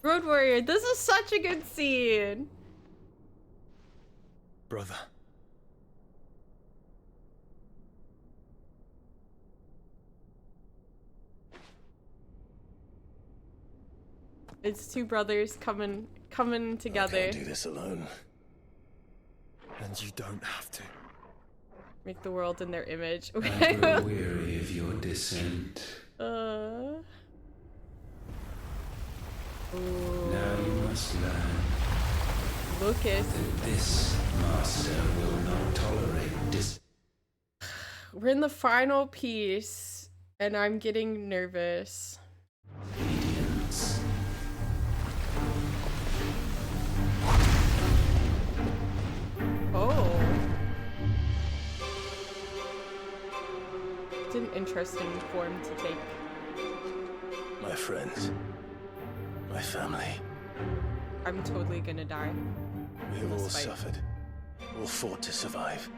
Road Warrior, this is such a good scene. Brother. It's two brothers coming together. I can't do this alone. And you don't have to. Make the world in their image. I grow weary of your dissent. Ooh. Now you must learn. Lucas. That this master will not tolerate dis. We're in the final piece, and I'm getting nervous. Obedience. Oh. It's an interesting form to take. My friends. My family. I'm totally gonna die. We have all suffered. All fought to survive.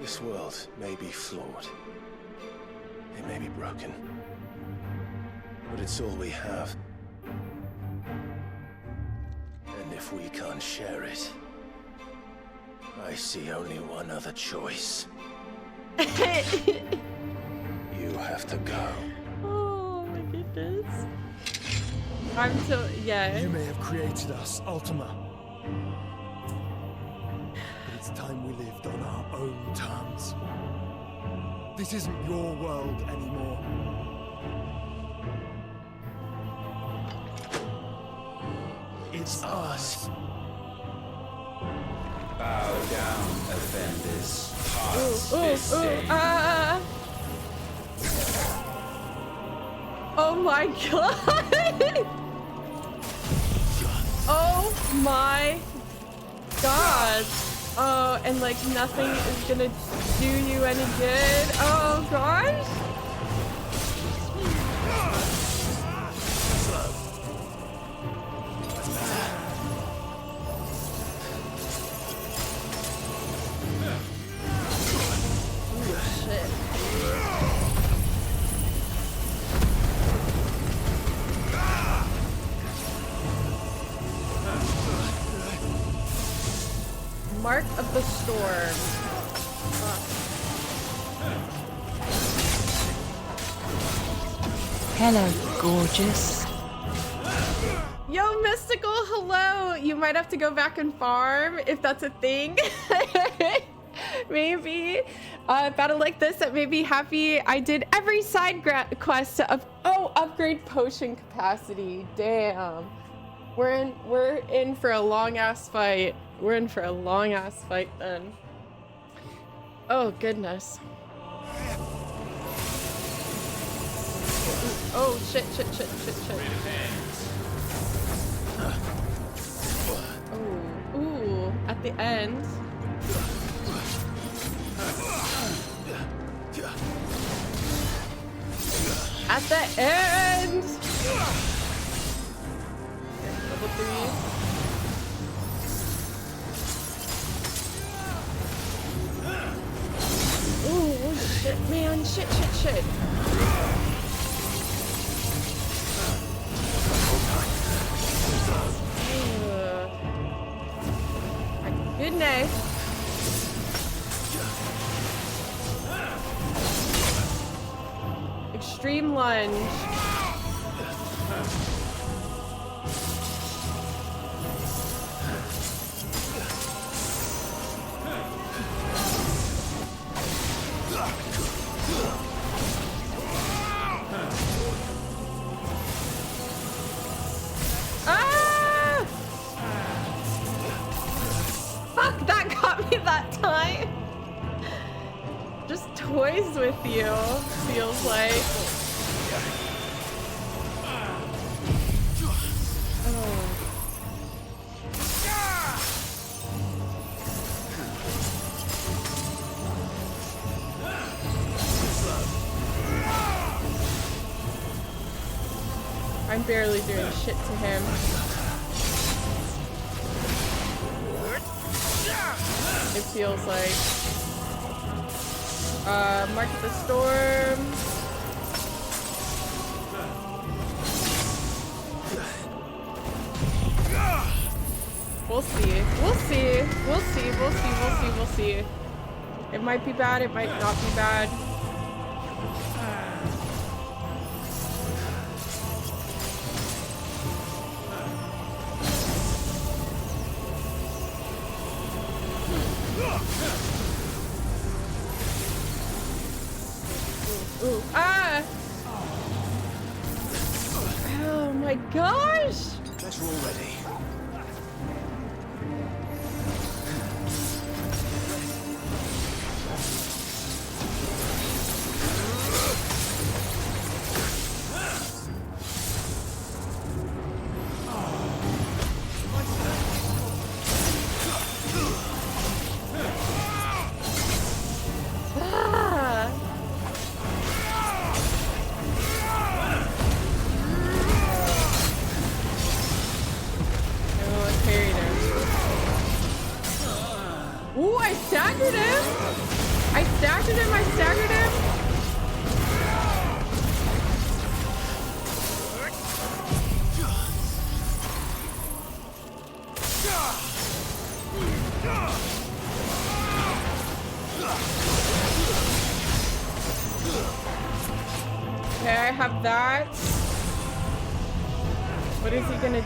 This world may be flawed. It may be broken. But it's all we have. And if we can't share it, I see only one other choice. You have to go. Oh my goodness. I'm so, yeah. You may have created us, Ultima. But it's time we lived on our own terms. This isn't your world anymore. It's us. Bow down, offenders. Hearts be stained. Oh my god! Oh my god! Oh, and like nothing is gonna do you any good. Oh gosh! Mark of the Storm. Hello, gorgeous. Yo, Mystical, hello! You might have to go back and farm, if that's a thing. Maybe. Battle like this that made me happy. I did every side quest to upgrade potion capacity. Damn. We're in for a long ass fight. We're in for a long ass fight then. Oh goodness. Oh shit. Ooh, at the end. At the end! Level 3. Ooh, holy shit, man. Shit. My goodness. Extreme lunge. Ah! Fuck, that got me that time. Just toys with you, feels like. Oh. I'm barely doing shit to him. It feels like. Mark the storm. We'll see. It might be bad, it might not be bad. Ooh. Ah! Oh my gosh! Guess we're all ready.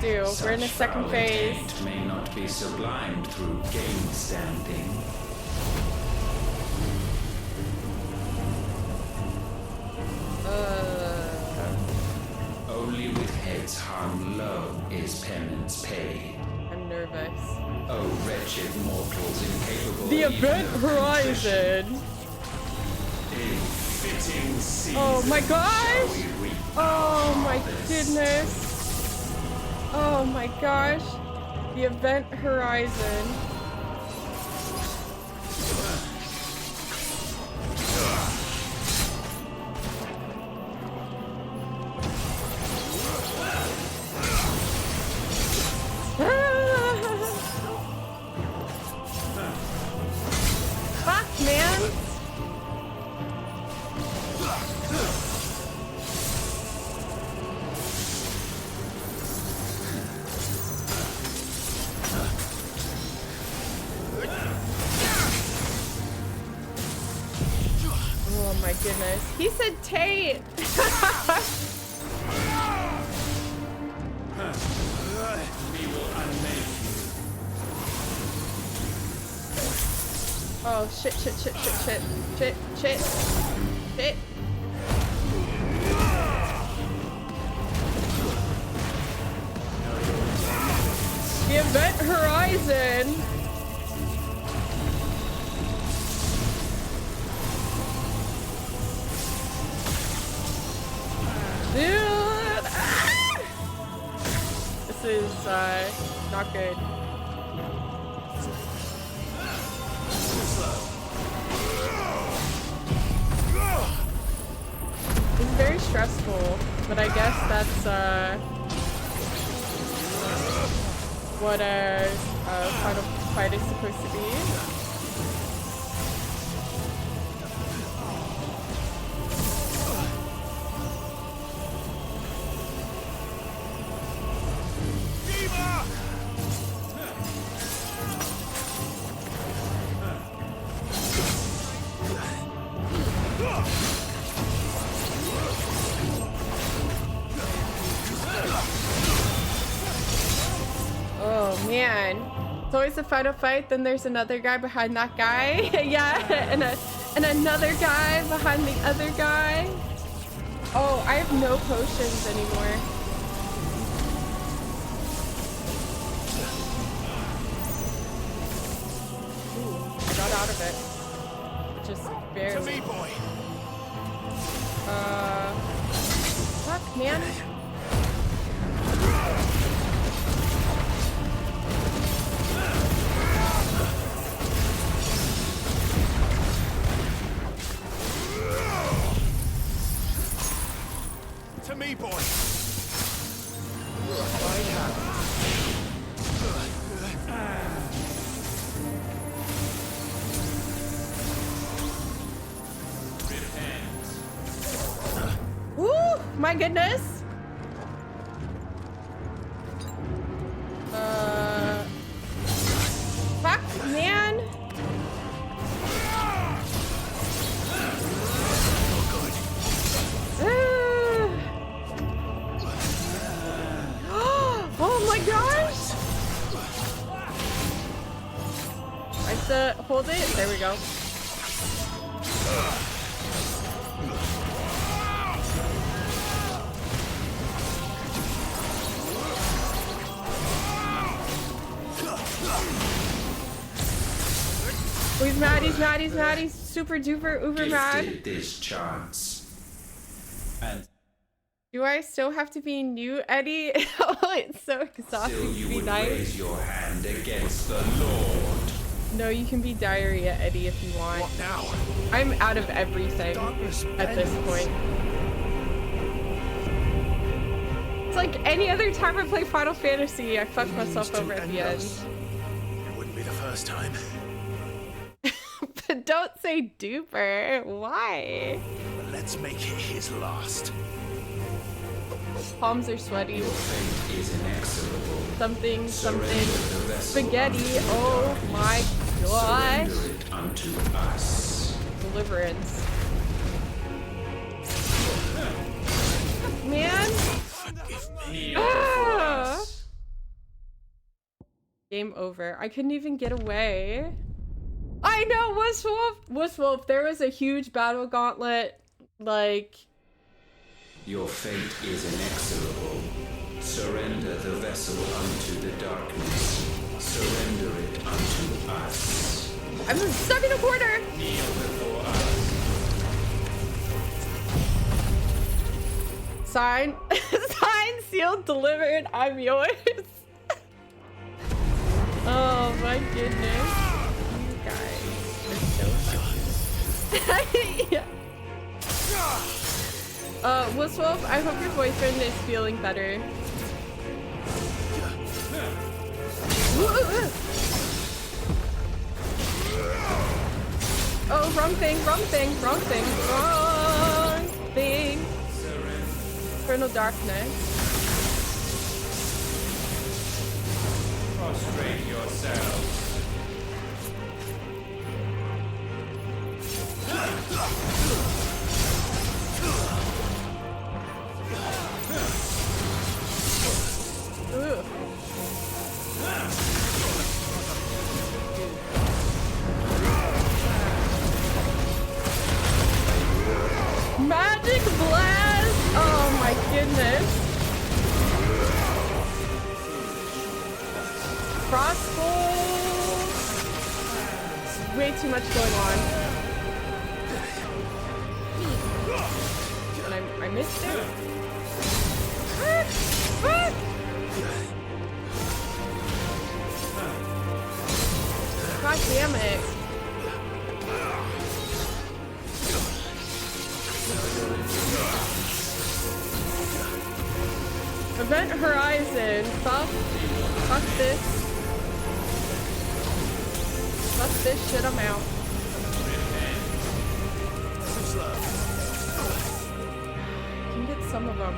Do. We're in the second phase. May not be sublimed through game standing. Only with heads hung low is penance paid. I'm nervous. Oh, wretched mortals incapable. The Event Horizon. Oh my gosh! Oh my goodness! Oh my gosh, the Event Horizon. Fuck, man. My goodness. He said Tate. Oh shit, shit, shit, shit, shit, shit, shit, shit. The Event Horizon. Dude! Ah! This is not good. It's very stressful, but I guess that's what a final fight is supposed to be. Oh man, it's always the final fight, then there's another guy behind that guy. Yeah, and another guy behind the other guy. Oh, I have no potions anymore. Ooh, I got out of it. Just barely. To me, boy. Fuck, man. To me, boy. Woo! My goodness. Fuck, man. Oh my gosh! I have to hold it. There we go. Oh, he's mad, he's mad, he's mad, he's super duper uber mad. This chance. And do I still have to be new, Eddie? Oh, it's so exhausting still to you be would nice. raise your hand against the Lord. No, you can be diarrhea, Eddie, if you want. What now? I'm out of everything at this point. It's like any other time I play Final Fantasy, I fuck myself over at the end. It wouldn't be the first time. But don't say duper. Why? But let's make it his last. Palms are sweaty. Your fate is inexorable. Something, Surrender something. the vessel Spaghetti. unto the Oh darkness. my gosh. Surrender it unto us. Deliverance. Man. Ah! Game over. I couldn't even get away. I know, Wuss Wolf. There was a huge battle gauntlet. Like, Your fate is inexorable. Surrender the vessel unto the darkness. Surrender it unto us. I'm stuck in a corner. Kneel before us. Sign, signed, sealed, delivered. I'm yours. Oh my goodness, you guys are so funny. Yeah. Wuss Wolf, I hope your boyfriend is feeling better. Oh, wrong thing, wrong thing, wrong thing, wrong thing. Infernal darkness. Prostrate yourselves. Ooh. goodness. Crossbow. Way too much going on. And I missed it. God damn it. Event Horizon. Fuck this. Fuck this shit, I'm out. Can get some of them.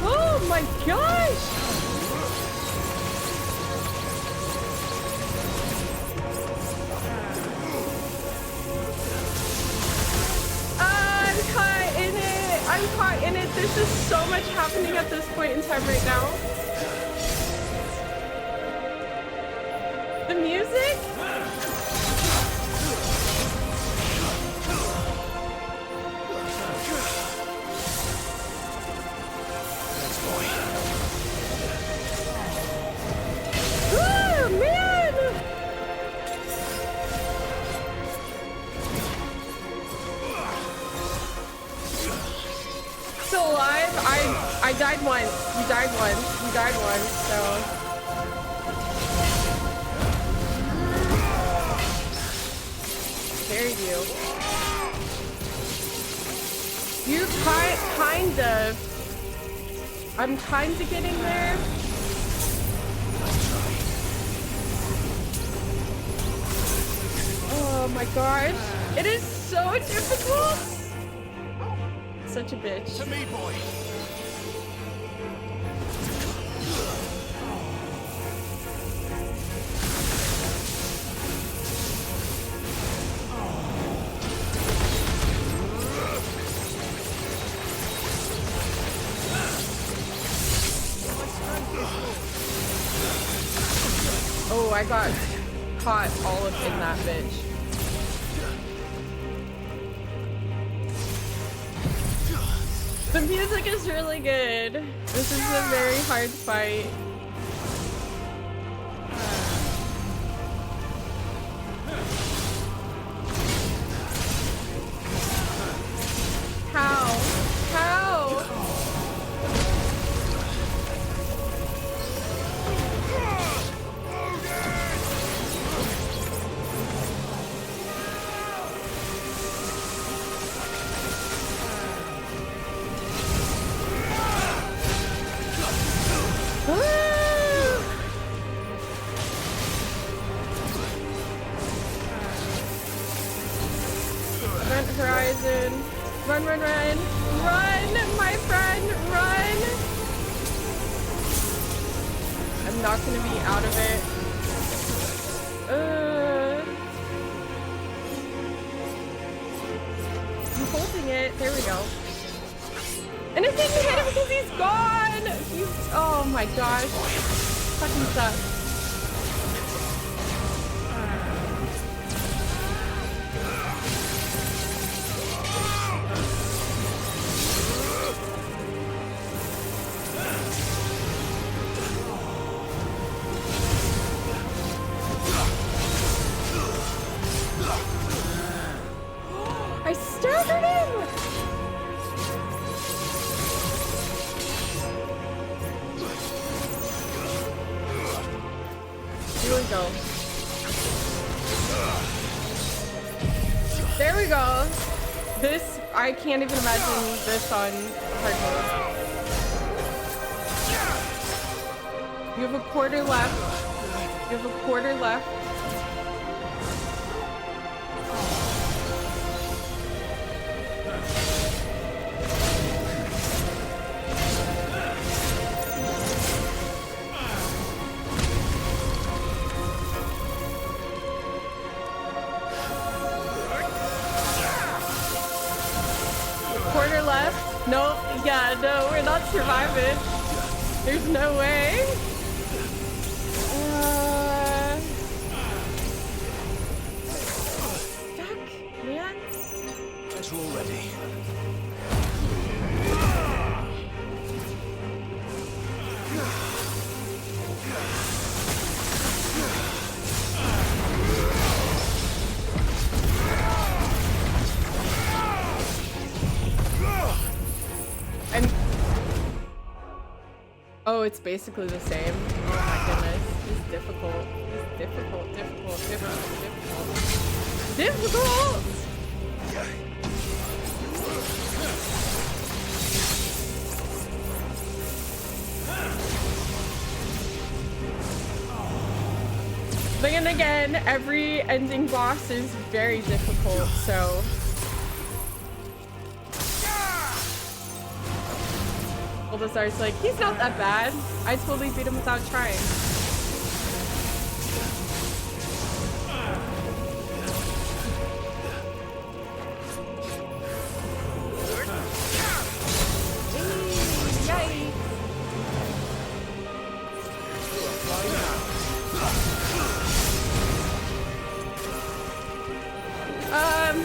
Oh my gosh! I'm caught in it. There's just so much happening at this point in time right now. The music? Oh, man! Still alive? I died once. You died once. You died once, so. Dare you. You kind of. I'm kind of getting there. Oh my gosh. It is so difficult. Such a bitch. To me, boy. Oh, I got caught all up in that bitch. The music is really good. This is a very hard fight. How? How? Event Horizon. Run, run, run. Run, my friend, run. I'm not gonna be out of it. I'm holding it. There we go. And it didn't hit him because he's gone! Oh my gosh. Fucking sucks. I staggered him! Here we go. There we go. This, I can't even imagine this on hard mode. You have a quarter left. You have a quarter left. quarter left. Nope. Yeah, no, we're not surviving. There's no way. Fuck, man. Guess we're all ready. And oh, it's basically the same. Oh my goodness, it's difficult. It's difficult. But then again, every ending boss is very difficult, so. Bulbasaur's like, he's not that bad. I totally beat him without trying.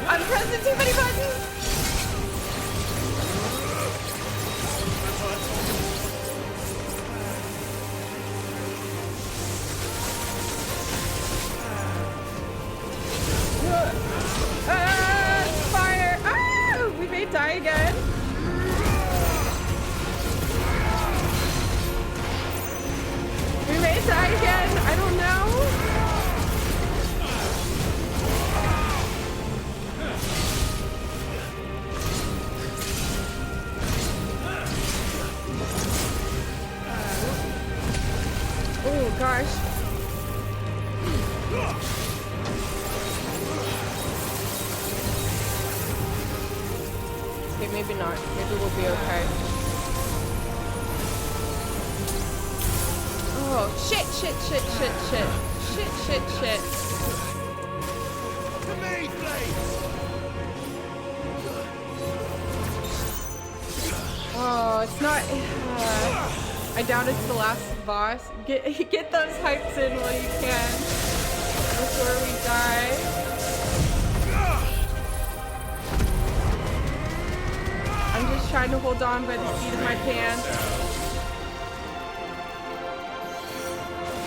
I'm pressing too many buttons. Fire! Ah! We may die again. We may die again. I don't know. Oh gosh. Okay, maybe not. Maybe we'll be okay. Oh, shit. To me, please! Oh, it's not. I doubt it's the last boss. Get those hypes in while you can before we die. I'm just trying to hold on by the seat of my pants.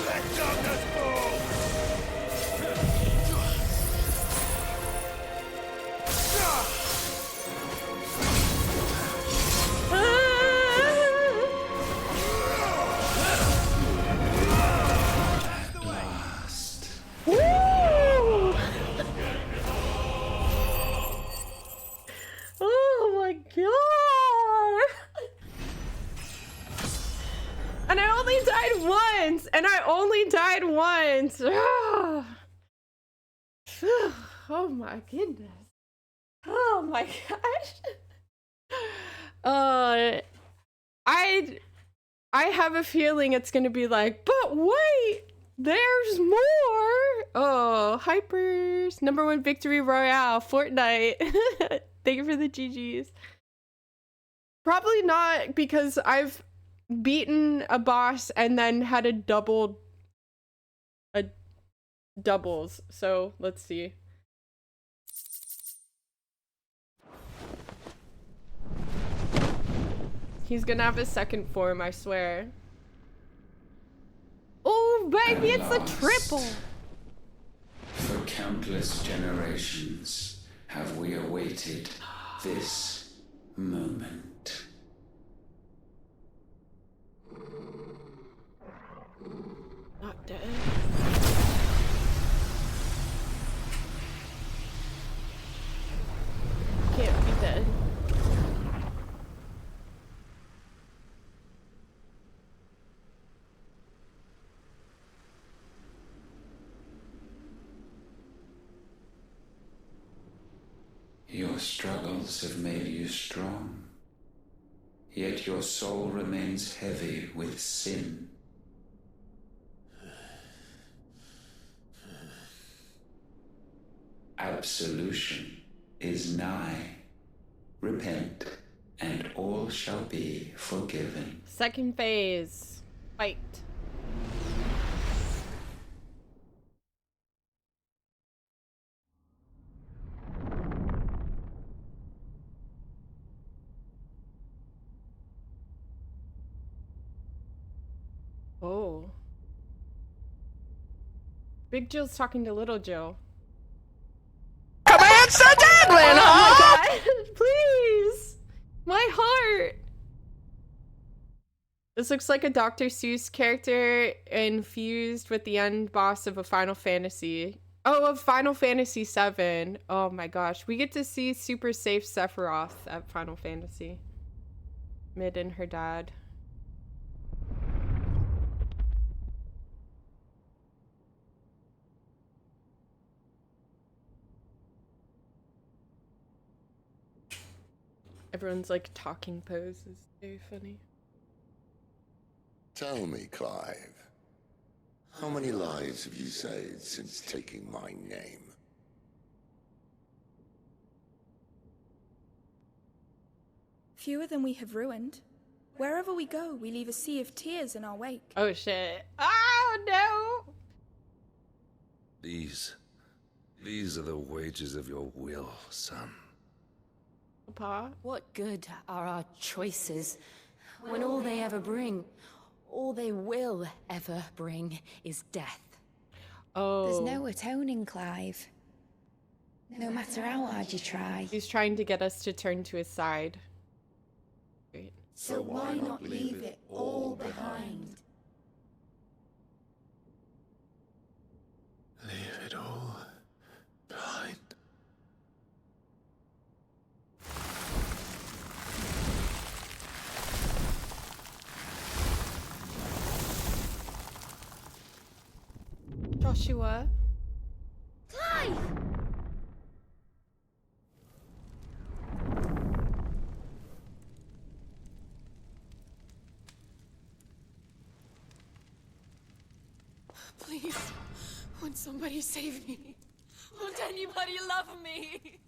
Let darkness fall! Woo! Oh my god! And I only died once! Oh my goodness. Oh my gosh. I have a feeling it's gonna be like, but wait! There's more! Oh, Hypers. #1 victory royale, Fortnite. Thank you for the GGs. Probably not, because I've beaten a boss and then had a doubles. So let's see. He's gonna have a second form, I swear. Oh, baby, it's a triple! For countless generations have we awaited this moment. Not dead. Can't be dead. Your struggles have made you strong, yet your soul remains heavy with sin. Absolution is nigh. Repent, and all shall be forgiven. Second phase. Fight. Oh. Big Jill's talking to little Jill. Command Sir Dagland, huh? Oh my god, please! My heart! This looks like a Dr. Seuss character infused with the end boss of a Final Fantasy. Oh, of Final Fantasy VII. Oh my gosh. We get to see super safe Sephiroth at Final Fantasy. Mid and her dad. Everyone's like talking pose is very funny. Tell me, Clive, how many lives have you saved since taking my name? Fewer than we have ruined. Wherever we go, we leave a sea of tears in our wake. Oh shit. Oh no! These are the wages of your will, son. Pa? What good are our choices when all they ever bring, all they will ever bring, is death? Oh. There's no atoning, Clive. No matter how hard you try. He's trying to get us to turn to his side. Great. So why not leave it all behind? Leave it all behind. Joshua. Clive! Please, won't somebody save me? Won't anybody love me?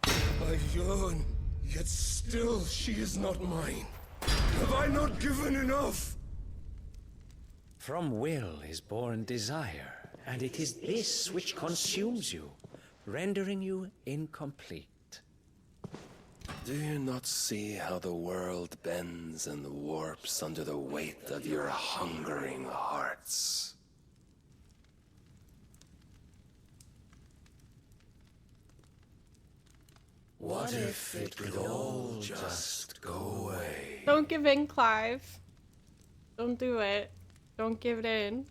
I yearn, yet still she is not mine. Have I not given enough? From will is born desire, and it is this which consumes you, rendering you incomplete. Do you not see how the world bends and warps under the weight of your hungering hearts? What if it could all just go away? Don't give in, Clive. Don't do it. Don't give it in.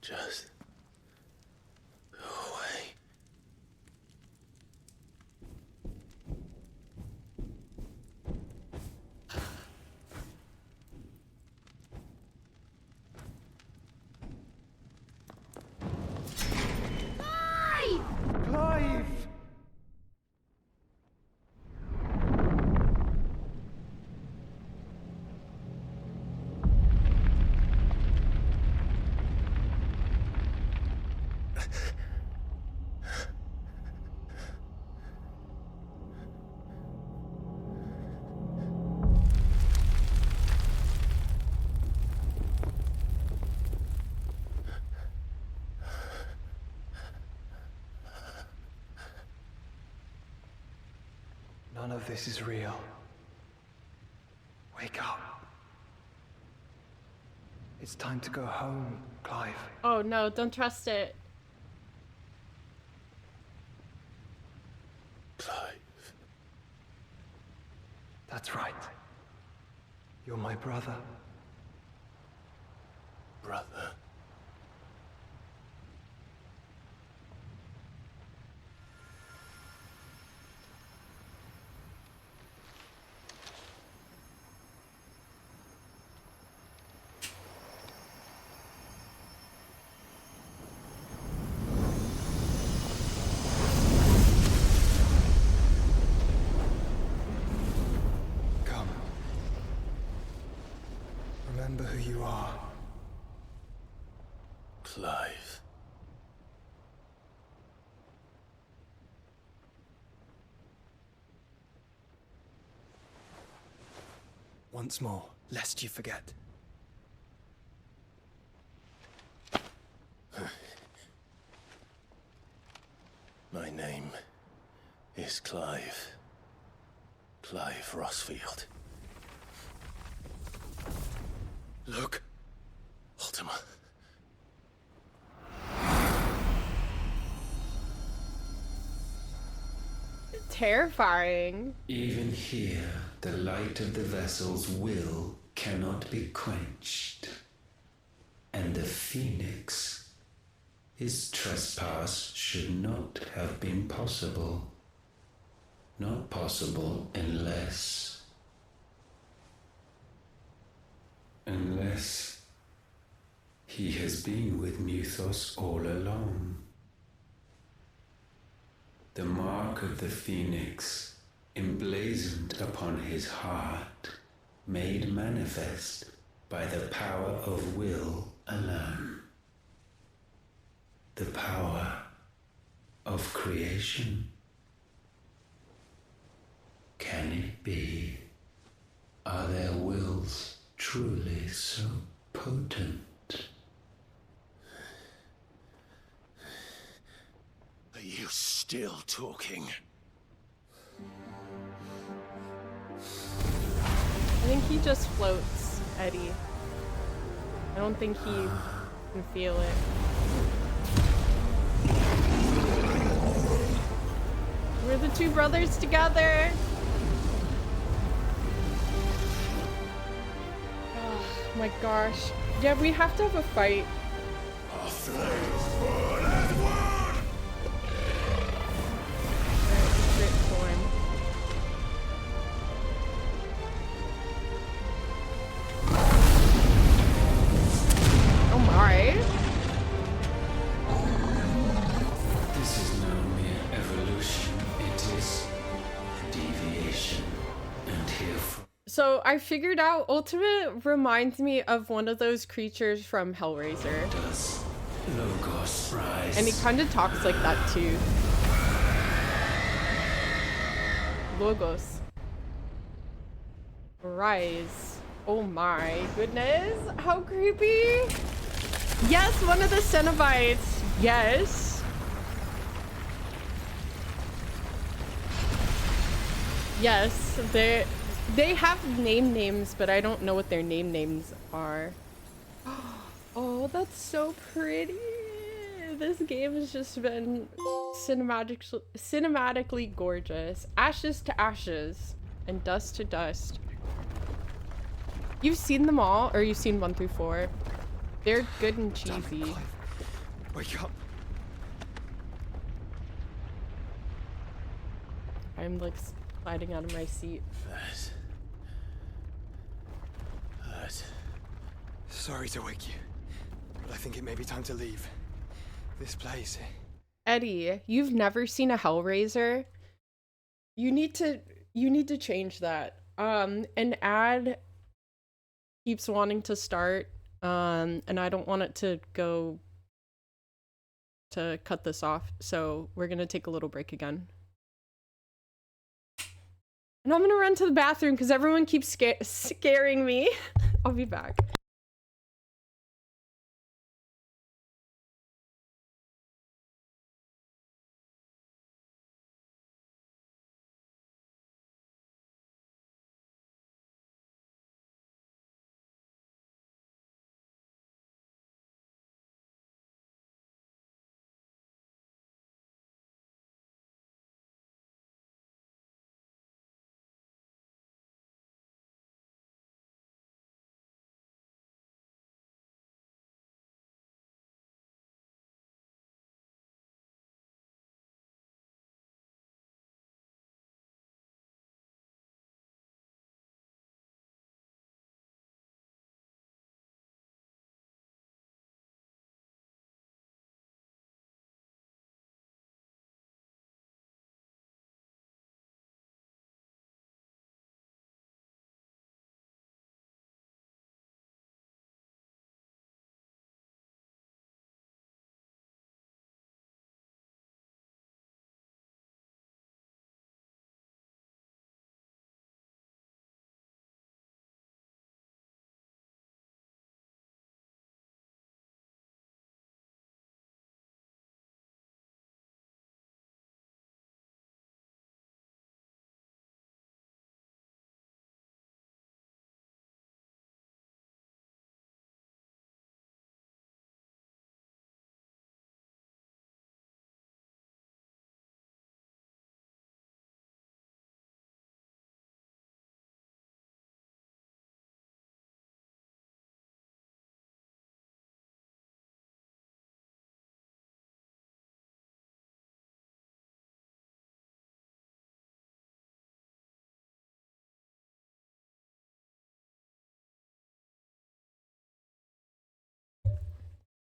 Just go away. Clive! None of this is real. Wake up. It's time to go home, Clive. Oh no, don't trust it. Clive. That's right. You're my brother. Brother. Come. Remember who you are. Clive. once more, lest you forget. My name is Clive. Clive Roseville. Look, Ultima. Terrifying. Even here, the light of the vessel's will cannot be quenched. And the Phoenix, his trespass should not have been possible. Not possible unless he has been with Mythos all along. The mark of the Phoenix, emblazoned upon his heart, made manifest by the power of will alone. The power of creation. Can it be? Are their wills truly so potent? Are you still talking? I think he just floats, Eddie. I don't think he can feel it. We're the two brothers together. Oh my gosh. Yeah, we have to have a fight. Oh my. This is no mere evolution, it is a deviation, and herefrom. So I figured out Ultimate reminds me of one of those creatures from Hellraiser. Does Logos rise? And he kind of talks like that too. Logos. Rise. Oh my goodness. How creepy. Yes, one of the Cenobites. Yes. Yes, they have names, but I don't know what their names are. Oh, that's so pretty. This game has just been cinematically gorgeous. Ashes to ashes and dust to dust. You've seen them all, or you've seen 1 through 4. They're good and cheesy. Wake up. I'm like sliding out of my seat. Hurt. Sorry to wake you, but I think it may be time to leave. This place. Eddie, you've never seen a Hellraiser? You need to change that. An ad keeps wanting to start, and I don't want it to go to cut this off, so we're gonna take a little break again. And I'm gonna run to the bathroom because everyone keeps scaring me. I'll be back.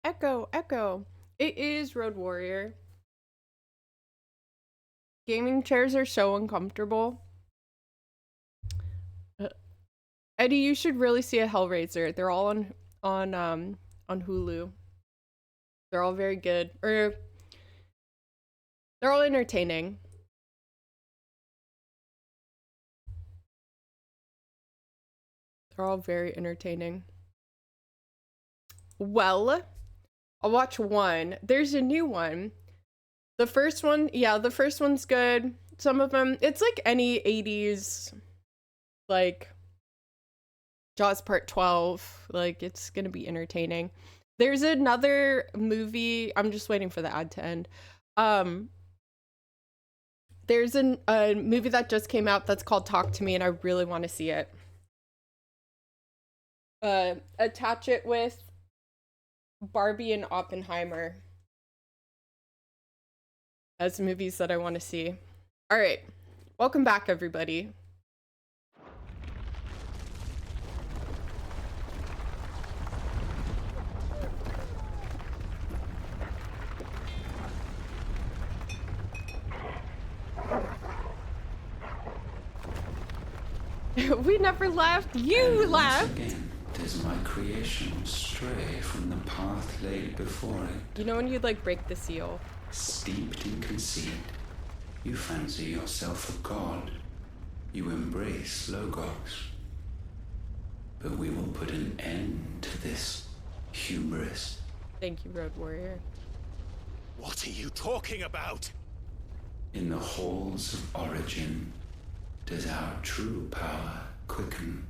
Echo. It is Road Warrior. Gaming chairs are so uncomfortable. Eddie, you should really see a Hellraiser. They're all on Hulu. They're all very good. Or they're all entertaining. They're all very entertaining. Well, I'll watch one. There's a new one. The first one, yeah, the first one's good. Some of them, it's like any 80s, like, Jaws Part 12. Like, it's gonna be entertaining. There's another movie, I'm just waiting for the ad to end. There's a movie that just came out that's called Talk to Me, and I really want to see it. Attach it with Barbie and Oppenheimer as movies that I want to see. All right, welcome back, everybody. We never left. You and left. Once again, does my creation stray from the path laid before it? You know when you'd like break the seal. Steeped in conceit, you fancy yourself a god. You embrace Logos. But we will put an end to this hubris. Thank you, Road Warrior. What are you talking about? In the halls of origin, does our true power quicken.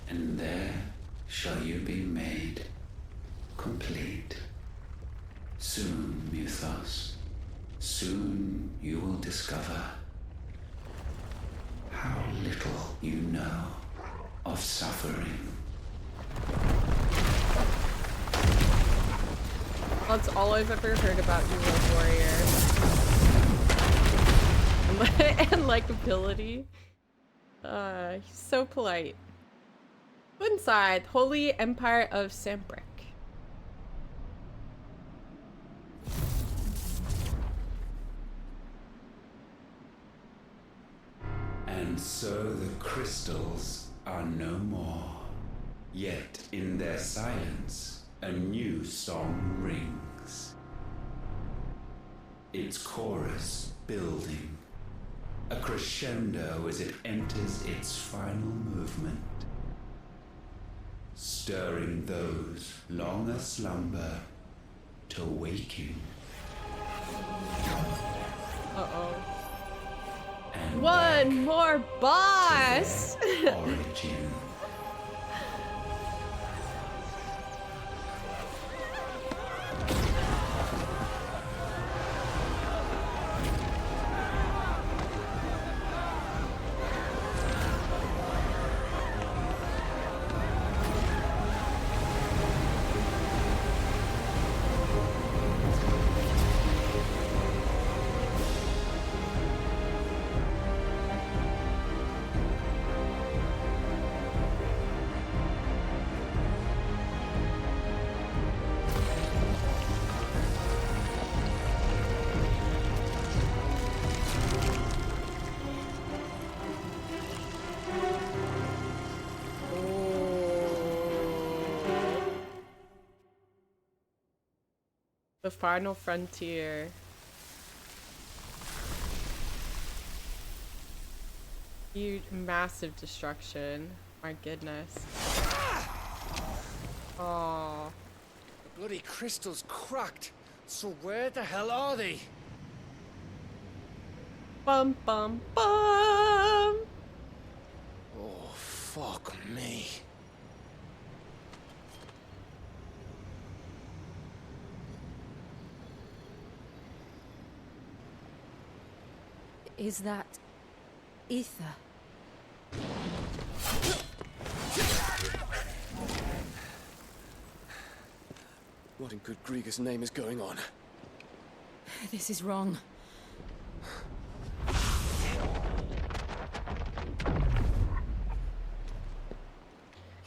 And there shall you be made complete. Soon, Mythos, soon you will discover how little you know of suffering. That's all I've ever heard about you, Road Warrior. And likability. He's so polite. Inside, Holy Empire of Sambrick. And so the crystals are no more. Yet in their silence, a new song rings. Its chorus building, a crescendo as it enters its final movement, stirring those long aslumber to waking. Uh-oh. And one more boss! origin. The final frontier. Huge, massive destruction. My goodness. Oh. The bloody crystal's cracked. So where the hell are they? Bum bum bum. Oh, fuck me. Is that ether? What in good Grieger's name is going on? This is wrong.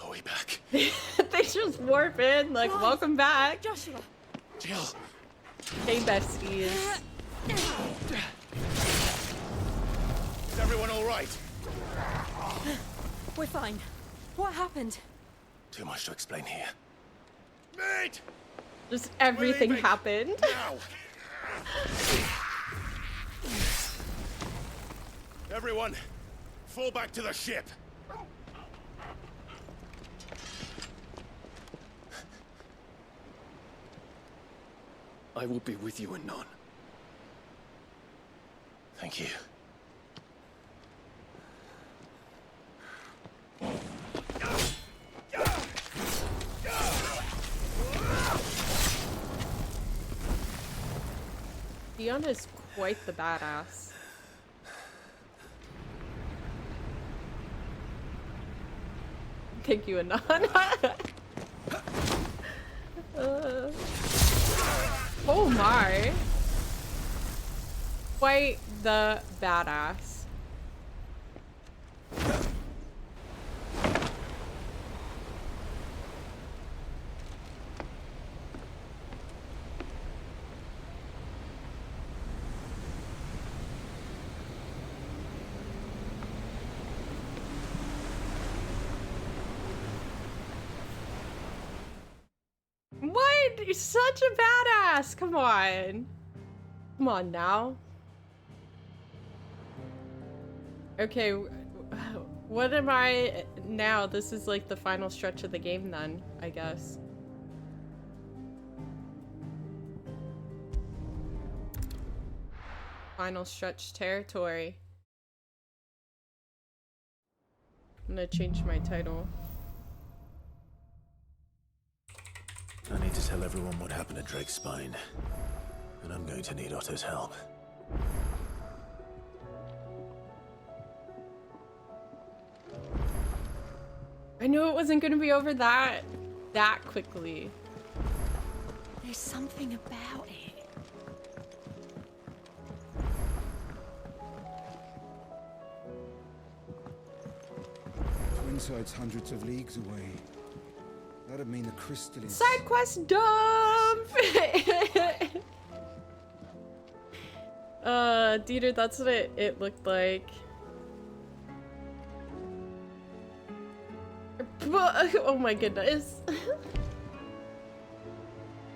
Are we back? They just warp in, like, welcome back. Joshua. Jill. Hey, besties. Is everyone all right? We're fine. What happened? Too much to explain here. Mate! Just everything happened. Now! Everyone, fall back to the ship. I will be with you anon. Thank you. Dion is quite the badass. Thank you, Anon. Oh my. Quite the badass. What? You're such a badass. Come on. Come on now. Okay, what am I now? This is like the final stretch of the game then, I guess. Final stretch territory. I'm gonna change my title. I need to tell everyone what happened at Drake's Spine. And I'm going to need Otto's help. I knew it wasn't gonna be over that quickly. There's something about it. Twinside's hundreds of leagues away. That'd mean the crystal is... Side quest dump! Dieter, that's what it looked like. Oh my goodness.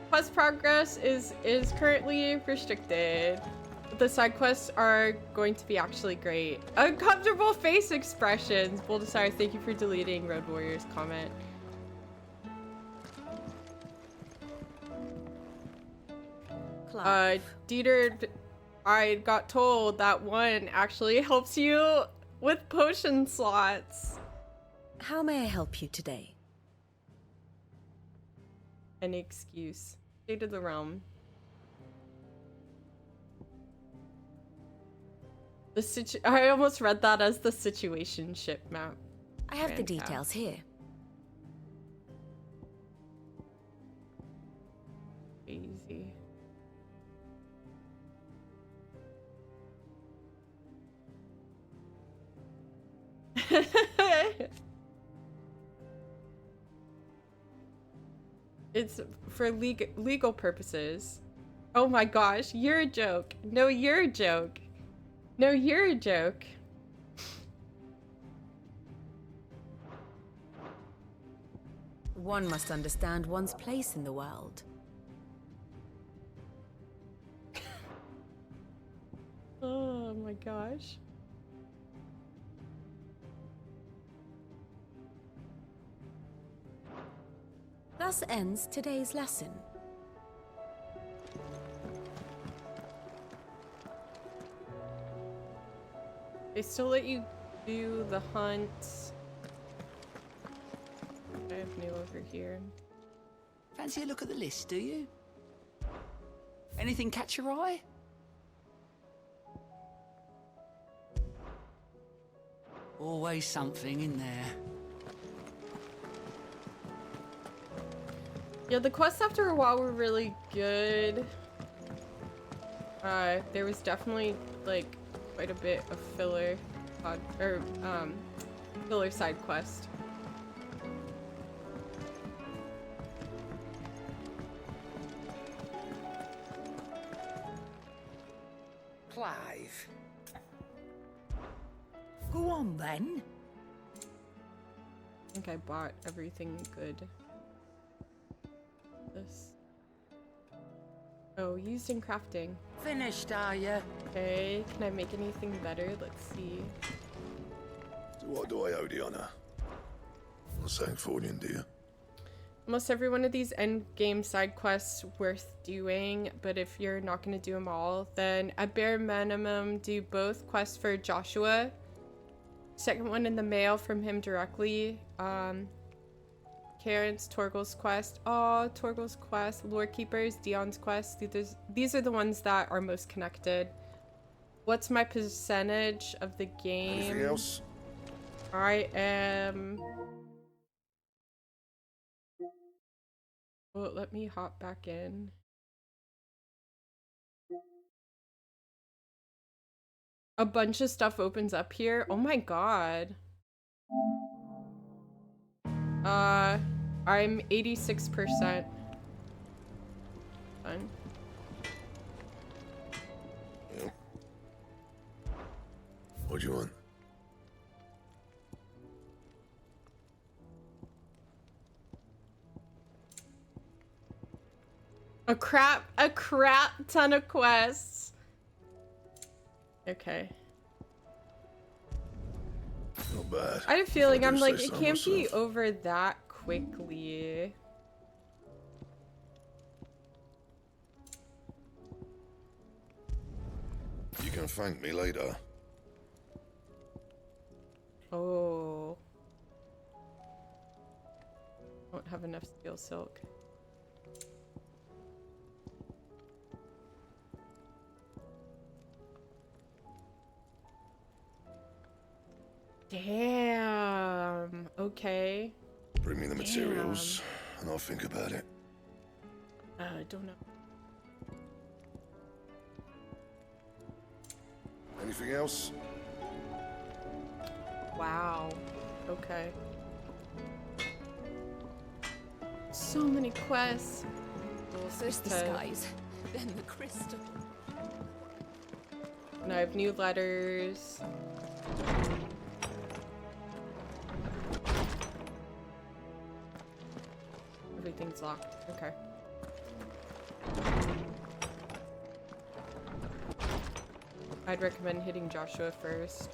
Quest progress is currently restricted. But the side quests are going to be actually great. Uncomfortable face expressions. Bold Desire, thank you for deleting Road Warrior's comment. Dieter, I got told that one actually helps you with potion slots. How may I help you today? Any excuse. State of the realm. I almost read that as the situationship map. I have the details here. Easy. It's for legal purposes. Oh my gosh, you're a joke. No, you're a joke. No, you're a joke. One must understand one's place in the world. Oh my gosh. Thus ends today's lesson. They still let you do the hunt. I have new over here. Fancy a look at the list, do you? Anything catch your eye? Always something in there. Yeah, the quests after a while were really good. There was definitely like quite a bit of filler filler side quest. Go on then. I think I bought everything good. This. Oh, used in crafting. Finished, are you? Okay, can I make anything better? Let's see. So what do I owe the honor? Not saying fortune, do you? Almost every one of these end game side quests worth doing, but if you're not going to do them all, then at bare minimum do both quests for Joshua. Second one in the mail from him directly. Karen's Torgal's quest. Oh, Torgal's quest. Lore Keepers, Dion's quest. These are the ones that are most connected. What's my percentage of the game? Anything else? I am... Well, let me hop back in. A bunch of stuff opens up here. Oh my god. I'm 86%. Fun. Yeah. What do you want? A crap ton of quests. Okay. Not bad. I had a feeling, I I'm do like, say it so can't be myself. over that quickly. You can thank me later. Oh. Won't have enough steel silk. Damn. Okay. Bring me the materials, and I'll think about it. I don't know. Anything else? Wow. Okay. So many quests. First the skies, then the crystal. And I have new letters. Everything's locked. Okay. I'd recommend hitting Joshua first.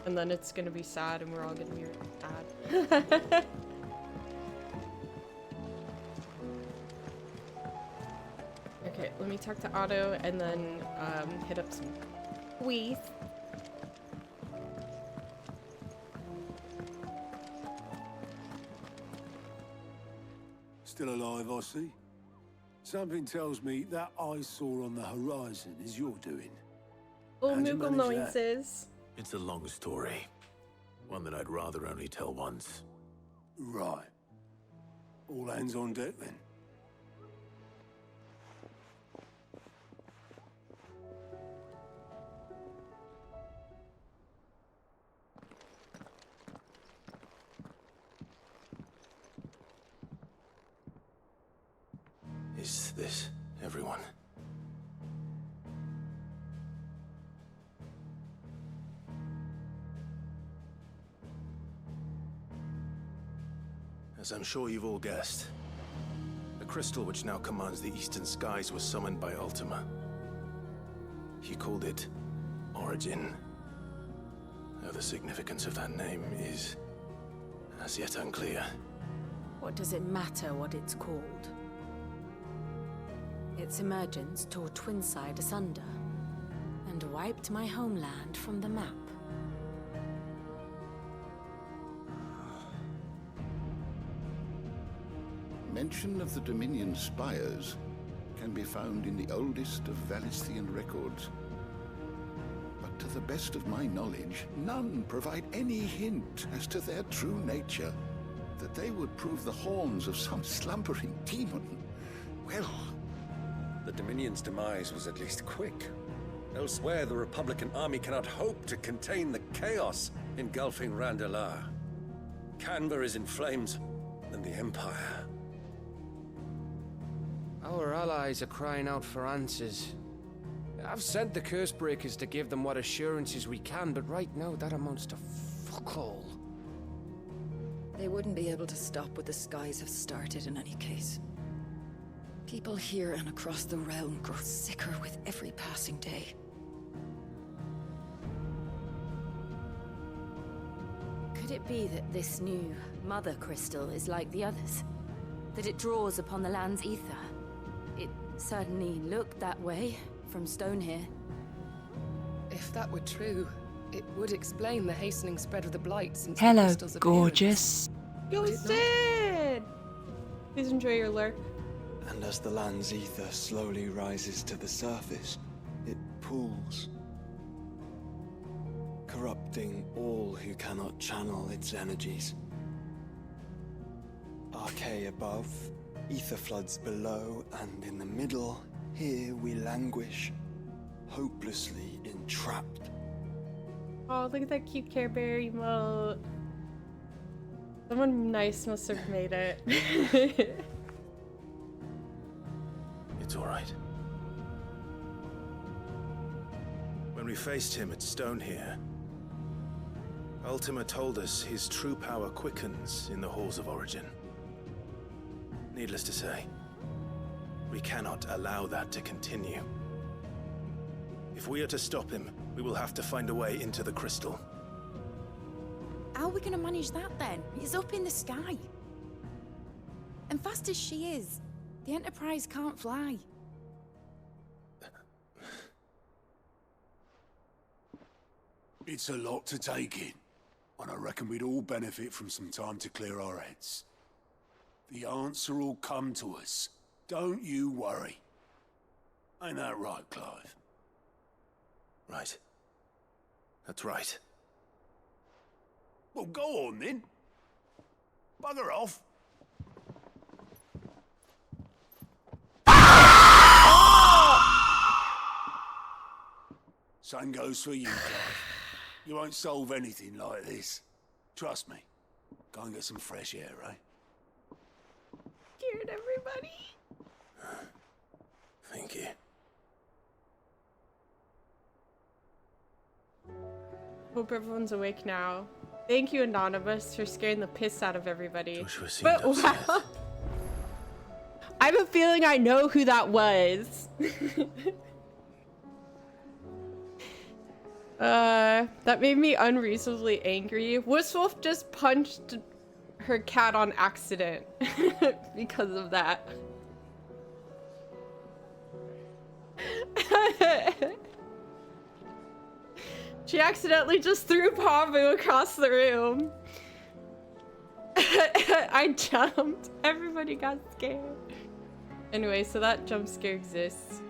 And then it's gonna be sad and we're all gonna be sad. Okay, let me talk to Otto and then hit up some Queeth. Still alive, I see. Something tells me that eyesore on the horizon is your doing. Oh, How'd you Moogle manage that? noises. It's a long story. One that I'd rather only tell once. Right. All hands on deck then. Is this everyone? As I'm sure you've all guessed, the crystal which now commands the eastern skies was summoned by Ultima. He called it Origin. Though the significance of that name is as yet unclear. What does it matter what it's called? Its emergence tore Twinside asunder and wiped my homeland from the map. Mention of the Dominion spires can be found in the oldest of Valisthian records. But to the best of my knowledge, none provide any hint as to their true nature. That they would prove the horns of some slumbering demon. Well, the Dominion's demise was at least quick. Elsewhere, the Republican army cannot hope to contain the chaos engulfing Randalar. Canberra is in flames, and the Empire. Our allies are crying out for answers. I've sent the curse breakers to give them what assurances we can, but right now that amounts to fuck all. They wouldn't be able to stop what the skies have started in any case. People here and across the realm grow sicker with every passing day. Could it be that this new mother crystal is like the others? That it draws upon the land's ether? It certainly looked that way from stone here. If that were true, it would explain the hastening spread of the blight since the Hello, crystal's gorgeous. Yo, Sid! Please enjoy your lurk. And as the land's ether slowly rises to the surface, it pools, corrupting all who cannot channel its energies. Archay above, ether floods below, and in the middle, here we languish, hopelessly entrapped. Oh, look at that cute Care Bear emote. Someone nice must have made it. It's all right. When we faced him at Stone here, Ultima told us his true power quickens in the halls of origin. Needless to say, we cannot allow that to continue. If we are to stop him, we will have to find a way into the crystal. How are we gonna manage that then? He's up in the sky. And fast as she is, the Enterprise can't fly. It's a lot to take in, and I reckon we'd all benefit from some time to clear our heads. The answer will come to us. Don't you worry. Ain't that right, Clive? Right. That's right. Well, go on then. Bugger off. Same goes for you, Clive. You won't solve anything like this. Trust me. Go and get some fresh air, eh? Scared everybody. Thank you. Hope everyone's awake now. Thank you, Anonymous, for scaring the piss out of everybody. Joshua seemed But upset. wow. I have a feeling I know who that was. That made me unreasonably angry. Wusswolf just punched her cat on accident because of that. She accidentally just threw Pavu across the room. I jumped. Everybody got scared. Anyway, so that jump scare exists.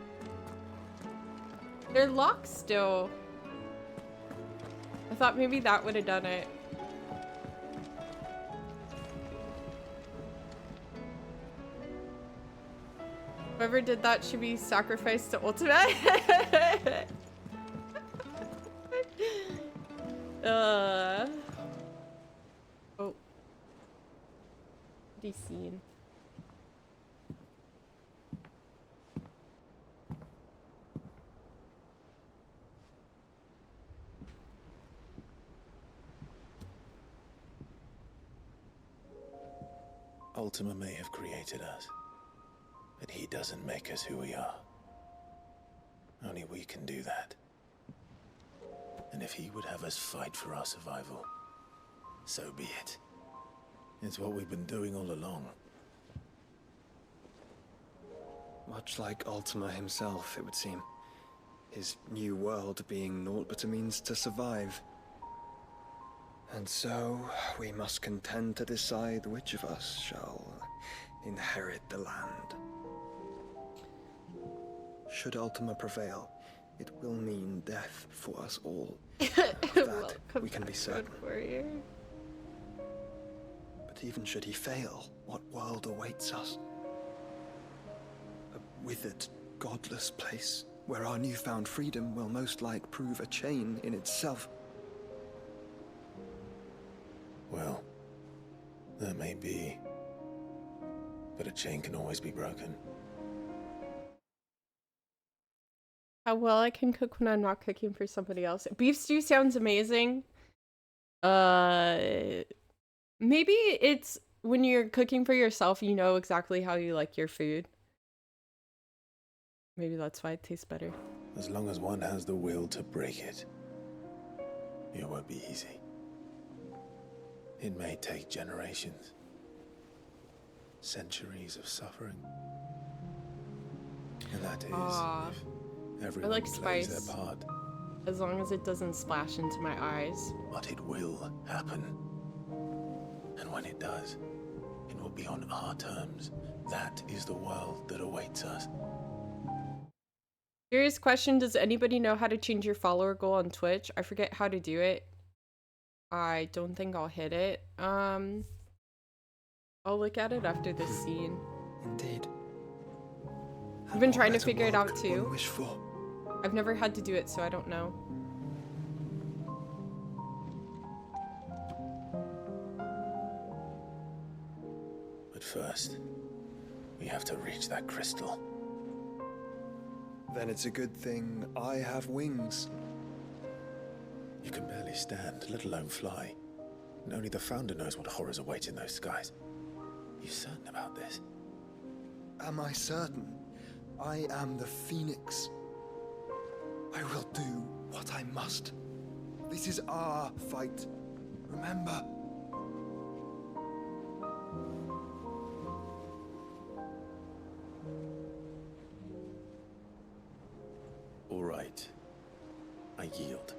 They're locked still. I thought maybe that would have done it. Whoever did that should be sacrificed to Ultima. Oh. The scene. Ultima may have created us, but he doesn't make us who we are. Only we can do that. And if he would have us fight for our survival, so be it. It's what we've been doing all along. Much like Ultima himself, it would seem. His new world being naught but a means to survive. And so, we must contend to decide which of us shall inherit the land. Should Ultima prevail, it will mean death for us all. Of that, we can be certain. But even should he fail, what world awaits us? A withered, godless place, where our newfound freedom will most like prove a chain in itself. Well, that may be, but a chain can always be broken. How well I can cook when I'm not cooking for somebody else. Beef stew sounds amazing. Maybe it's when you're cooking for yourself, you know exactly how you like your food. Maybe that's why it tastes better. As long as one has the will to break it, it won't be easy. It may take generations, centuries of suffering. And that is if everyone I like plays spice. their part. As long as it doesn't splash into my eyes. But it will happen. And when it does, it will be on our terms. That is the world that awaits us. Serious question, does anybody know how to change your follower goal on Twitch? I forget how to do it. I don't think I'll hit it. I'll look at it after this scene. Indeed. I've been trying to figure it out too. I've never had to do it, so I don't know. But first, we have to reach that crystal. Then it's a good thing I have wings. You can barely stand, let alone fly. And only the Founder knows what horrors await in those skies. You certain about this? Am I certain? I am the Phoenix. I will do what I must. This is our fight. Remember? All right. I yield.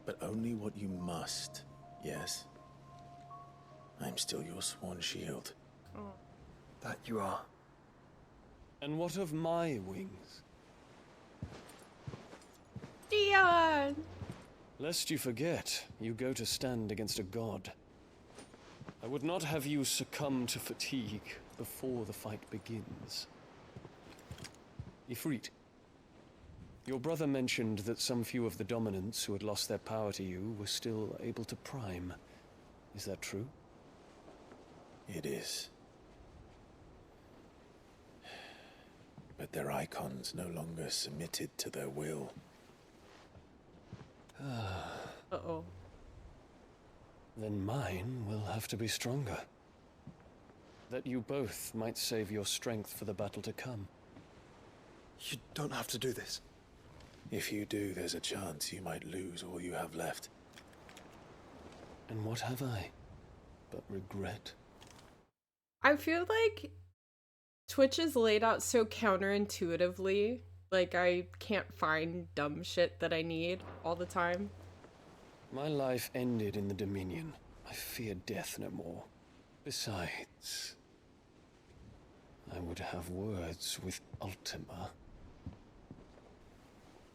But only what you must, yes? I'm still your sworn shield. That you are. And what of my wings? Dion! Lest you forget, you go to stand against a god. I would not have you succumb to fatigue before the fight begins. Ifrit, your brother mentioned that some few of the dominants who had lost their power to you were still able to prime. Is that true? It is. But their icons no longer submitted to their will. Uh-oh. Then mine will have to be stronger. That you both might save your strength for the battle to come. You don't have to do this. If you do, there's a chance you might lose all you have left. And what have I but regret? I feel like Twitch is laid out so counterintuitively. Like, I can't find dumb shit that I need all the time. My life ended in the Dominion. I fear death no more. Besides, I would have words with Ultima.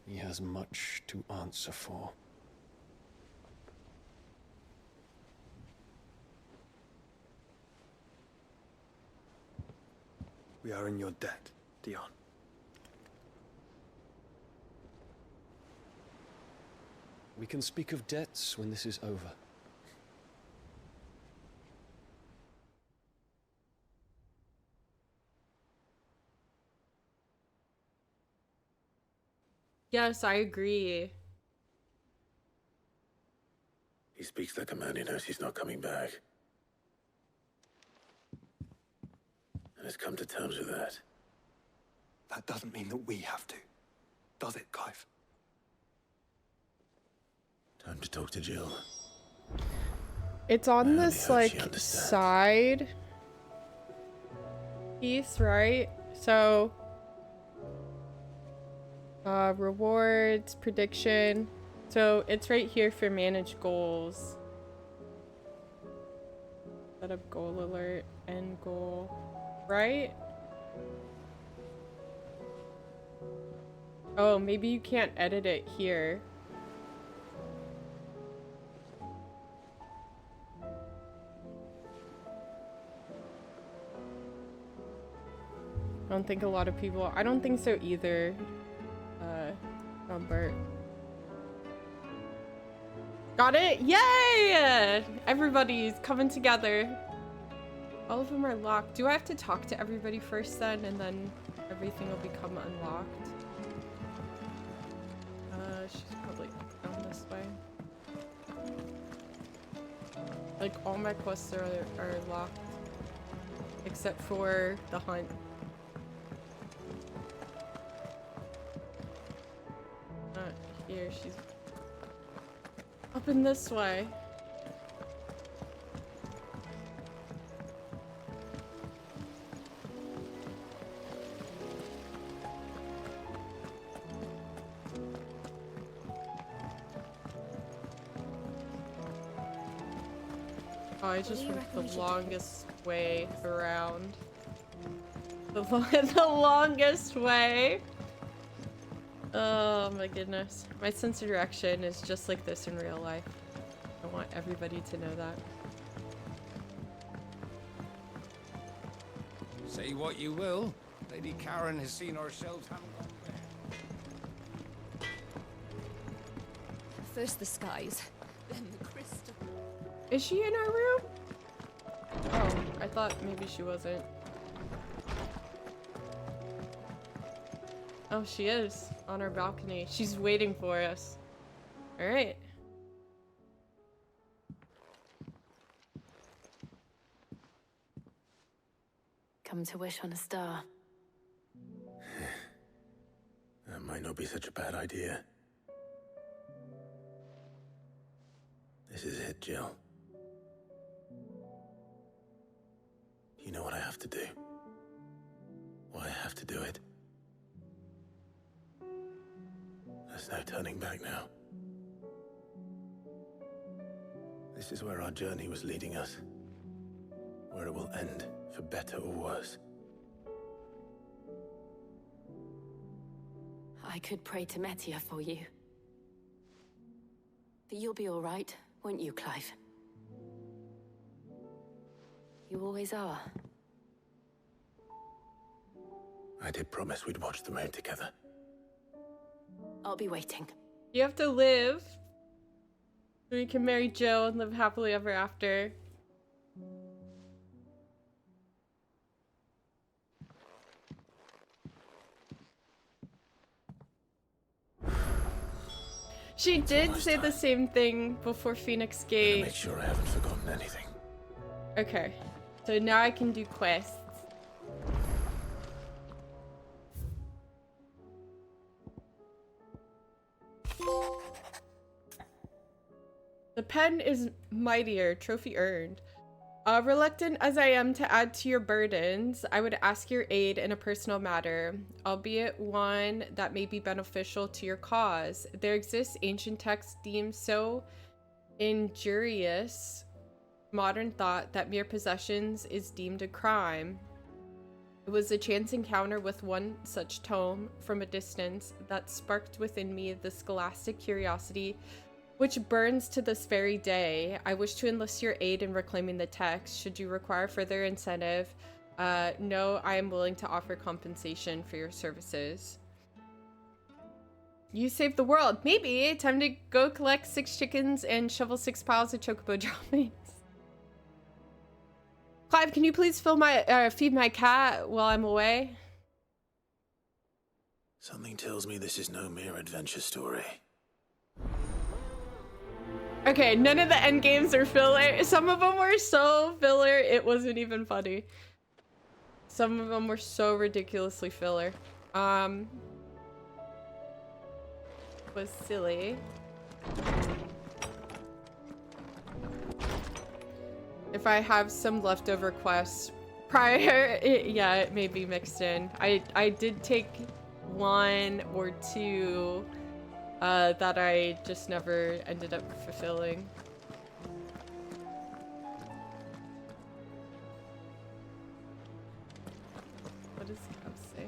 He has much to answer for. We are in your debt, Dion. We can speak of debts when this is over. Yes, I agree. He speaks like a man who knows he's not coming back. And has come to terms with that. That doesn't mean that we have to, does it, Clive? Time to talk to Jill. It's on this, like, side piece, right? So, rewards, prediction. So, it's right here for manage goals. Set up goal alert, end goal, right? Oh, maybe you can't edit it here. I don't think a lot of people, I don't think so either, Bert. Got it? Yay! Everybody's coming together. All of them are locked. Do I have to talk to everybody first then, and then everything will become unlocked? Like, all my quests are locked. Except for the hunt. Not here, she's up in this way. Oh, I just went the longest way around. The longest way. Oh my goodness. My sense of direction is just like this in real life. I want everybody to know that. Say what you will, Lady Karen has seen ourselves having gone there. First the skies, then the crystal. Is she in our room? Oh, I thought maybe she wasn't. Oh, she is on our balcony. She's waiting for us. All right. Come to wish on a star. That might not be such a bad idea. This is it, Jill. You know what I have to do. Why I have to do it. There's no turning back now. This is where our journey was leading us. Where it will end, for better or worse. I could pray to Metia for you. But you'll be all right, won't you, Clive? You always are. I did promise we'd watch the moon together. I'll be waiting. You have to live so we can marry Jill and live happily ever after. She did say the same thing before Phoenix Gate. Make sure I haven't forgotten anything. Okay, so now I can do quests. The pen is mightier, trophy earned. Reluctant as I am to add to your burdens, I would ask your aid in a personal matter, albeit one that may be beneficial to your cause. There exists ancient texts deemed so injurious, modern thought that mere possessions is deemed a crime. It was a chance encounter with one such tome from a distance that sparked within me the scholastic curiosity which burns to this very day. I wish to enlist your aid in reclaiming the text. Should you require further incentive, no, I am willing to offer compensation for your services. You saved the world. Maybe. Time to go collect 6 chickens and shovel 6 piles of chocobo droppings. Clive, can you please feed my cat while I'm away? Something tells me this is no mere adventure story. Okay, none of the end games are filler. Some of them were so filler, it wasn't even funny. Some of them were so ridiculously filler. Was silly. If I have some leftover quests prior, it may be mixed in. I did take 1 or 2 that I just never ended up fulfilling. What does Cav say?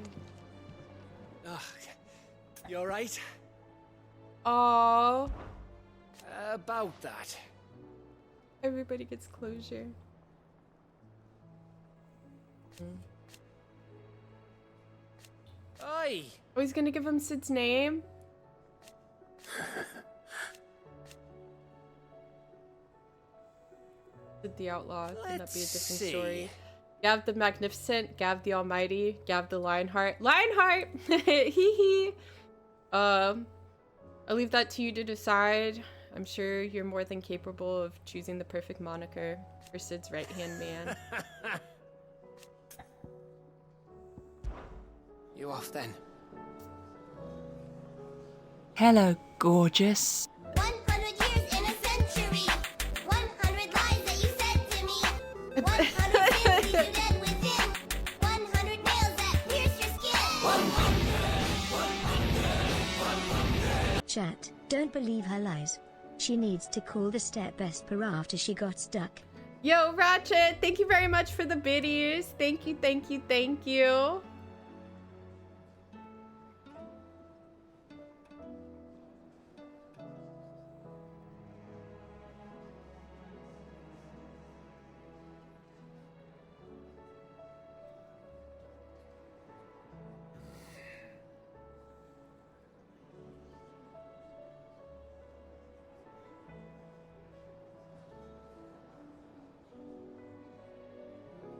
You alright? Aww. About that. Everybody gets closure. Oi! Oh, he's gonna give him Sid's name? Sid the Outlaw. Can that be a different story? Gav the Magnificent, Gav the Almighty, Gav the Lionheart. Lionheart! Hee hee! I'll leave that to you to decide. I'm sure you're more than capable of choosing the perfect moniker for Sid's right-hand man. You off then? Hello, gorgeous. 100 years in a century. 100 lies that you said to me. 100 sins you dead within. 100 nails that pierce your skin. Chat, don't believe her lies. She needs to call the step Esper after she got stuck. Yo, Ratchet, thank you very much for the biddies. Thank you, thank you, thank you.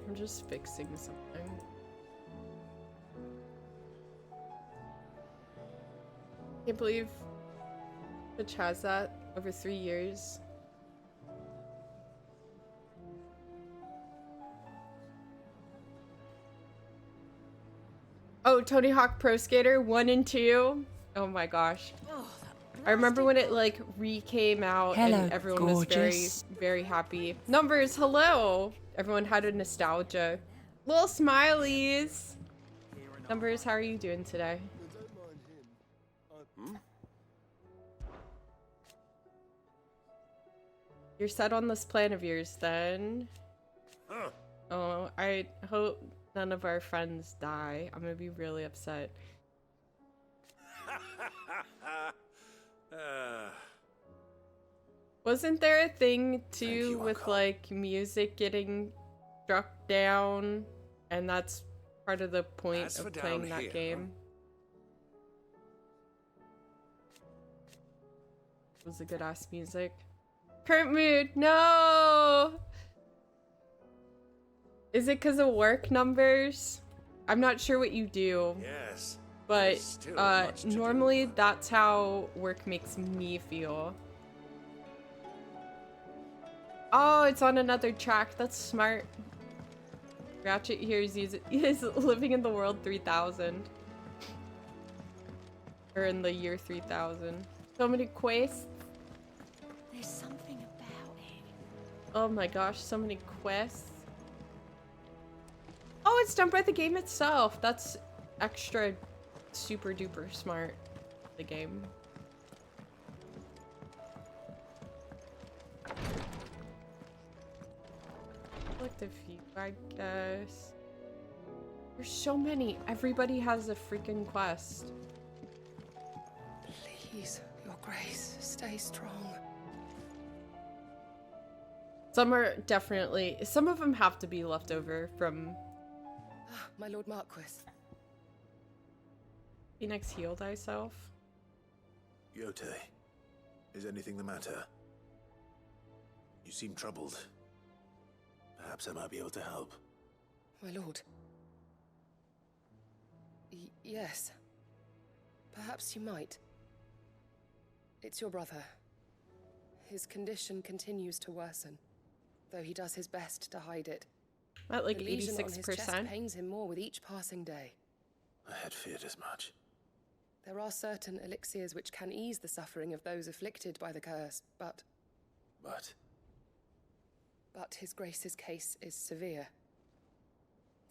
I'm just fixing something. Can't believe Twitch has that over 3 years. Oh, Tony Hawk Pro Skater 1 and 2. Oh my gosh. I remember when it like re-came out and everyone was very happy. Numbers, hello! Everyone had a nostalgia. Little smileys! Numbers, how are you doing today? You're set on this plan of yours then. Oh, I hope none of our friends die. I'm gonna be really upset. Wasn't there a thing too with like music getting struck down, and that's part of the point of playing that game? It was a good ass music. Current mood, no! Is it because of work numbers? I'm not sure what you do. Yes. But normally that's how work makes me feel. Oh, it's on another track. That's smart. Ratchet here is living in the world 3000. Or in the year 3000. So many quests. There's something about it. Oh my gosh, so many quests. Oh, it's done by the game itself. That's extra super duper smart. The game. Select a few, I guess. There's so many. Everybody has a freaking quest. Please, your grace, stay strong. Some are definitely, some of them have to be left over from My Lord Marquis. Phoenix, heal thyself. Yote, is anything the matter? You seem troubled. Perhaps I might be able to help. My lord. Yes. Perhaps you might. It's your brother. His condition continues to worsen, though he does his best to hide it. At like the lesion on his 86%. chest pains him more with each passing day. I had feared as much. There are certain elixirs which can ease the suffering of those afflicted by the curse, but his grace's case is severe.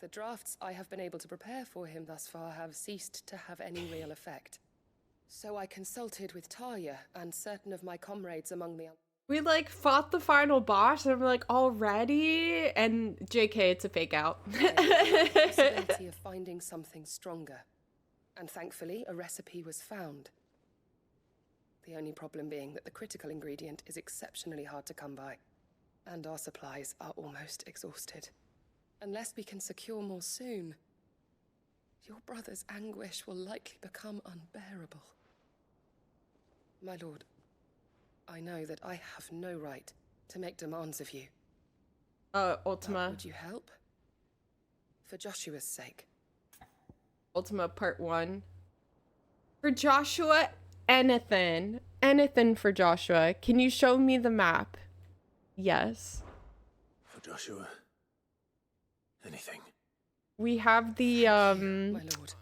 The drafts I have been able to prepare for him thus far have ceased to have any real effect. So I consulted with Talia and certain of my comrades among the... We like fought the final boss and I'm like, already? And JK, it's a fake out. the possibility of finding something stronger. And thankfully, a recipe was found. The only problem being that the critical ingredient is exceptionally hard to come by. And our supplies are almost exhausted. Unless we can secure more soon, your brother's anguish will likely become unbearable. My lord, I know that I have no right to make demands of you. Ultima. But would you help? For Joshua's sake. Ultima Part 1. For Joshua anything. Anything for Joshua. Can you show me the map? Yes. For Joshua? Anything. We have the, My lord.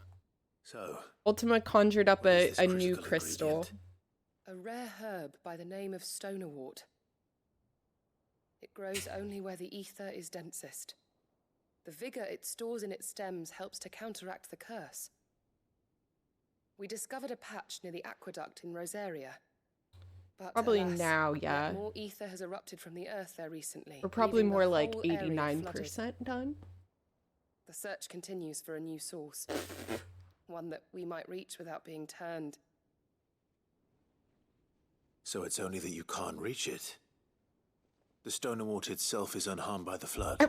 So, Ultima conjured up a new crystal. A rare herb by the name of stonerwort. It grows only where the ether is densest. The vigor it stores in its stems helps to counteract the curse. We discovered a patch near the aqueduct in Rosaria. But Probably alas, now, yeah. more ether has erupted from the earth there recently. We're probably leaving the more like whole area 89% done. The search continues for a new source. One that we might reach without being turned. So it's only that you can't reach it. The Stonerwort itself is unharmed by the flood.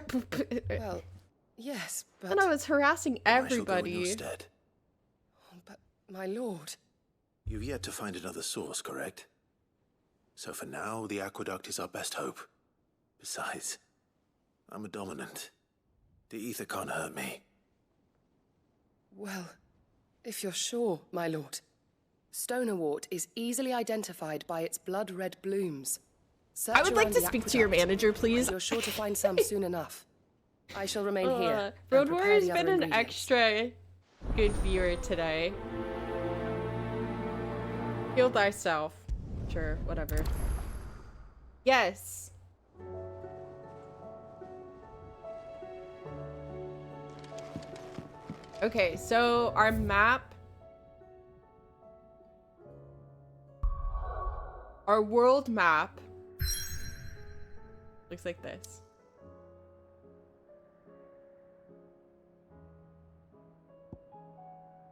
Well, yes, but... And I was harassing everybody. I shall go in your stead. But, my lord... You've yet to find another source, correct? So for now, the aqueduct is our best hope. Besides, I'm a dominant. The ether can't hurt me. Well, if you're sure, my lord. Stonerwort is easily identified by its blood-red blooms. Search I would like around to the speak to your aqueduct, manager, please. You're sure to find some soon enough. I shall remain here. Road and prepare Warrior's the other been an ingredients. extra good viewer today. Heal thyself. Sure, whatever. Yes. Okay, so our map. Our world map looks like this.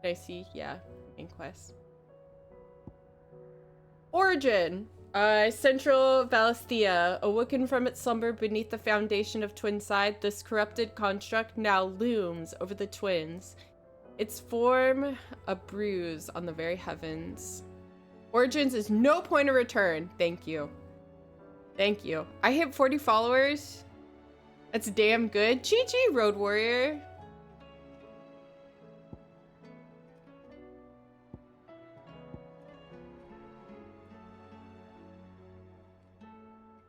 Did I see? Yeah, main quest. Origin. Central Valisthea, awoken from its slumber beneath the foundation of Twinside, this corrupted construct now looms over the twins. Its form a bruise on the very heavens. Origins is no point of return. Thank you. Thank you. I hit 40 followers. That's damn good. GG, Road Warrior.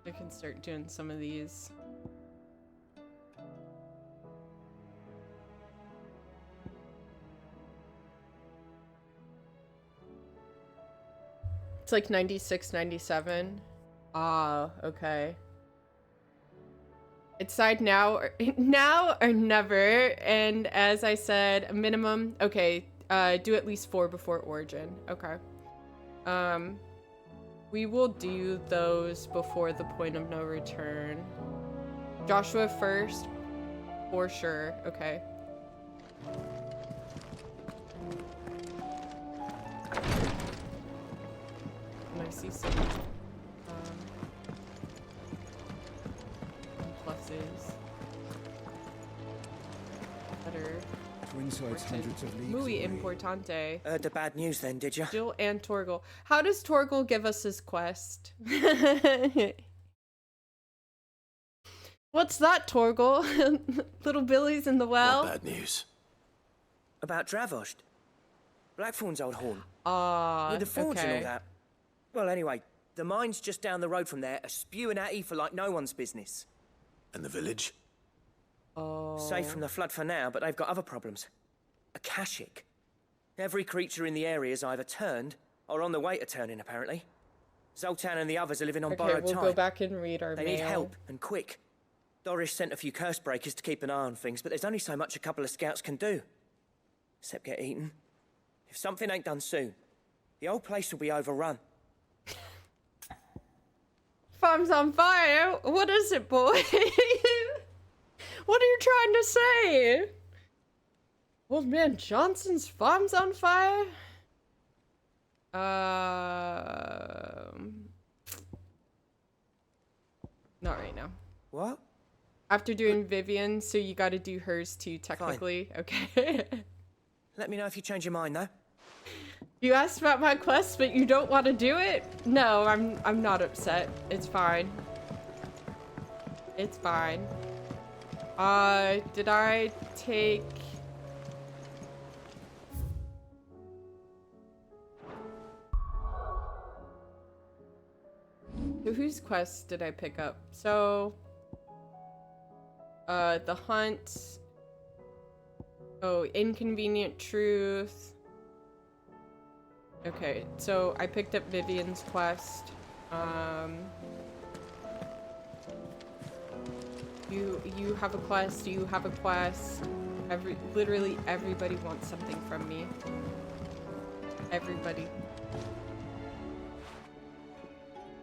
I can start doing some of these. It's like 96, 97. Ah, okay. It's side now or never. And as I said, a minimum. Okay, do at least 4 before Origin. Okay. We will do those before the point of no return. Joshua first, for sure. Okay. And I see some pluses. Better. Twinside's hundreds of leagues Muy away. importante. The bad news then, did you? Jill and Torgal. How does Torgal give us his quest? What's that, Torgal? Little Billy's in the well? Bad news. About Dravost. Blackthorn's old horn. Ah, with the forge and okay. all that. Well, anyway, the mine's just down the road from there, are spewing out ether like no one's business. And the village? Oh. Safe from the flood for now, but they've got other problems. Akashic. Every creature in the area is either turned or on the way to turning, apparently. Zoltan and the others are living on Okay, borrowed we'll time. go back and read our They mail. need help, and quick. Doris sent a few curse breakers to keep an eye on things, but there's only so much a couple of scouts can do. Except get eaten. If something ain't done soon, the whole place will be overrun. Farm's on fire? What is it, boy? What are you trying to say? Old man Johnson's farm's on fire? Not right now. What? After doing Vivian, so you gotta do hers too, technically. Fine. Okay. Let me know if you change your mind, though. You asked about my quest, but you don't want to do it? No, I'm not upset. It's fine. It's fine. Did I take... So whose quest did I pick up? So, the hunt. Oh, inconvenient truth. Okay, so I picked up Vivian's quest. You have a quest. You have a quest. Literally everybody wants something from me. Everybody.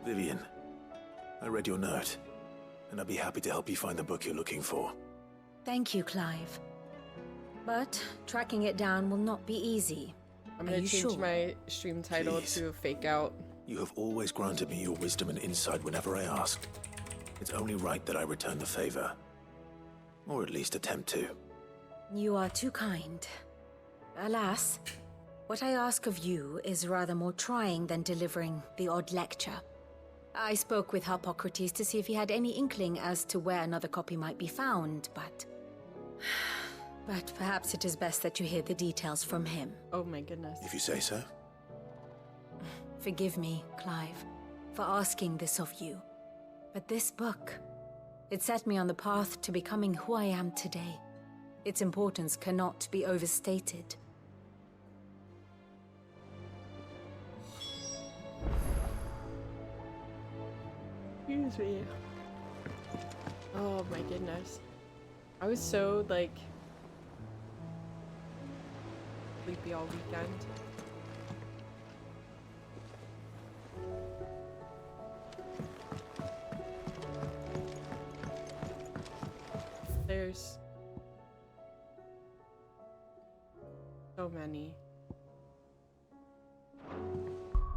Vivian, I read your note, and I'd be happy to help you find the book you're looking for. Thank you, Clive. But tracking it down will not be easy. I'm gonna change my stream title to Fake Out. You have always granted me your wisdom and insight whenever I ask. It's only right that I return the favor. Or at least attempt to. You are too kind. Alas, what I ask of you is rather more trying than delivering the odd lecture. I spoke with Harpocrates to see if he had any inkling as to where another copy might be found, but perhaps it is best that you hear the details from him. Oh my goodness. If you say so. Forgive me, Clive, for asking this of you. But this book, it set me on the path to becoming who I am today. Its importance cannot be overstated. Excuse me. Oh my goodness. I was so, like, sleepy all weekend. There's so many.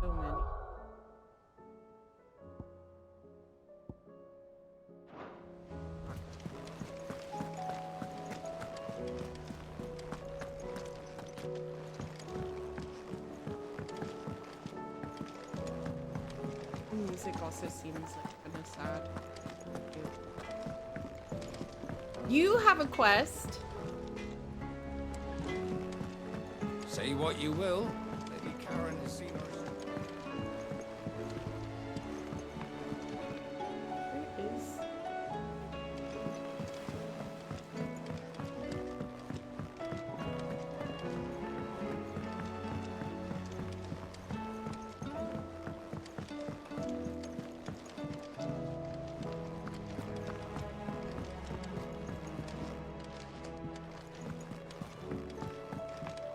So many. The music also seems like kind of sad. You have a quest. Say what you will, Lady Karen has seen herself. Where is?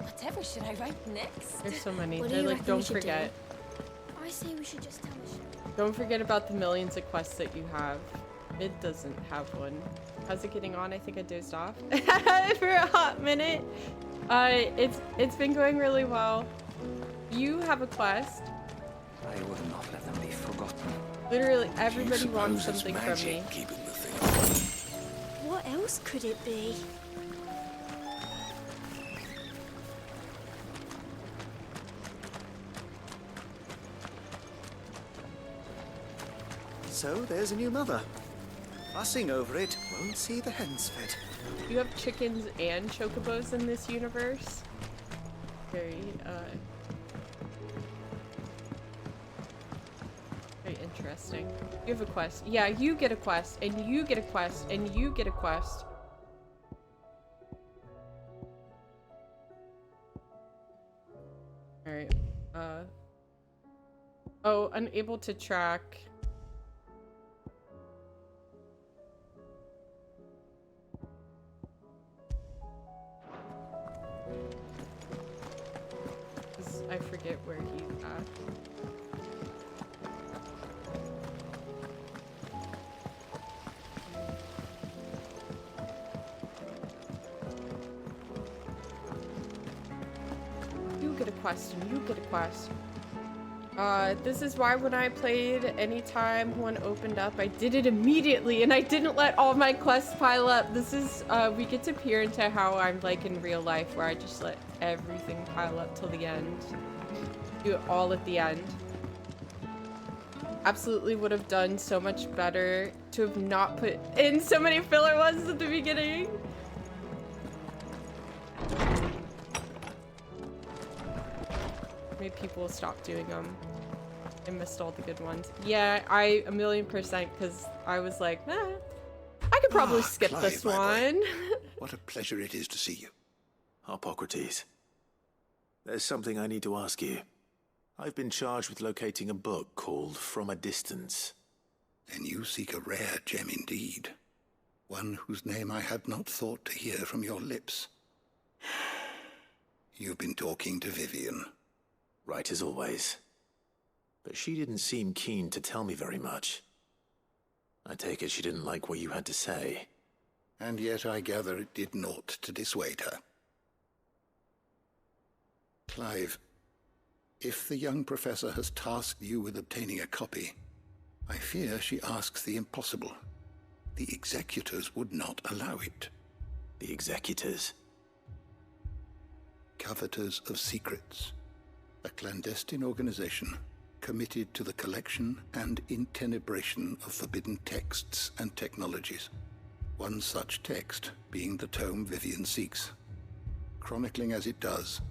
Whatever should I write next? There's so many. What do They're you like, reckon we don't should forget. do? I say we should just tell Michelle. Don't forget about the millions of quests that you have. It doesn't have one. How's it getting on? I think I dozed off for a hot minute. It's been going really well. You have a quest. I will not let them be forgotten. Literally everybody wants something from me. Keeping the thing. What else could it be? So there's a new mother. Fussing over it won't see the hens fed. You have chickens and chocobos in this universe. Very interesting. You have a quest. Yeah, you get a quest, and you get a quest, and you get a quest. Alright. Oh, unable to track. I forget where he's at. You get a quest and you get a quest. This is why when I played anytime one opened up, I did it immediately and I didn't let all my quests pile up. This is, we get to peer into how I'm like in real life where I just let everything pile up till the end. Do it all at the end. Absolutely would have done so much better to have not put in so many filler ones at the beginning. Maybe people will stop doing them. I missed all the good ones. Yeah, I 1,000,000%, because I was like, I could probably skip Clive, this my boy. one. What a pleasure it is to see you. Hippocrates, there's something I need to ask you. I've been charged with locating a book called From a Distance. Then you seek a rare gem indeed. One whose name I had not thought to hear from your lips. You've been talking to Vivian. Right as always. But she didn't seem keen to tell me very much. I take it she didn't like what you had to say. And yet I gather it did naught to dissuade her. Clive, if the young professor has tasked you with obtaining a copy, I fear she asks the impossible. The executors would not allow it. The executors? Coveters of Secrets. A clandestine organization committed to the collection and intenebration of forbidden texts and technologies. One such text being the tome Vivian seeks, chronicling as it does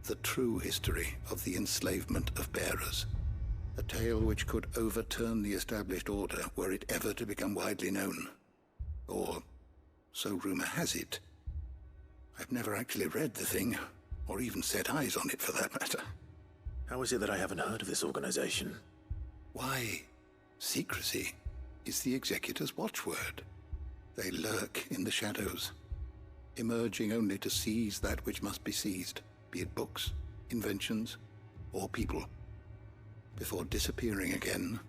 the true history of the enslavement of bearers. A tale which could overturn the established order were it ever to become widely known. Or, so rumor has it. I've never actually read the thing, or even set eyes on it for that matter. How is it that I haven't heard of this organization? Why, secrecy is the executor's watchword. They lurk in the shadows, emerging only to seize that which must be seized, be it books, inventions, or people, before disappearing again,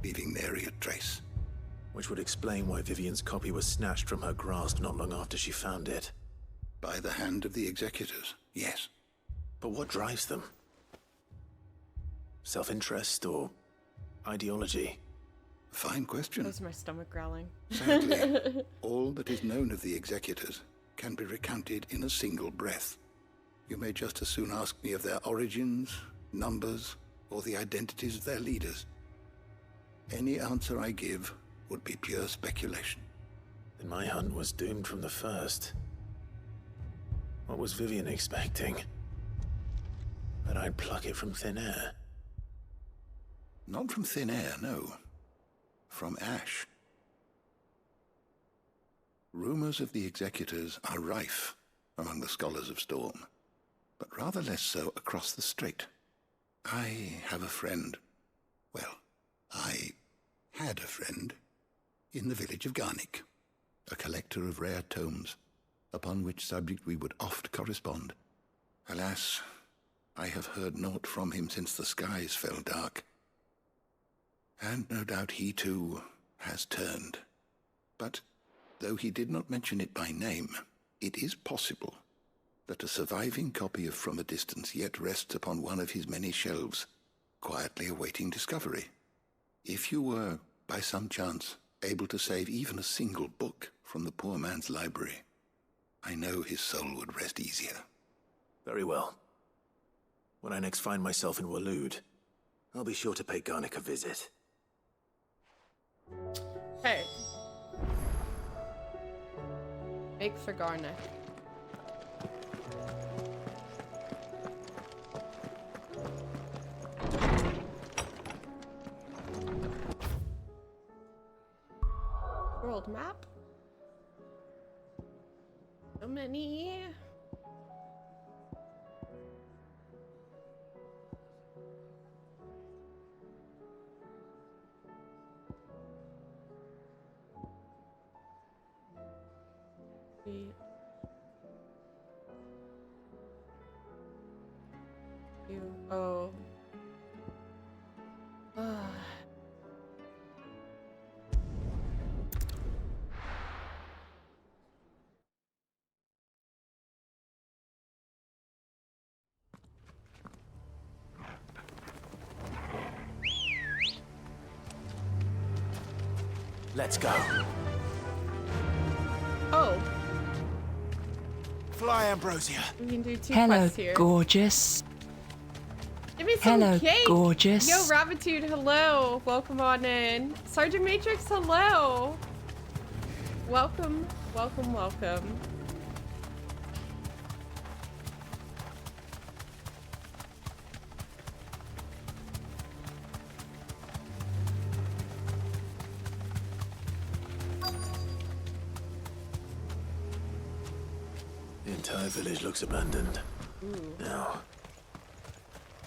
leaving nary a trace. Which would explain why Vivian's copy was snatched from her grasp not long after she found it. By the hand of the executors, yes. But what drives them? Self-interest or ideology? Fine question. That was my stomach growling. Sadly, all that is known of the executors can be recounted in a single breath. You may just as soon ask me of their origins, numbers, or the identities of their leaders. Any answer I give would be pure speculation. Then my hunt was doomed from the first. What was Vivian expecting? That I'd pluck it from thin air? Not from thin air, no. From ash. Rumors of the executors are rife among the scholars of Storm, but rather less so across the strait. I have a friend. Well, I had a friend in the village of Garnick, a collector of rare tomes, upon which subject we would oft correspond. Alas, I have heard naught from him since the skies fell dark. And no doubt he too has turned. But though he did not mention it by name, it is possible that a surviving copy of From a Distance yet rests upon one of his many shelves, quietly awaiting discovery. If you were, by some chance, able to save even a single book from the poor man's library, I know his soul would rest easier. Very well. When I next find myself in Waloed, I'll be sure to pay Garnick a visit. Hey. Make for Garnick. World map. So many. Oh. Let's go. Oh. Fly, Ambrosia. We can do two Hello, quests here. gorgeous. Give me some Hello, cake. gorgeous. Yo, Rabbitude, hello. Welcome on in. Sergeant Matrix, hello. Welcome, welcome, welcome. entire village looks abandoned. Now,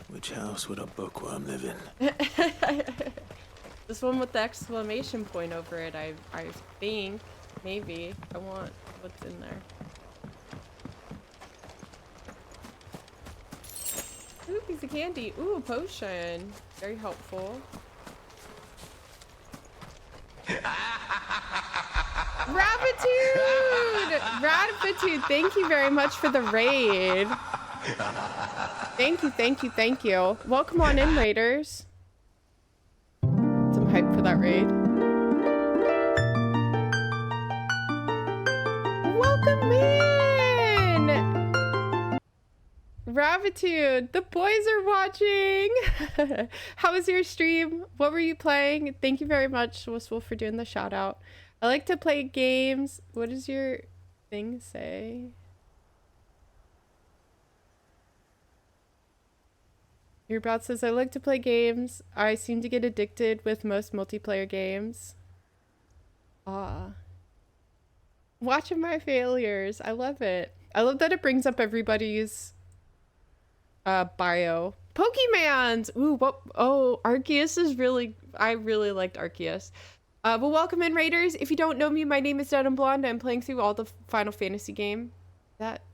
which house would a bookworm live in? This one with the exclamation point over it, I think. Maybe. I want what's in there. Ooh, piece of candy. Ooh, a potion. Very helpful. Rapitude! Rapitude, thank you very much for the raid. Thank you, thank you, thank you. Welcome on in, raiders. Some hype for that raid. Welcome in! Rapitude, the boys are watching. How was your stream? What were you playing? Thank you very much, Wistful, for doing the shout out. I like to play games. What does your thing say? Your bot says, I like to play games. I seem to get addicted with most multiplayer games. Watching my failures. I love it. I love that it brings up everybody's bio. Pokemons! Ooh, what? Oh, Arceus is really... I really liked Arceus. Well, welcome in, raiders. If you don't know me, my name is DenimBlonde. I'm playing through all the Final Fantasy game. That's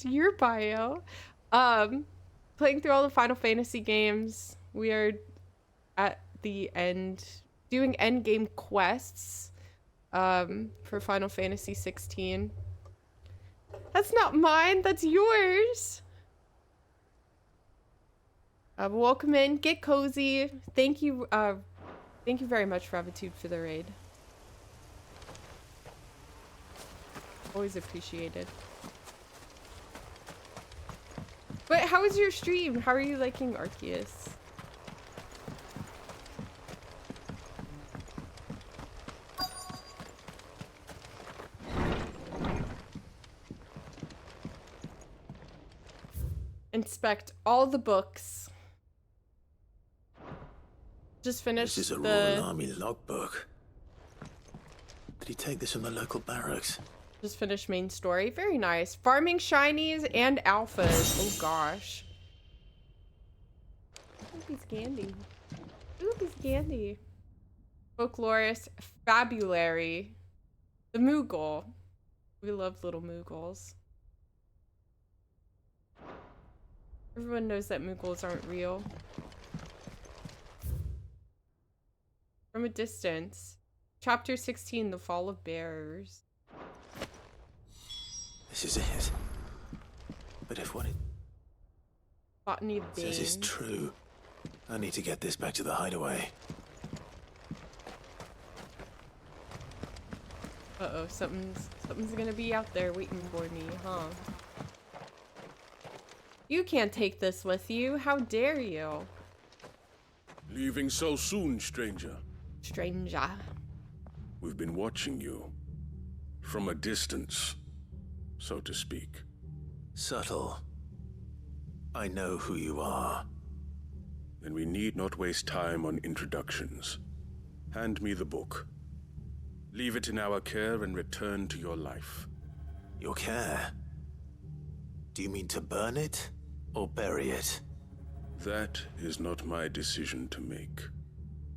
your bio. Playing through all the Final Fantasy games. We are at the end, doing endgame quests for Final Fantasy 16. That's not mine, that's yours. Welcome in, get cozy. Thank you very much, Rapitude, for the raid. Always appreciated. But how was your stream? How are you liking Arceus? Inspect all the books. Just finished This is a Royal Army logbook. Did he take this from the local barracks? Just finished main story. Very nice. Farming shinies and alphas. Oh gosh. Ooh, piece of candy. Ooh, piece of candy. Folklorist Fabulary. The Moogle. We love little Moogles. Everyone knows that Moogles aren't real. From a distance. Chapter 16, The Fall of Bearers. This is it. But if what it Botany of says is true, I need to get this back to the hideaway. Uh-oh, something's gonna be out there waiting for me, huh? You can't take this with you. How dare you? Leaving so soon, stranger. Stranger. We've been watching you. From a distance, so to speak. Subtle. I know who you are. Then we need not waste time on introductions. Hand me the book. Leave it in our care and return to your life. Your care? Do you mean to burn it or bury it? That is not my decision to make.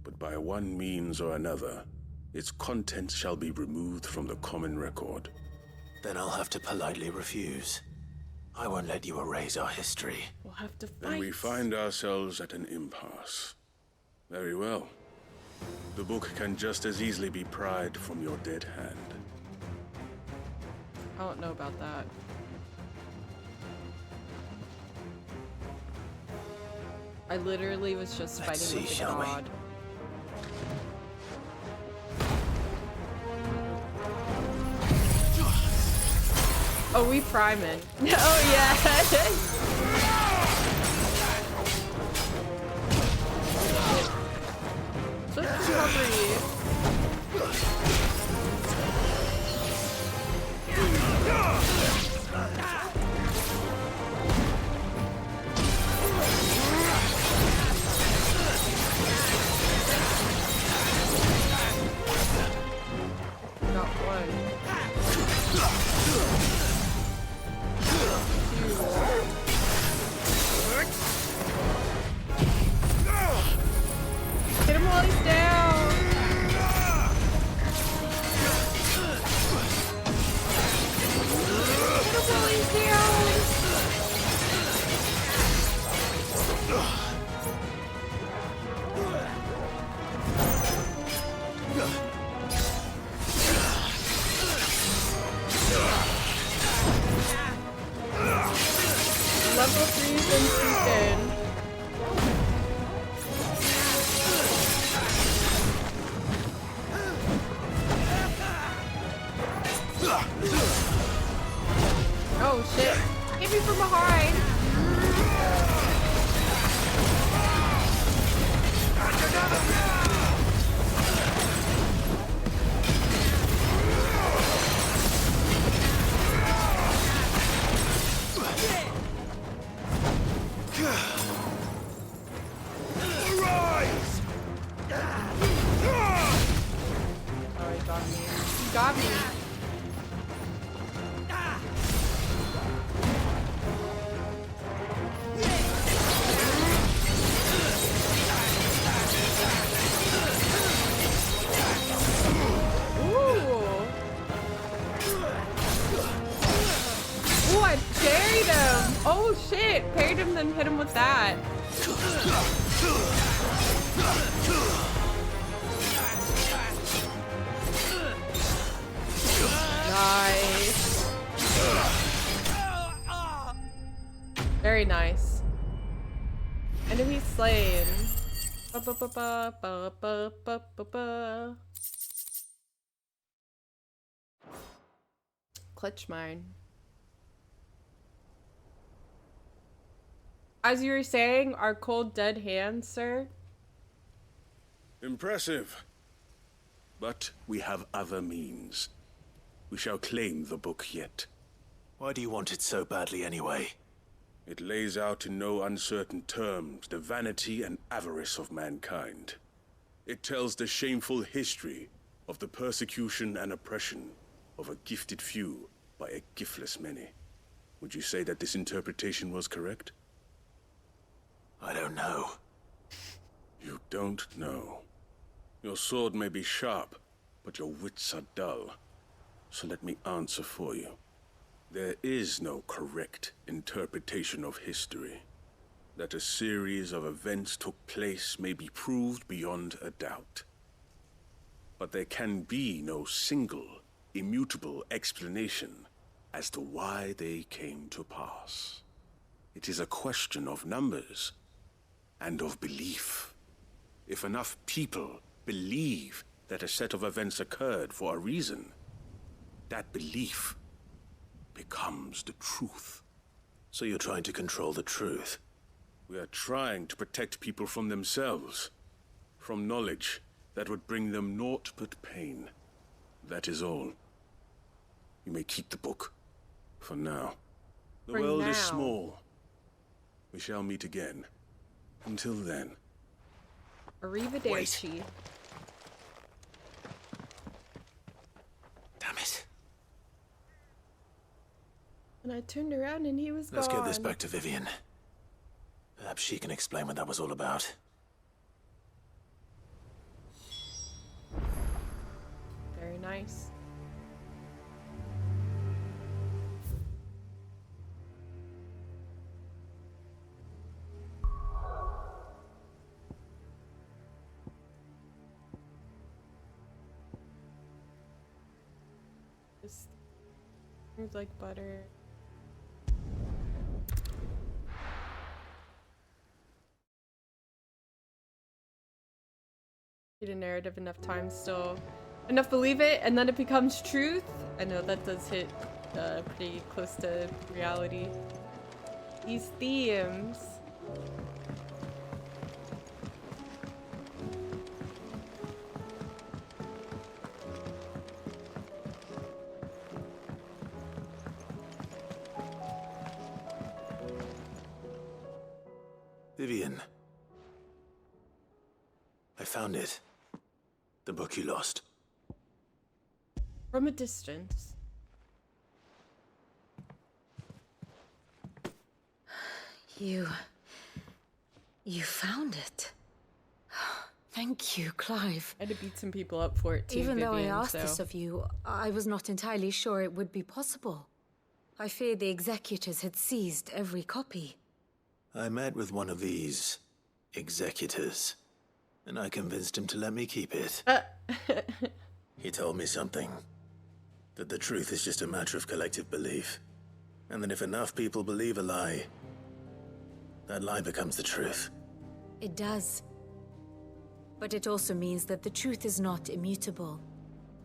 But by one means or another, its contents shall be removed from the common record. Then I'll have to politely refuse. I won't let you erase our history. We'll have to fight. Then we find ourselves at an impasse. Very well. The book can just as easily be pried from your dead hand. I don't know about that. I literally was just fighting with a god. Oh, we priming. Oh, yeah. Just recovery. Got one. got me. Ooh, I parried him. Oh shit, parried him, then hit him with that. Nice. Very nice. Enemy slain. Ba, ba, ba, ba, ba, ba, ba, ba, ba. Clutch mine. As you were saying, our cold dead hands, sir. Impressive. But we have other means. We shall claim the book yet. Why do you want it so badly anyway? It lays out in no uncertain terms the vanity and avarice of mankind. It tells the shameful history of the persecution and oppression of a gifted few by a giftless many. Would you say that this interpretation was correct? I don't know. You don't know. Your sword may be sharp, but your wits are dull. So let me answer for you. There is no correct interpretation of history. That a series of events took place may be proved beyond a doubt. But there can be no single, immutable explanation as to why they came to pass. It is a question of numbers and of belief. If enough people believe that a set of events occurred for a reason, that belief becomes the truth. So you're trying to control the truth? We are trying to protect people from themselves, from knowledge that would bring them naught but pain. That is all. You may keep the book, for now. The world is small. We shall meet again. Until then. Arrivederci. Damn it. And I turned around and he was gone. Let's get this back to Vivian. Perhaps she can explain what that was all about. Very nice. Just seems like butter. Read a narrative enough times, still enough believe it, and then it becomes truth. I know that does hit pretty close to reality. These themes. Vivian. I found it. The book you lost. From a distance. You found it. Thank you, Clive. I had to beat some people up for it too, Even though I Vivian, asked this of you, I was not entirely sure it would be possible. I feared the executors had seized every copy. I met with one of these executors, and I convinced him to let me keep it. He told me something. That the truth is just a matter of collective belief. And that if enough people believe a lie, that lie becomes the truth. It does. But it also means that the truth is not immutable.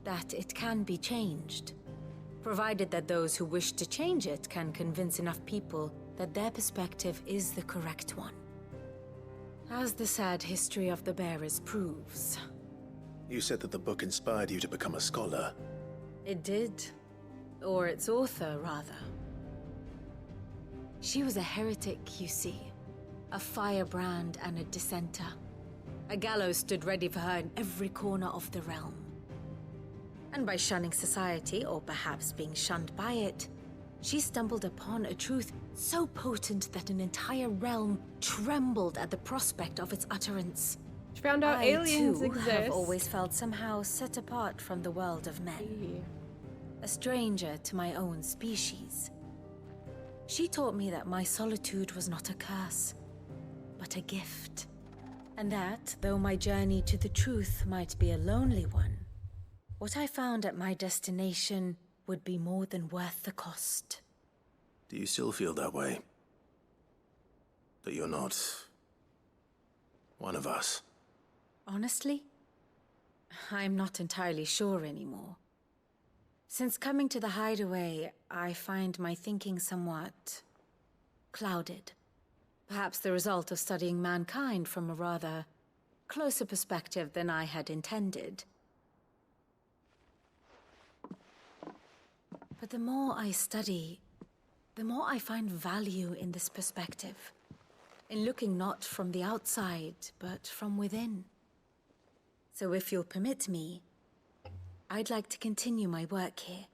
That it can be changed. Provided that those who wish to change it can convince enough people that their perspective is the correct one. As the sad history of the bearers proves. You said that the book inspired you to become a scholar. It did. Or its author, rather. She was a heretic, you see. A firebrand and a dissenter. A gallows stood ready for her in every corner of the realm. And by shunning society, or perhaps being shunned by it, she stumbled upon a truth so potent that an entire realm trembled at the prospect of its utterance. She found out aliens too, exist. have always felt somehow set apart from the world of men. A stranger to my own species. She taught me that my solitude was not a curse, but a gift. And that, though my journey to the truth might be a lonely one, what I found at my destination would be more than worth the cost. Do you still feel that way? That you're not one of us? Honestly, I'm not entirely sure anymore. Since coming to the hideaway, I find my thinking somewhat clouded. Perhaps the result of studying mankind from a rather closer perspective than I had intended. But the more I study, the more I find value in this perspective. In looking not from the outside, but from within. So if you'll permit me, I'd like to continue my work here.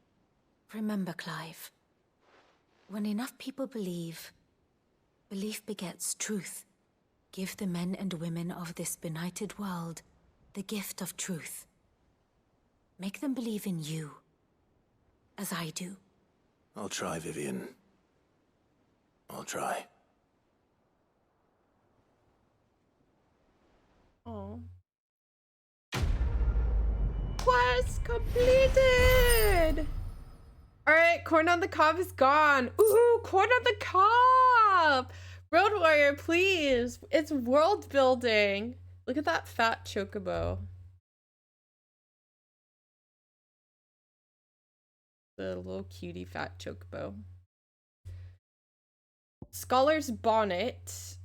Remember, Clive, when enough people believe, belief begets truth. Give the men and women of this benighted world the gift of truth. Make them believe in you, as I do. I'll try, Vivian. I'll try. Oh. Quest completed! Alright, corn on the cob is gone. Ooh, corn on the cob! Road Warrior, please. It's world building. Look at that fat chocobo. The little cutie fat chocobo. Scholar's Bonnet.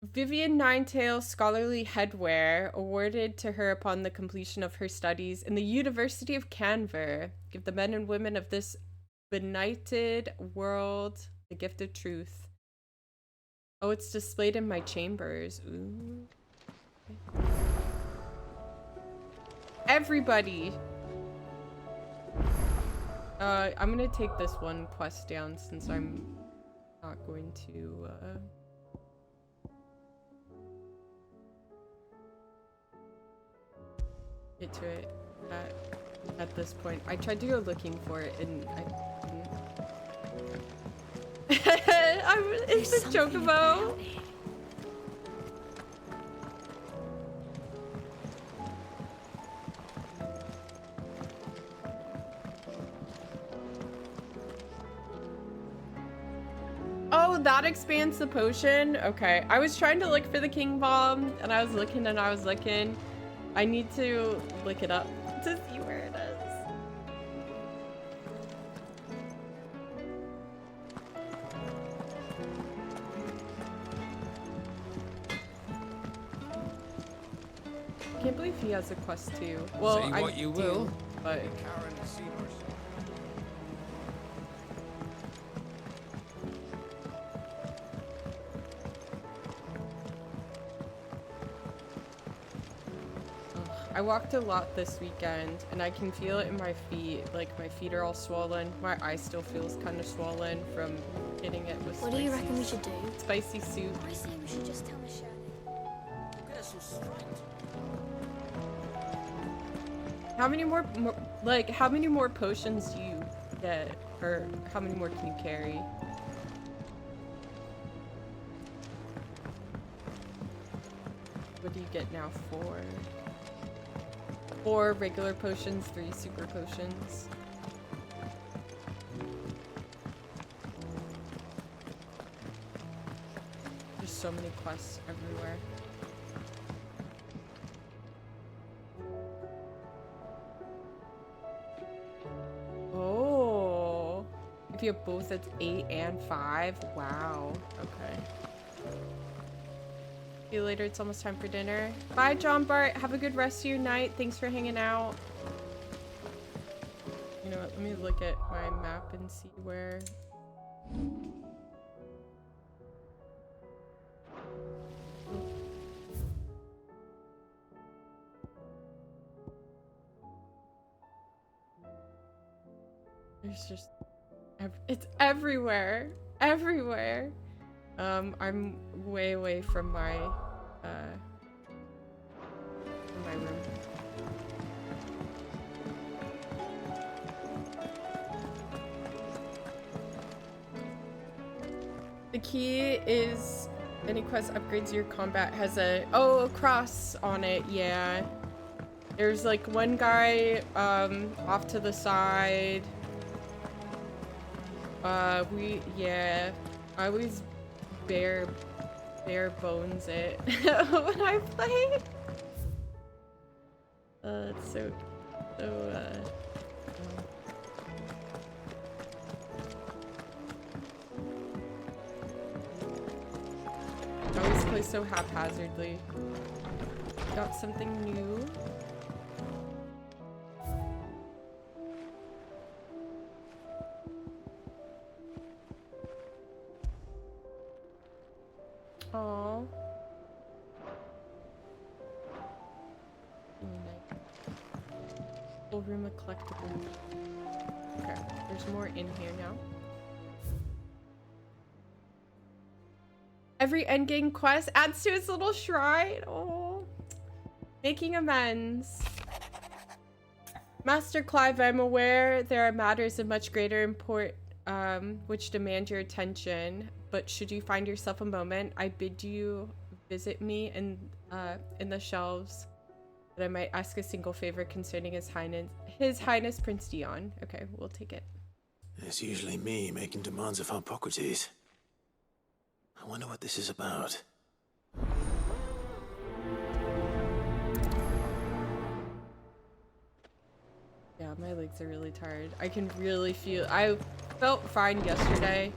Vivian Ninetail Scholarly Headwear, awarded to her upon the completion of her studies in the University of Canver. Give the men and women of this benighted world the gift of truth. Oh, it's displayed in my chambers. Ooh. Okay. Everybody! I'm gonna take this one quest down since I'm not going to, get to it at this point. I tried to go looking for it and I didn't. It's the chocobo. Oh, that expands the potion? Okay. I was trying to look for the King Bomb and I was looking and I was looking. I need to look it up to see where it is. I can't believe he has a quest too. Well, say what you will, but Karen has seen herself. I walked a lot this weekend and I can feel it in my feet. Like my feet are all swollen. My eye still feels kind of swollen from hitting it with What do you reckon we should do? Spicy soup. I say we should just tell Michelle. How many more like how many more potions do you get, or how many more can you carry? What do you get now? 4 regular potions, 3 super potions. There's so many quests everywhere. Oh, if you have both, it's 8 and 5. Wow. Okay. See you later. It's almost time for dinner. Bye, John Bart. Have a good rest of your night. Thanks for hanging out. You know what? Let me look at my map and see where. There's just... It's everywhere. Everywhere. I'm way away from my room. The key is any quest upgrades your combat has a cross on it. Yeah, there's like one guy off to the side. I always bare bones it when I play. It's so I always play so haphazardly. Got something new. Aww. Full room of collectibles. Okay, there's more in here now. Every endgame quest adds to its little shrine. Oh, making amends. Master Clive, I'm aware there are matters of much greater import which demand your attention. But should you find yourself a moment, I bid you visit me in the shelves, that I might ask a single favor concerning His Highness Prince Dion. Okay, we'll take it. It's usually me making demands of Hippocrates. I wonder what this is about. Yeah, my legs are really tired. I can really feel... I felt fine yesterday.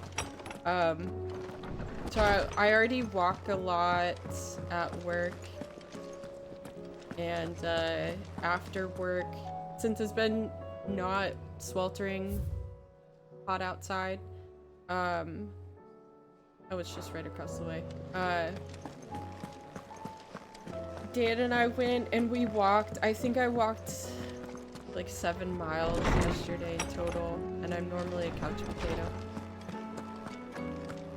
So I already walk a lot at work. And after work, since it's been not sweltering hot outside, oh, it's just right across the way. Dan and I went and we walked. I think I walked like 7 miles yesterday in total, and I'm normally a couch potato.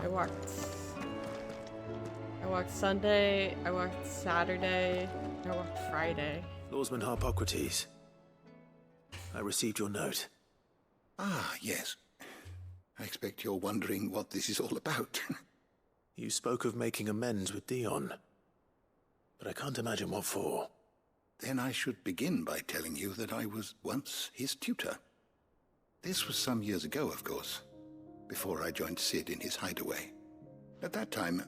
I walked Sunday, I walked Saturday, I walked Friday. Lawsman Hippocrates, I received your note. Ah, yes. I expect you're wondering what this is all about. You spoke of making amends with Dion, but I can't imagine what for. Then I should begin by telling you that I was once his tutor. This was some years ago, of course, before I joined Sid in his hideaway. At that time,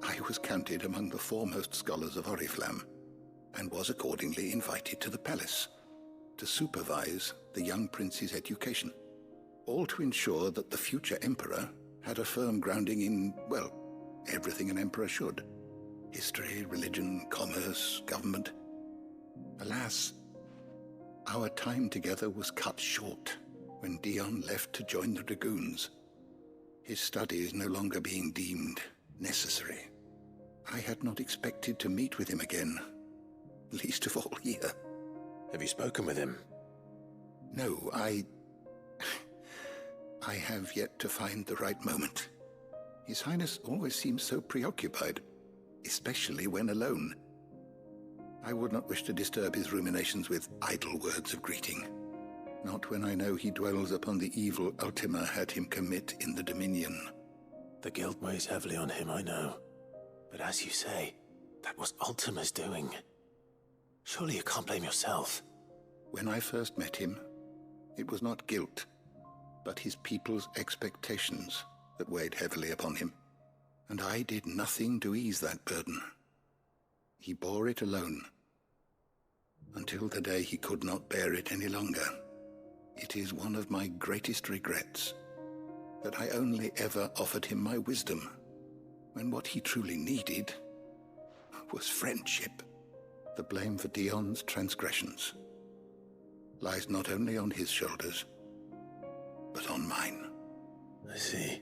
I was counted among the foremost scholars of Oriflamme, and was accordingly invited to the palace to supervise the young prince's education, all to ensure that the future emperor had a firm grounding in, well, everything an emperor should. History, religion, commerce, government. Alas, our time together was cut short when Dion left to join the Dragoons, his studies no longer being deemed necessary. I had not expected to meet with him again, least of all here. Have you spoken with him? No, I have yet to find the right moment. His Highness always seems so preoccupied, especially when alone. I would not wish to disturb his ruminations with idle words of greeting. Not when I know he dwells upon the evil Ultima had him commit in the Dominion. The guilt weighs heavily on him, I know. But as you say, that was Ultima's doing. Surely you can't blame yourself. When I first met him, it was not guilt, but his people's expectations that weighed heavily upon him. And I did nothing to ease that burden. He bore it alone, until the day he could not bear it any longer. It is one of my greatest regrets that I only ever offered him my wisdom, when what he truly needed was friendship. The blame for Dion's transgressions lies not only on his shoulders, but on mine. I see.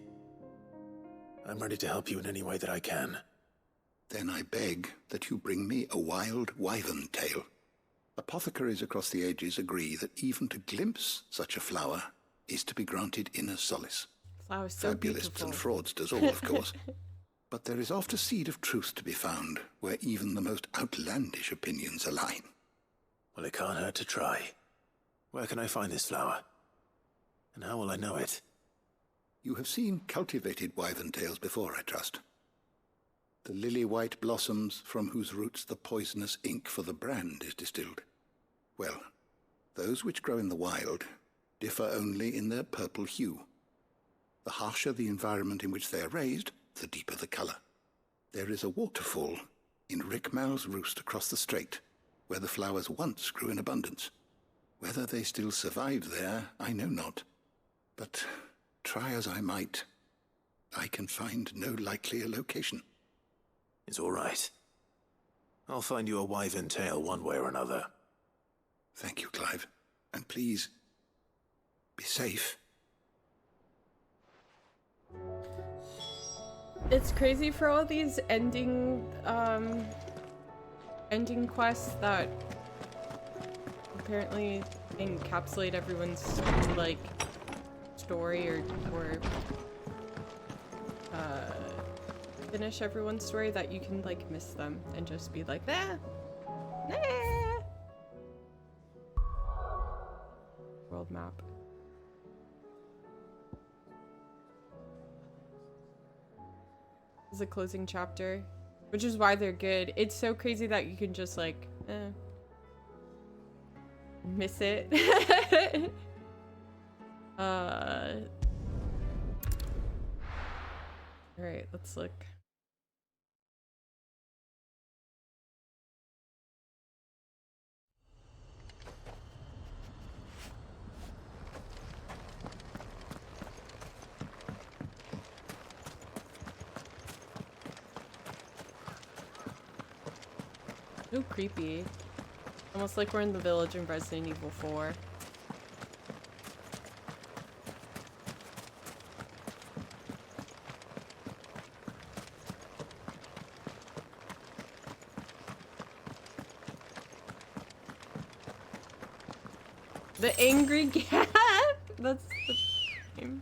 I'm ready to help you in any way that I can. Then I beg that you bring me a wild wyvern tail. Apothecaries across the ages agree that even to glimpse such a flower is to be granted inner solace. Flower's so Fabulists beautiful. and fraudsters all, of course. Flower's so Fabulists and beautiful. fraudsters all, of course. But there is oft a seed of truth to be found where even the most outlandish opinions align. Well, it can't hurt to try. Where can I find this flower? And how will I know it? You have seen cultivated wyvern tails before, I trust. The lily-white blossoms from whose roots the poisonous ink for the brand is distilled. Well, those which grow in the wild differ only in their purple hue. The harsher the environment in which they are raised, the deeper the colour. There is a waterfall in Rickmal's roost across the strait, where the flowers once grew in abundance. Whether they still survive there, I know not. But try as I might, I can find no likelier location. It's all right. I'll find you a wyvern tail one way or another. Thank you, Clive. And please, be safe. It's crazy for all these ending quests that apparently encapsulate everyone's like story or finish everyone's story, that you can like miss them and just be like, nah. World map. This is a closing chapter, which is why they're good. It's so crazy that you can just like miss it. All right, let's look. So creepy. Almost like we're in the village in Resident Evil 4. The angry cat? That's the name.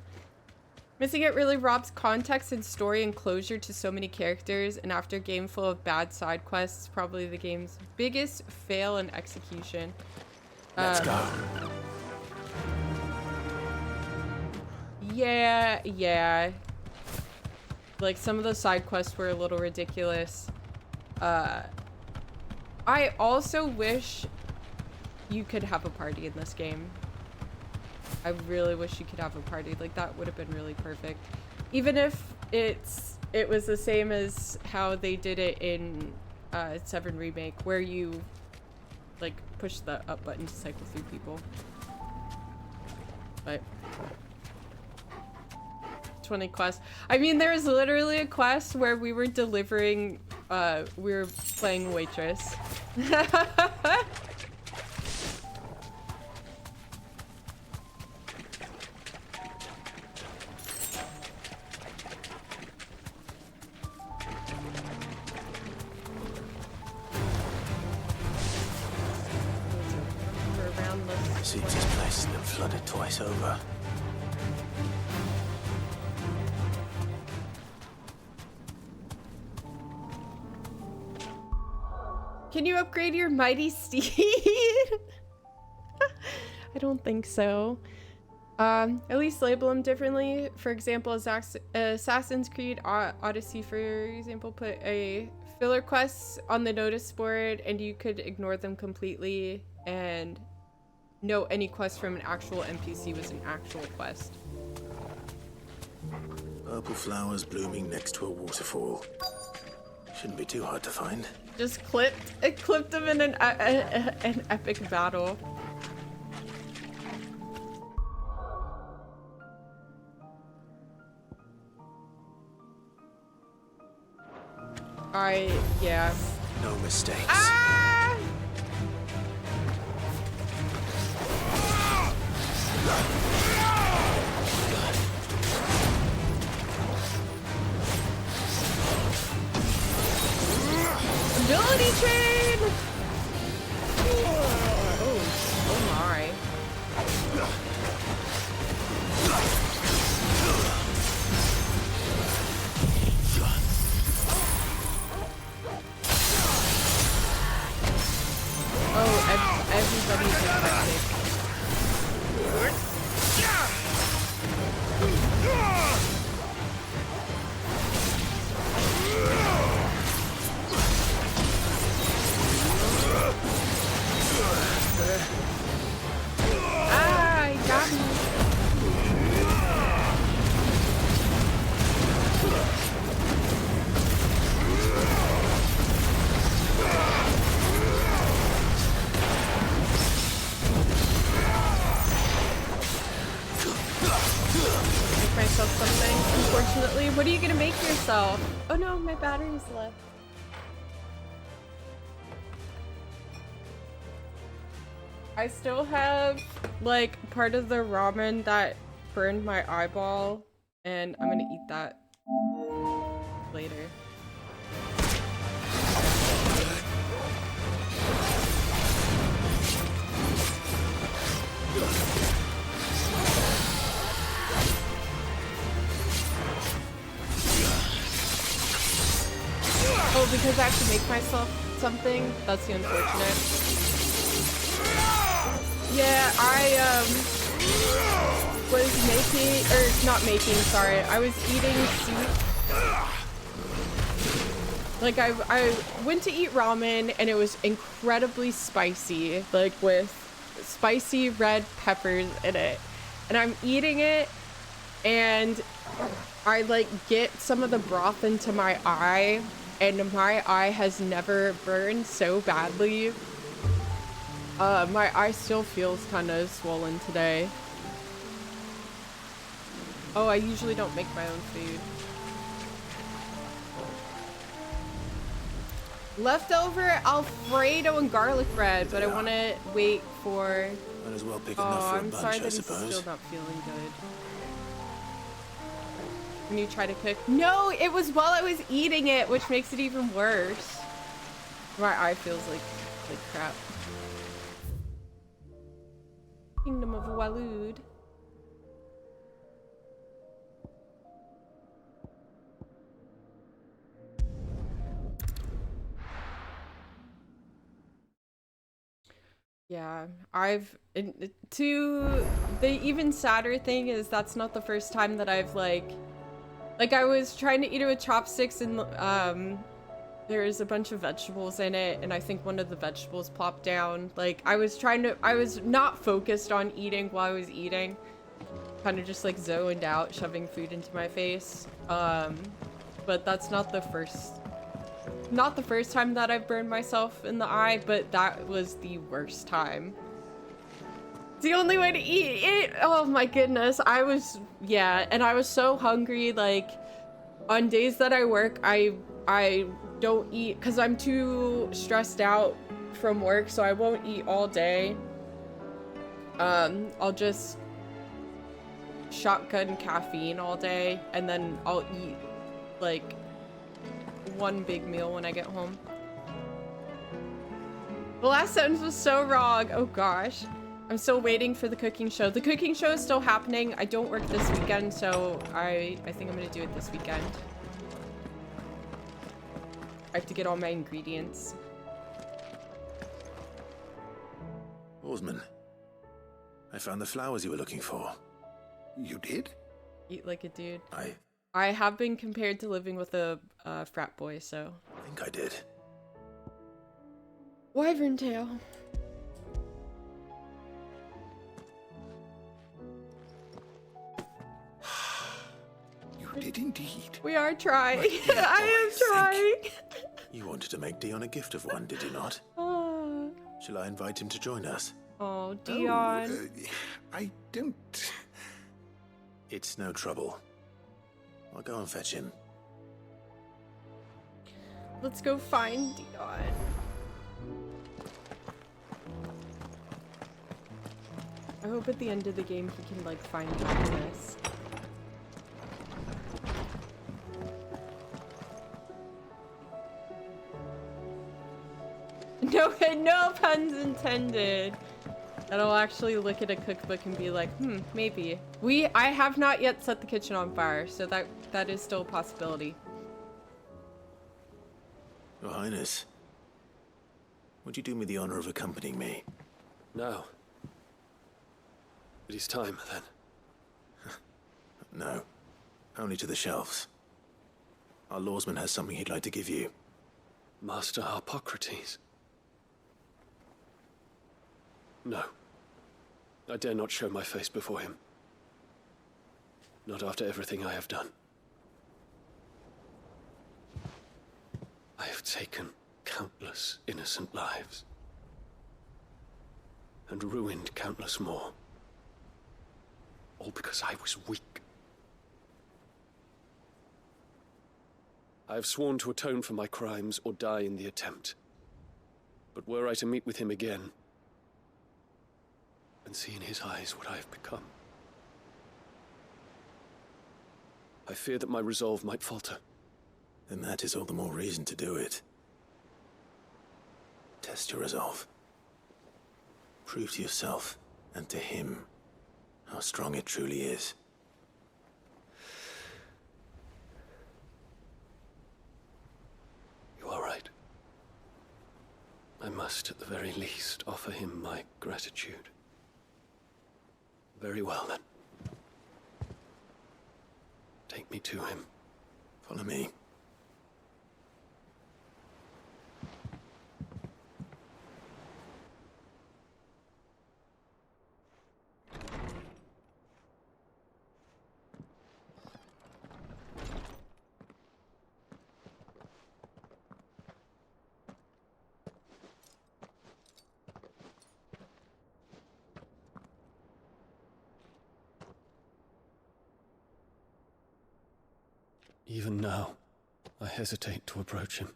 Missing it really robs context and story and closure to so many characters, and after a game full of bad side quests, probably the game's biggest fail in execution. Let's go. Yeah. Like, some of the side quests were a little ridiculous. I also wish you could have a party in this game. I really wish you could have a party. Like, that would have been really perfect. Even if it was the same as how they did it in 7 Remake, where you like push the up button to cycle through people. But 20 quests. I mean, there was literally a quest where we were delivering, we were playing waitress. Seems this place has been flooded twice over. Can you upgrade your mighty steed? I don't think so. At least label them differently. For example, Assassin's Creed Odyssey, for example, put a filler quests on the notice board, and you could ignore them completely and note any quest from an actual NPC was an actual quest. Purple flowers blooming next to a waterfall. Shouldn't be too hard to find. Just clipped them in an epic battle. Yeah. No mistakes. Ah! Ability chain! Oh my. Let me take my pick. Ah, he got me. Make myself something, unfortunately. What are you gonna make yourself? Oh no, my battery's left. I still have, like, part of the ramen that burned my eyeball, and I'm gonna eat that later. Oh, because I have to make myself something? That's the unfortunate. Yeah, I was making, or not making, sorry, I was eating soup. Like I went to eat ramen and it was incredibly spicy, like with spicy red peppers in it. And I'm eating it and I like get some of the broth into my eye and my eye has never burned so badly. My eye still feels kind of swollen today. Oh, I usually don't make my own food. Leftover Alfredo and garlic bread, but I want to wait for... Might as well pick enough for a I'm bunch, sorry I that he's suppose. still not feeling good. Can you try to cook? No, it was while I was eating it, which makes it even worse. My eye feels like crap. Kingdom of Walud. Yeah, the even sadder thing is that's not the first time that I've like I was trying to eat it with chopsticks and there's a bunch of vegetables in it and I think one of the vegetables plopped down. Like I was not focused on eating while I was eating, kind of just like zoned out, shoving food into my face. But that's not the first time that I've burned myself in the eye, but that was the worst time. It's the only way to eat it. Oh my goodness. And I was so hungry. Like on days that I work, I don't eat because I'm too stressed out from work, so I won't eat all day. I'll just shotgun caffeine all day and then I'll eat like one big meal when I get home. The last sentence was so wrong. Oh gosh. I'm still waiting for the cooking show. The cooking show is still happening. I don't work this weekend, so I think I'm gonna do it this weekend. I have to get all my ingredients. Oarsman, I found the flowers you were looking for. You did? Eat like a dude. I have been compared to living with a frat boy, so. I think I did. Wyvern tail. You did indeed. We are trying. I am trying. You wanted to make Dion a gift of one, did you not? Oh, Shall I invite him to join us? Dion. I don't... It's no trouble. I'll go and fetch him. Let's go find Dion. I hope at the end of the game he can like find happiness. No puns intended. And I'll actually look at a cookbook and be like, maybe. I have not yet set the kitchen on fire, so that is still a possibility. Your Highness, would you do me the honor of accompanying me? Now. It is time, then. No. Only to the shelves. Our lawsman has something he'd like to give you. Master Harpocrates. No. I dare not show my face before him. Not after everything I have done. I have taken countless innocent lives. And ruined countless more. All because I was weak. I have sworn to atone for my crimes or die in the attempt. But were I to meet with him again, and see in his eyes what I have become, I fear that my resolve might falter. Then that is all the more reason to do it. Test your resolve. Prove to yourself, and to him, how strong it truly is. You are right. I must, at the very least, offer him my gratitude. Very well, then. Take me to him. Follow me. Even now, I hesitate to approach him.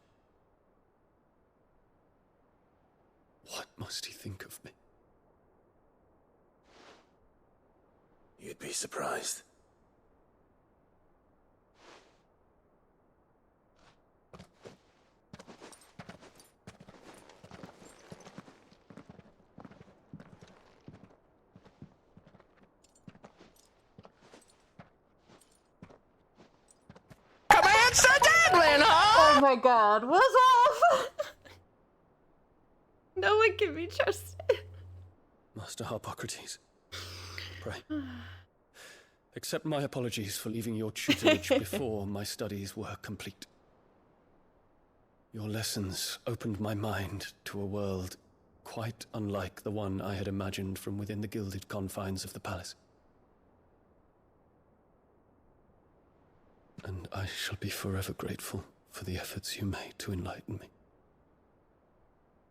What must he think of me? You'd be surprised. Oh my god, was off! No one can be trusted. Master Harpocrates, pray. Accept my apologies for leaving your tutelage before my studies were complete. Your lessons opened my mind to a world quite unlike the one I had imagined from within the gilded confines of the palace. And I shall be forever grateful for the efforts you made to enlighten me.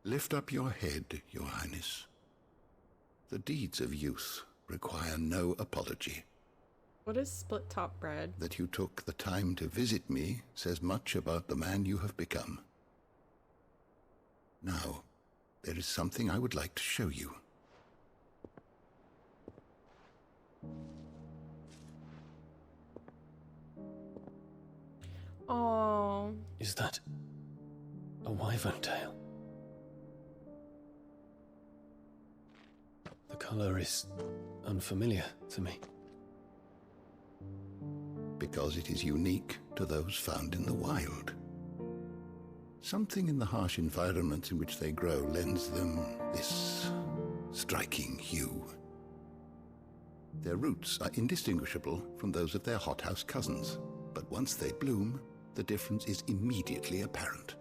Lift up your head, Your Highness. The deeds of youth require no apology. What is split top bread? That you took the time to visit me says much about the man you have become. Now, there is something I would like to show you. Oh. Is that a wyvern tail? The color is unfamiliar to me. Because it is unique to those found in the wild. Something in the harsh environment in which they grow lends them this striking hue. Their roots are indistinguishable from those of their hothouse cousins, but once they bloom, the difference is immediately apparent.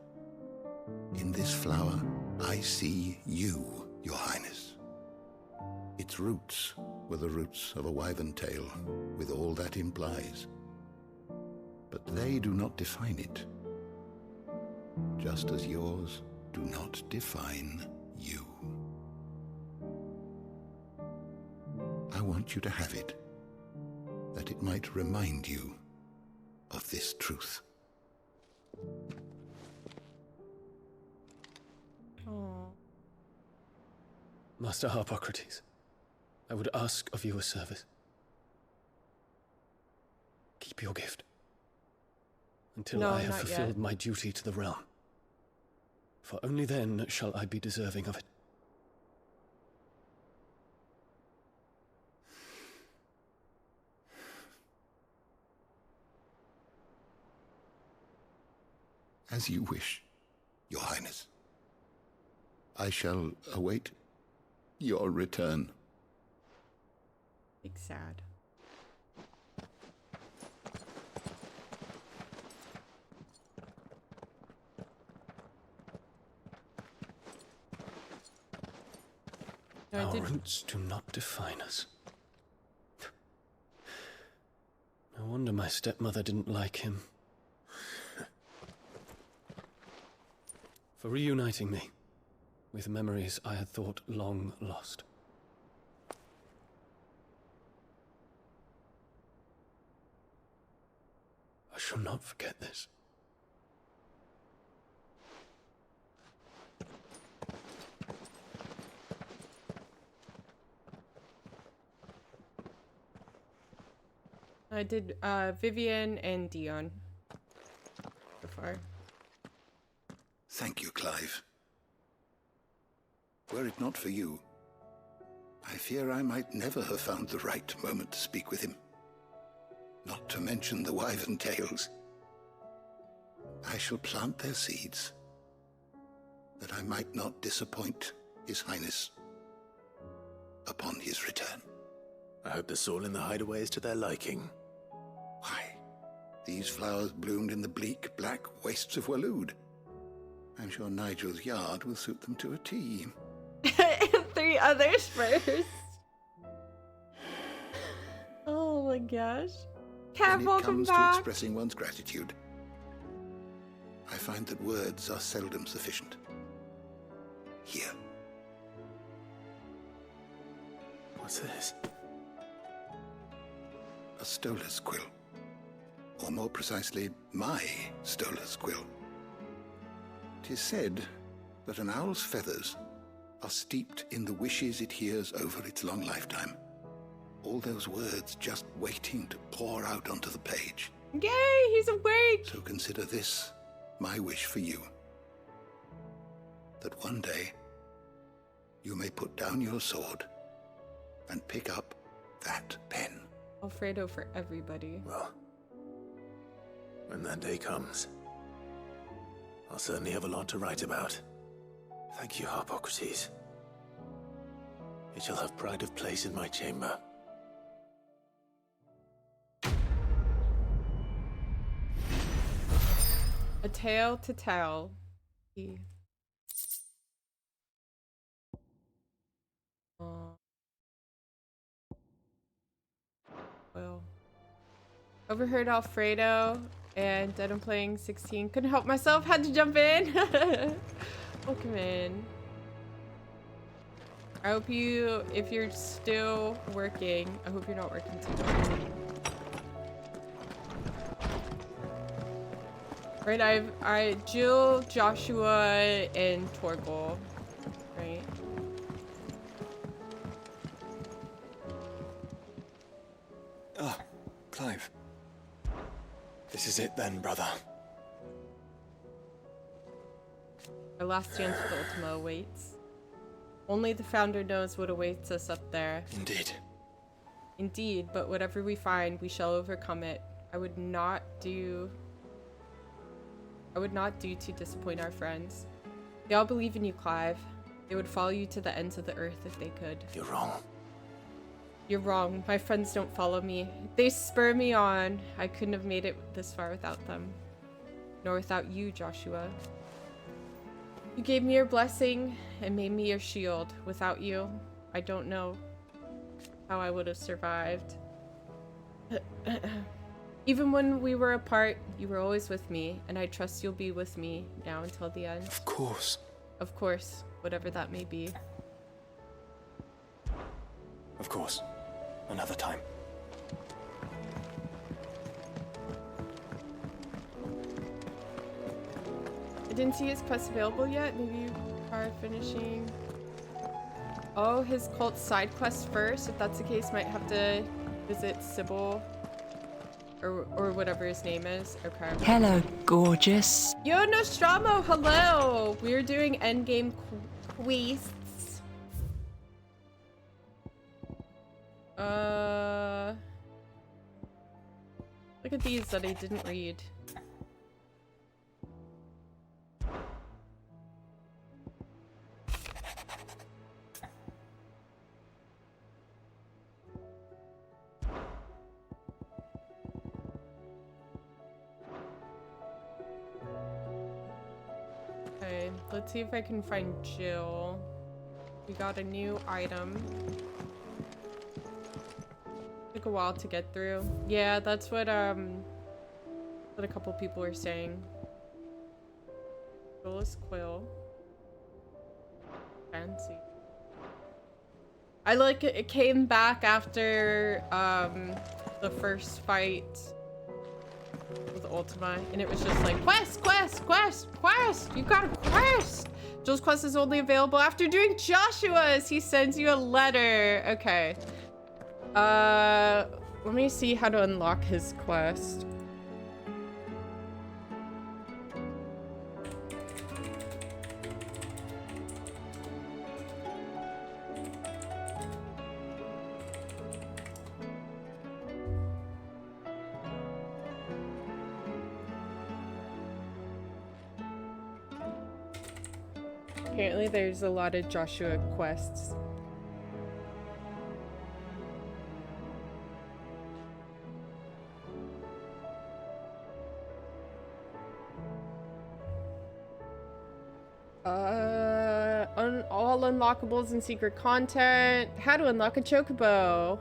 In this flower, I see you, Your Highness. Its roots were the roots of a wyvern tail, with all that implies. But they do not define it, just as yours do not define you. I want you to have it, that it might remind you of this truth. Oh. Master Harpocrates, I would ask of you a service. Keep your gift until No, I have not fulfilled yet. my duty to the realm. For only then shall I be deserving of it. As you wish, Your Highness. I shall await your return. Big sad. Our roots do not define us. No wonder my stepmother didn't like him. For reuniting me with memories I had thought long lost. I shall not forget this. I did Vivian and Dion so far. Thank you, Clive. Were it not for you, I fear I might never have found the right moment to speak with him. Not to mention the wyvern tales. I shall plant their seeds, that I might not disappoint His Highness upon his return. I hope the soil in the hideaway is to their liking. Why, these flowers bloomed in the bleak, black wastes of Waloed. I'm sure Nigel's yard will suit them to a T. 3 others first. Oh my gosh. Cat, when it welcome comes back. to expressing one's gratitude, I find that words are seldom sufficient. Here. What's this? A stoler's quill. Or more precisely, my stoler's quill. 'Tis said that an owl's feathers are steeped in the wishes it hears over its long lifetime. All those words just waiting to pour out onto the page. Yay, he's awake! So consider this my wish for you. That one day, you may put down your sword and pick up that pen. Alfredo for everybody. Well, when that day comes, I'll certainly have a lot to write about. Thank you, Harpocrates. It shall have pride of place in my chamber. A tale to tell. Well, overheard Alfredo and Denim playing 16. Couldn't help myself, had to jump in. Welcome in. I hope you, if you're still working, I hope you're not working too much. Right, Jill, Joshua, and Torgal, right? Ah, Clive. This is it then, brother. Our last chance with Ultima awaits. Only the Founder knows what awaits us up there. Indeed. Indeed, but whatever we find, we shall overcome it. I would not do to disappoint our friends. They all believe in you, Clive. They would follow you to the ends of the earth if they could. You're wrong. You're wrong. My friends don't follow me. They spur me on. I couldn't have made it this far without them. Nor without you, Joshua. You gave me your blessing and made me your shield. Without you, I don't know how I would have survived. Even when we were apart, you were always with me, and I trust you'll be with me now until the end. Of course. Of course, whatever that may be. Of course. Another time. I didn't see his quest available yet. Maybe you are finishing. Oh, his cult side quest first. If that's the case, might have to visit Sybil. Or whatever his name is. Okay. Hello, gorgeous. Yo, Nostromo, hello! We're doing endgame quests. Look at these that I didn't read. let's see if I can find Jill. We got a new item. Took a while to get through. Yeah, that's what a couple people were saying. Jill's quill. Fancy. I like it came back after the first fight with Ultima, and it was just like quest, quest, quest, quest. You got a quest. Jill's quest is only available after doing Joshua's. He sends you a letter. Okay. Let me see how to unlock his quest. Apparently there's a lot of Joshua quests. On all unlockables and secret content. How to unlock a chocobo.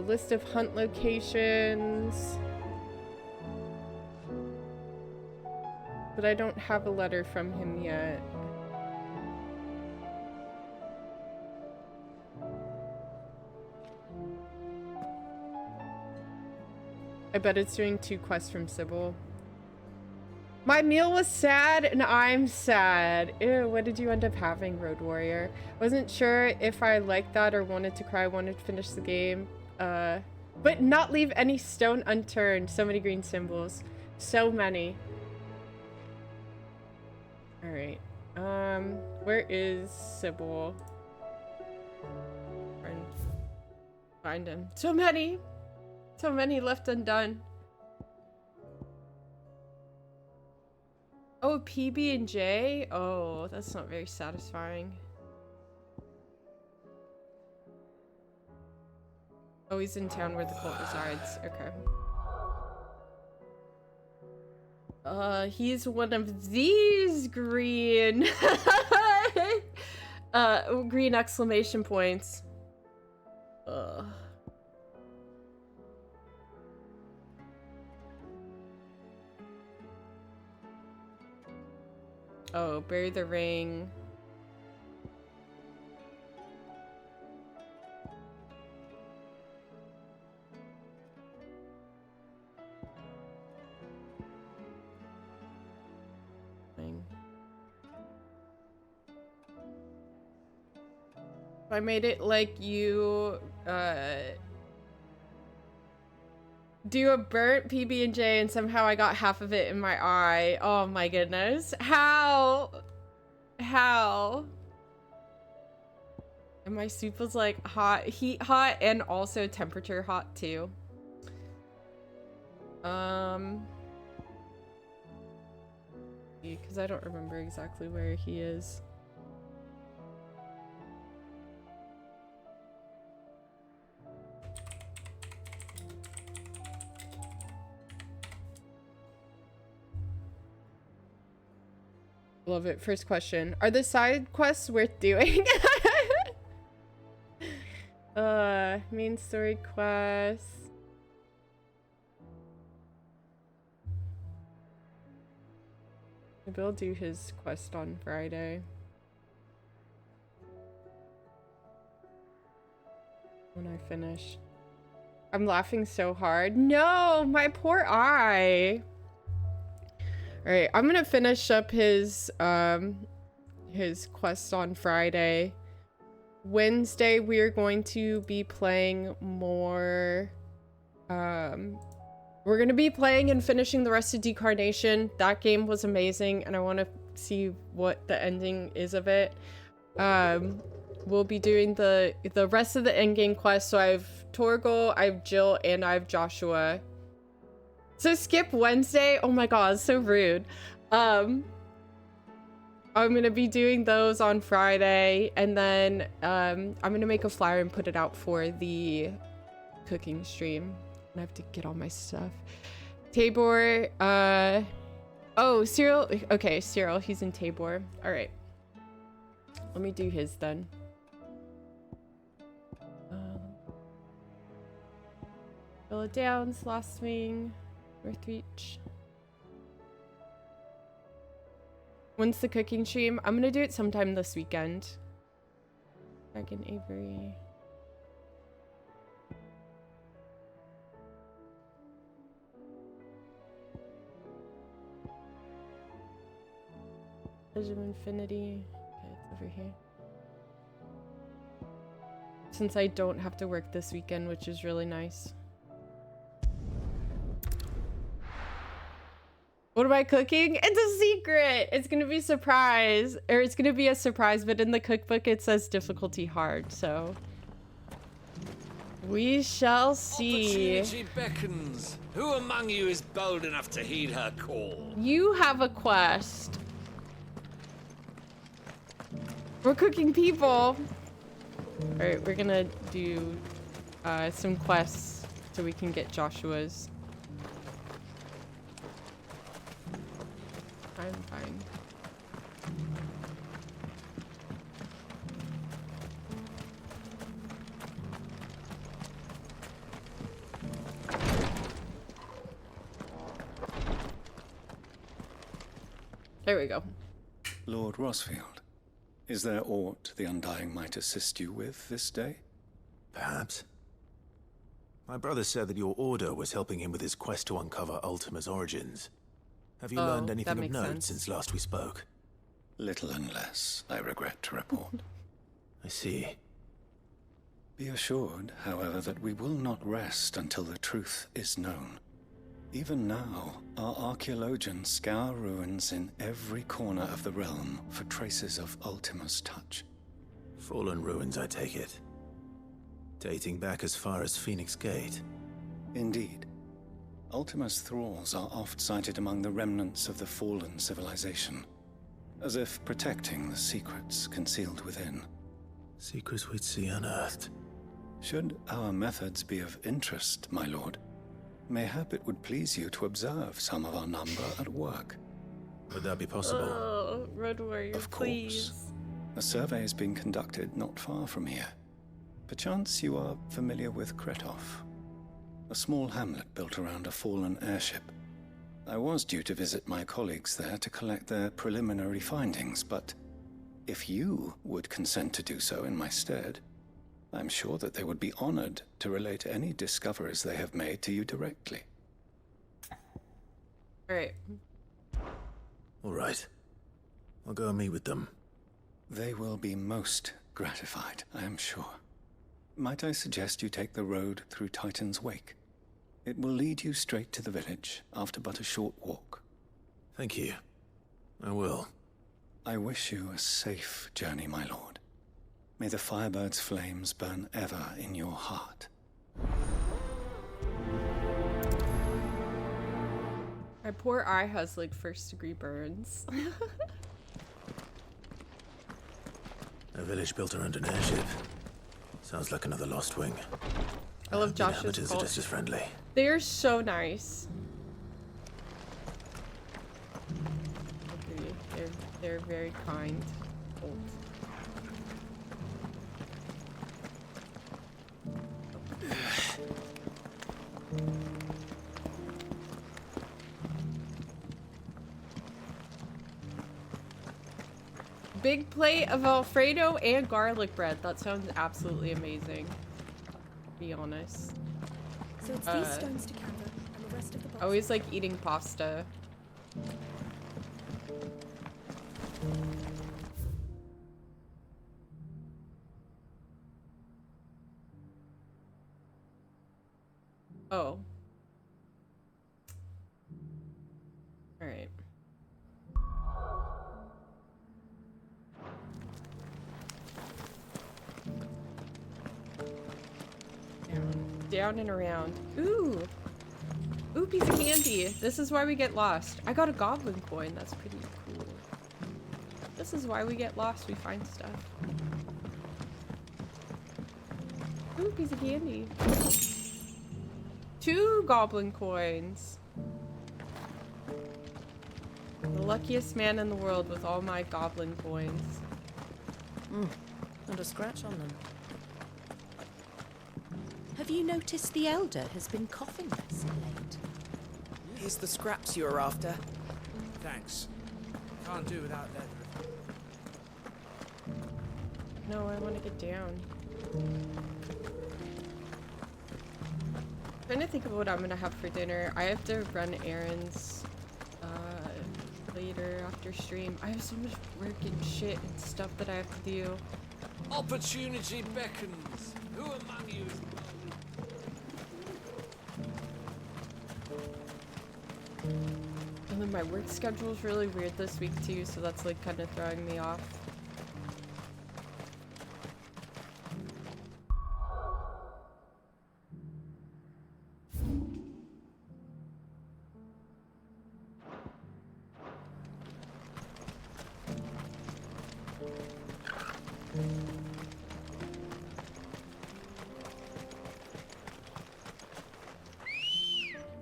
List of hunt locations. But I don't have a letter from him yet. I bet it's doing 2 quests from Sybil. My meal was sad and I'm sad. Ew, what did you end up having, Road Warrior? Wasn't sure if I liked that or wanted to cry, wanted to finish the game. But not leave any stone unturned. So many green symbols. So many. Alright. Where is Sybil? Find him. So many! So many left undone. Oh, PB&J? Oh, that's not very satisfying. Oh, he's in town where the cult resides. Okay. He's one of these green. Green exclamation points. Oh, bury the ring. I made it like you do a burnt PB&J and somehow I got half of it in my eye. Oh my goodness. How? And my soup was like hot, heat hot, and also temperature hot too. Because I don't remember exactly where he is. Love it. First question. Are the side quests worth doing? Main story quests. Maybe I'll do his quest on Friday. When I finish. I'm laughing so hard. No, my poor eye. Alright, I'm gonna finish up his quest on Friday. Wednesday, we're going to be playing more. We're gonna be playing and finishing the rest of Decarnation. That game was amazing, and I want to see what the ending is of it. We'll be doing the rest of the endgame quest. So I have Torgal, I have Jill, and I have Joshua. So skip Wednesday. Oh my god, so rude. I'm gonna be doing those on Friday, and then I'm gonna make a flyer and put it out for the cooking stream. I have to get all my stuff. Tabor, Oh, Cyril. Okay, Cyril. He's in Tabor. All right. Let me do his then. Villa Downs, Lost Wing, Northreach. When's the cooking stream? I'm gonna do it sometime this weekend. Dragon Avery. Edge of Infinity. Okay, it's over here. Since I don't have to work this weekend, which is really nice. What am I cooking? It's a secret! It's gonna be a surprise. Or it's gonna be a surprise, but in the cookbook it says difficulty hard, so... we shall see. Opportunity beckons. Who among you is bold enough to heed her call? You have a quest. We're cooking people. Alright, we're gonna do some quests so we can get Joshua's. I'm fine. There we go. Lord Roseville, is there aught the Undying might assist you with this day? Perhaps. My brother said that your order was helping him with his quest to uncover Ultima's origins. Have you learned anything of note since last we spoke? Little and less, I regret to report. I see. Be assured, however, that we will not rest until the truth is known. Even now, our archaeologians scour ruins in every corner of the realm for traces of Ultima's touch. Fallen ruins, I take it. Dating back as far as Phoenix Gate. Indeed. Ultima's thralls are oft sighted among the remnants of the fallen civilization, as if protecting the secrets concealed within. Secrets we'd see unearthed. Should our methods be of interest, my lord, mayhap it would please you to observe some of our number at work. Would that be possible? Oh, Red Warrior, of course. Please. A survey is being conducted not far from here. Perchance you are familiar with Kretov, a small hamlet built around a fallen airship. I was due to visit my colleagues there to collect their preliminary findings, but if you would consent to do so in my stead, I'm sure that they would be honored to relate any discoveries they have made to you directly. Alright. Alright. I'll go and meet with them. They will be most gratified, I am sure. Might I suggest you take the road through Titan's Wake? It will lead you straight to the village after but a short walk. Thank you. I will. I wish you a safe journey, my lord. May the Firebird's flames burn ever in your heart. My poor eye has like first-degree burns. A village built around an airship. Sounds like another Lost Wing. I love Josh's inhabitants are just as friendly. They are so nice. They're very kind. Old. Big plate of Alfredo and garlic bread. That sounds absolutely amazing. To be honest. So it's these stones to counter, and the rest of the box. I always like eating pasta. Oh. Alright. Down and around. Ooh! Ooh, piece of candy. This is why we get lost. I got a goblin coin. That's pretty cool. This is why we get lost. We find stuff. Ooh, piece of candy. 2 goblin coins. The luckiest man in the world with all my goblin coins. Not a scratch on them. Have you noticed the Elder has been coughing less of late? Here's the scraps you were after. Thanks. Can't do without leather. No, I want to get down. Trying to think of what I'm gonna have for dinner. I have to run errands later after stream. I have so much work and shit and stuff that I have to do. Opportunity beckons. Who among you is And then my work schedule is really weird this week too, so that's like kind of throwing me off.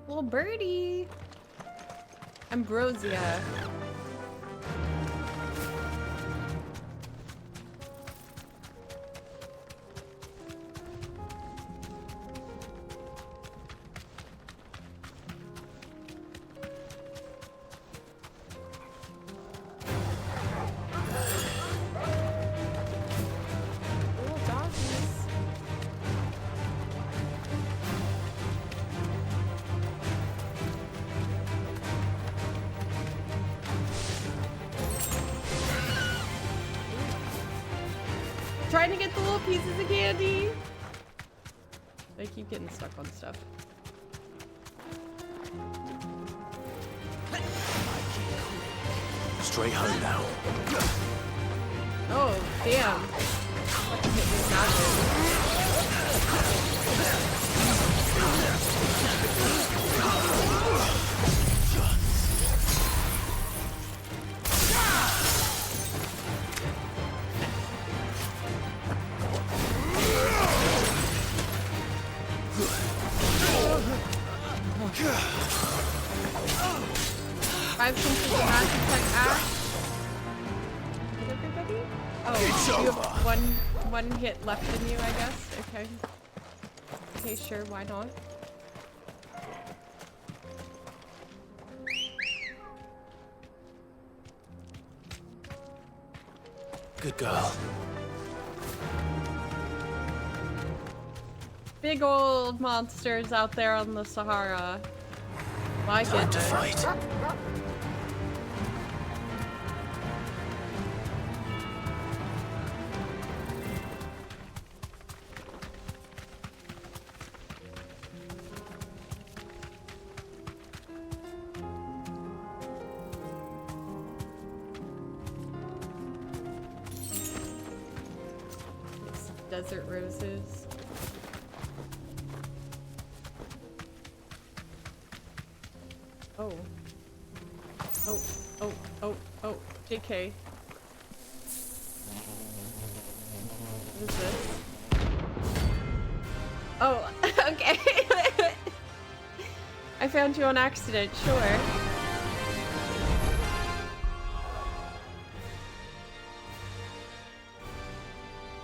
Little birdie. Ambrosia. Little doggies. Trying to get the little pieces of candy. They keep getting stuck on stuff. Straight home now. Oh, damn. Fucking hit me Five pinches of magic attack Ash. Is everybody? Oh, you have one hit left in you, I guess. Okay. Okay, sure, why not? Good girl. Big old monsters out there on the Sahara. My Time to goodness. fight. Desert roses. Oh. Oh, oh, oh, oh, JK. What is this? Oh, okay. I found you on accident, sure.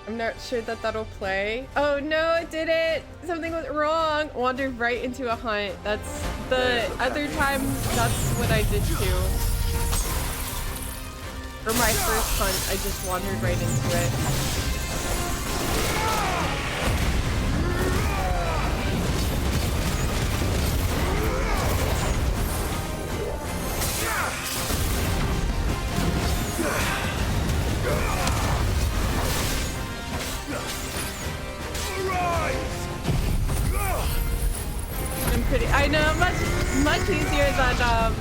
I'm not sure that that'll play. Oh no, it didn't! Something went wrong! Wandered right into a hunt. That's the other time, that's what I did too. For my first hunt, I just wandered right into it. I'm pretty. I know, much easier than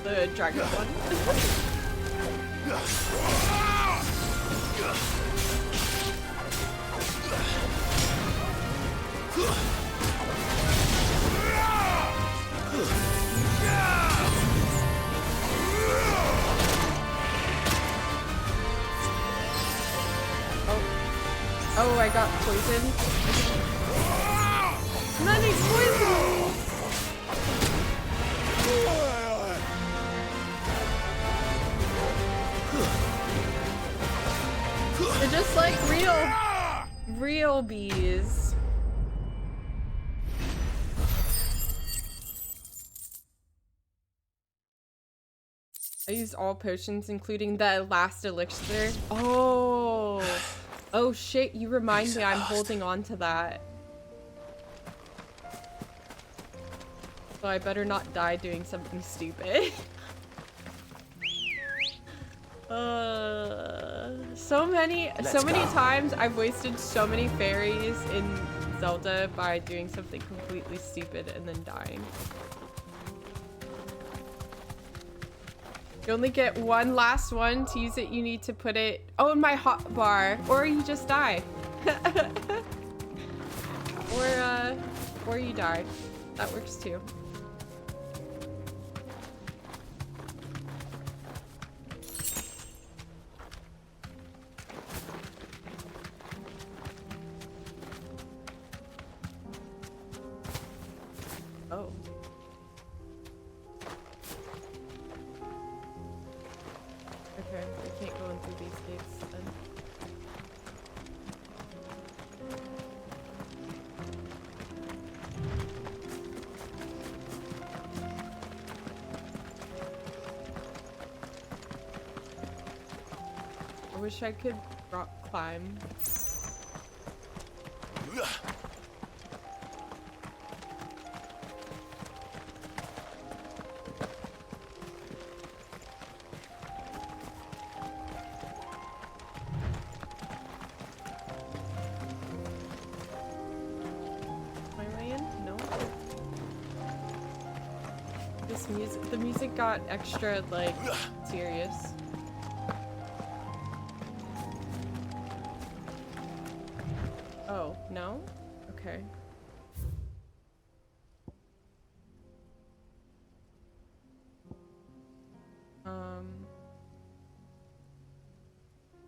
the dragon one. Oh, I got poisoned. Money poison! They're just like real bees. I used all potions, including the last elixir. Oh. Oh shit, you remind me I'm holding on to that. So I better not die doing something stupid. So many times I've wasted so many fairies in Zelda by doing something completely stupid and then dying. You only get one last one. To use it, you need to put it in my hot bar, or you just die. or you die. That works too. Oh. Okay, we can't go in through these gates then. I wish I could rock climb. The music got extra, like, serious. Oh, no? Okay. I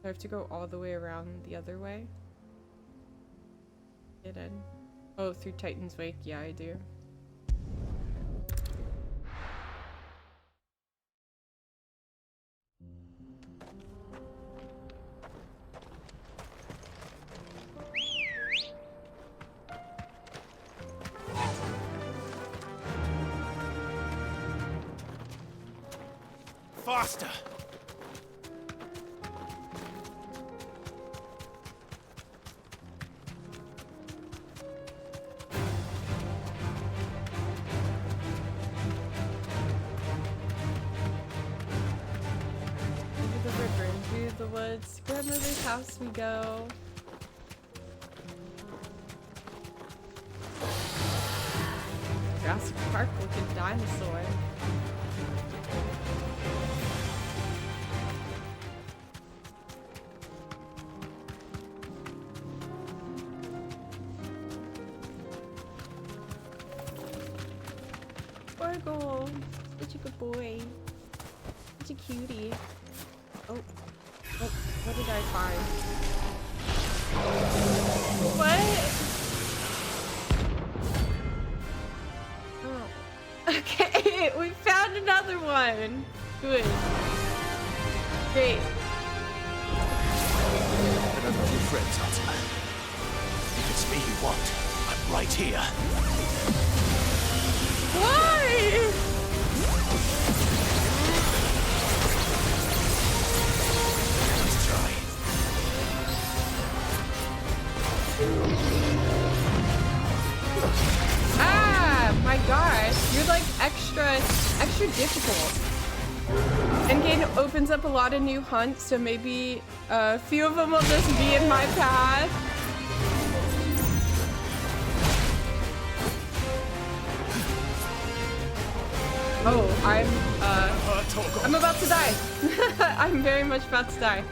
have to go all the way around the other way? Get in. Oh, through Titan's Wake? Yeah, I do. Faster! Over the river and through the woods. Grandmother's house we go. Jurassic Park looking dinosaur. Orgle, such a good boy. Such a cutie. Oh, what did I find? What? Oh. Okay, we found another one. Good. Great. I don't know your friends, Hunter. If it's me you want, I'm right here. Why? Let's try. Ah, my gosh. You're like extra difficult. Endgame opens up a lot of new hunts, so maybe a few of them will just be in my path. Oh, I'm about to die. I'm very much about to die.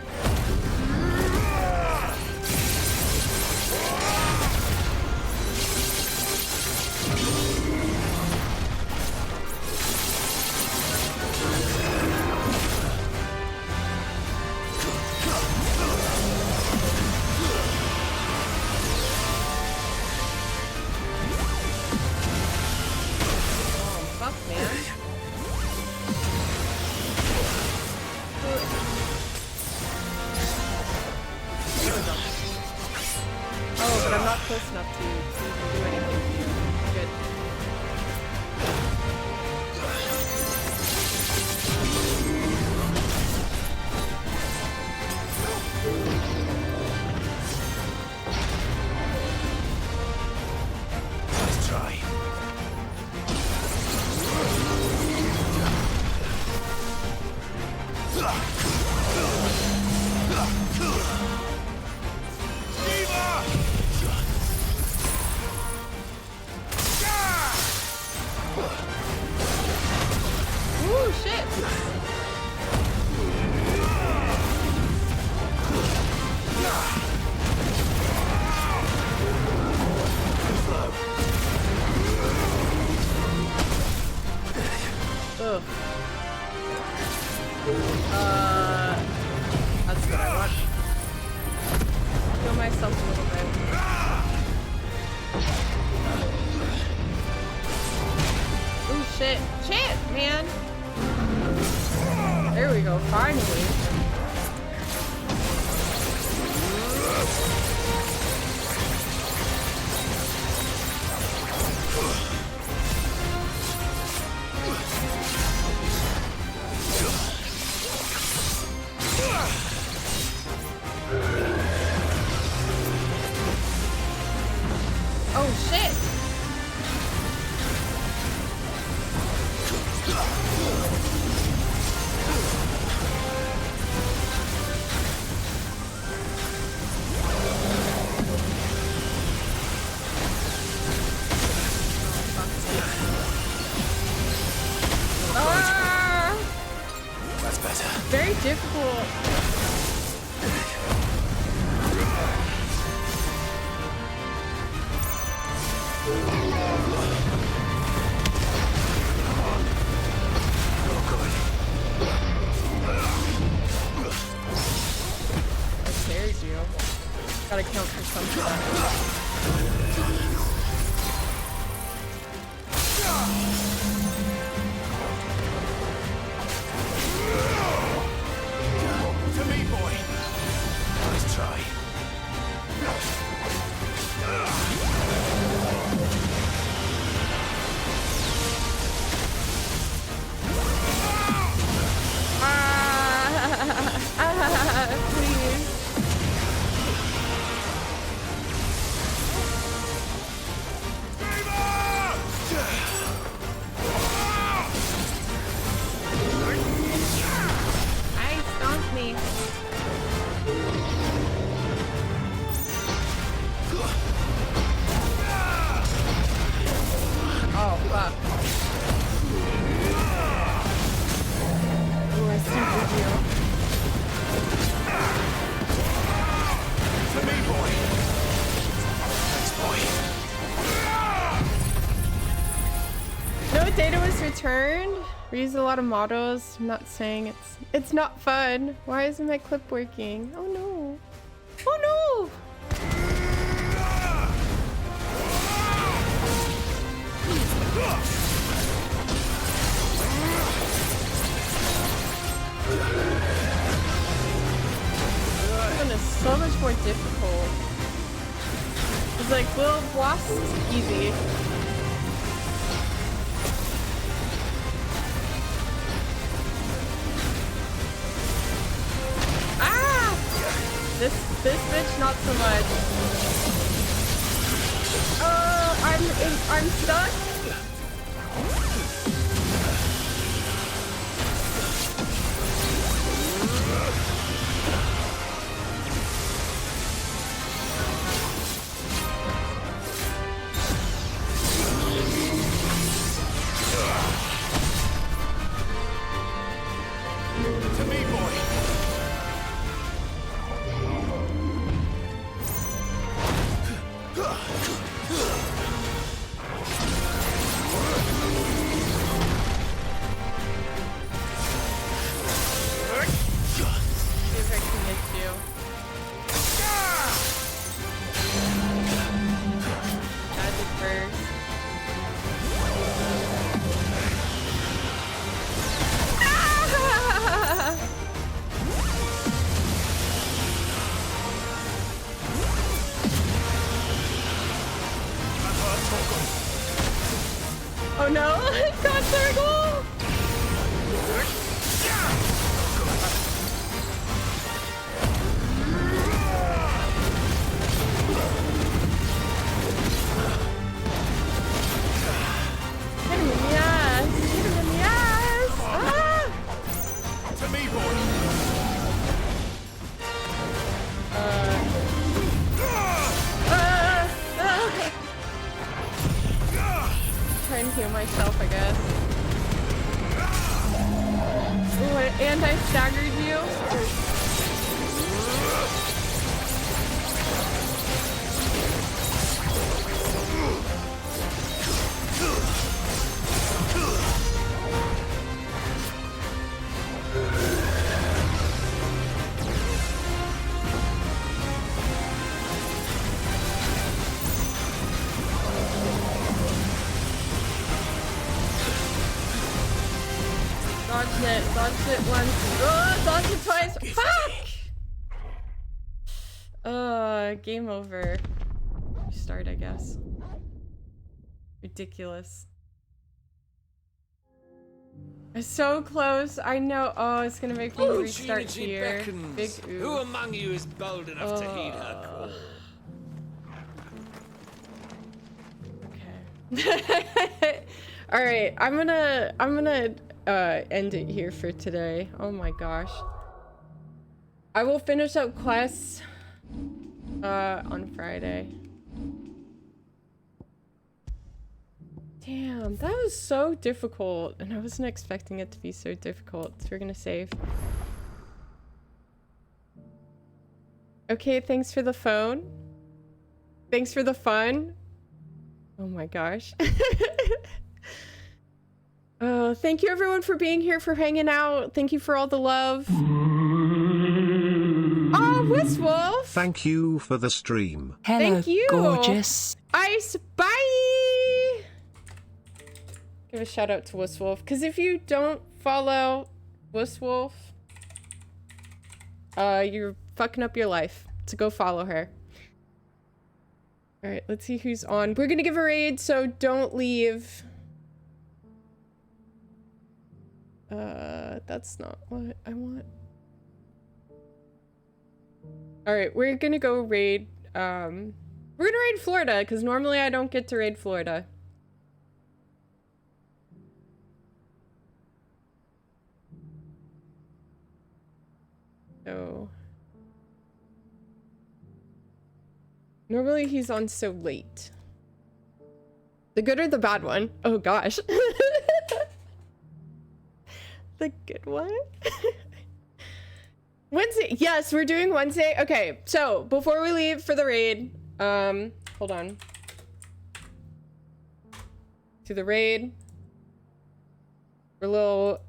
close enough to even do anything to you. Good. Let's try. Ooh, shit! Ugh. That's what I want. Heal myself a little bit. Ooh, shit. Shit, man! There we go, finally. Oh shit! Ah! That's better. Very difficult. That scares you. Gotta count for something. To me, boy. Let's try. Please. I stomped me. Oh, fuck. Oh, I super heal. To me, boy. Thanks, boy. No data was returned. We used a lot of models. I'm not saying it's not fun. Why isn't my clip working? Oh no. Oh no! This one is so much more difficult. It's like, well, boss is easy. Ah! This bitch, not so much. Oh, I'm stuck. To me, boy. Oh, God circle! Hit him in the ass! Hit him in the ass! Ah! To me, boy! Try and heal myself, I guess. Ooh, and I staggered you. Dodged it once. Oh, dodged it twice. Fuck! Game over. Restart, I guess. Ridiculous. It's so close. I know. Oh, it's gonna make me restart here. Big ooh. Who among you is bold enough to heed her call? Okay. All right. I'm gonna end it here for today. Oh my gosh. I will finish up quests on Friday. Damn, that was so difficult, and I wasn't expecting it to be so difficult. So we're gonna save. Okay, thanks for the phone. Thanks for the fun. Oh my gosh. Thank you everyone for being here, for hanging out. Thank you for all the love. Oh, Wiswolf! Thank you for the stream. Hello, thank you. gorgeous. Ice, bye! Give a shout out to Wiswolf, because if you don't follow Wiswolf, you're fucking up your life. So go follow her. Alright, let's see who's on. We're gonna give a raid, so don't leave. That's not what I want. Alright, we're gonna go raid, we're gonna raid Florida, because normally I don't get to raid Florida. So... normally he's on so late. The good or the bad one? Oh gosh. The good one? Wednesday. Yes, we're doing Wednesday. Okay, so before we leave for the raid, hold on. To the raid. For a little,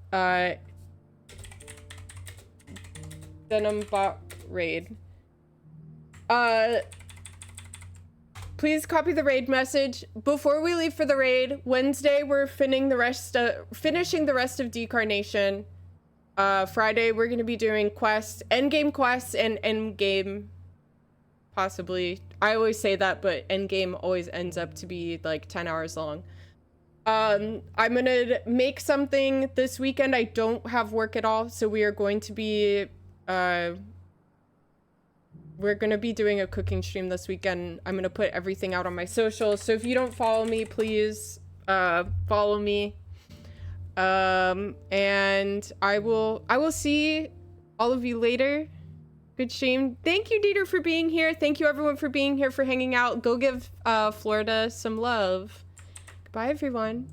DenimBlonde raid. Please copy the raid message. Before we leave for the raid, Wednesday we're finishing the rest of Decarnation. Friday we're gonna be doing quests, endgame quests, and endgame, possibly. I always say that, but endgame always ends up to be like 10 hours long. I'm gonna make something this weekend. I don't have work at all, so we are going to be we're gonna be doing a cooking stream this weekend. I'm gonna put everything out on my socials, so if you don't follow me, please follow me. And I will see all of you later. Good stream. Thank you, Dieter, for being here. Thank you everyone for being here, for hanging out. Go give Florida some love. Goodbye, everyone.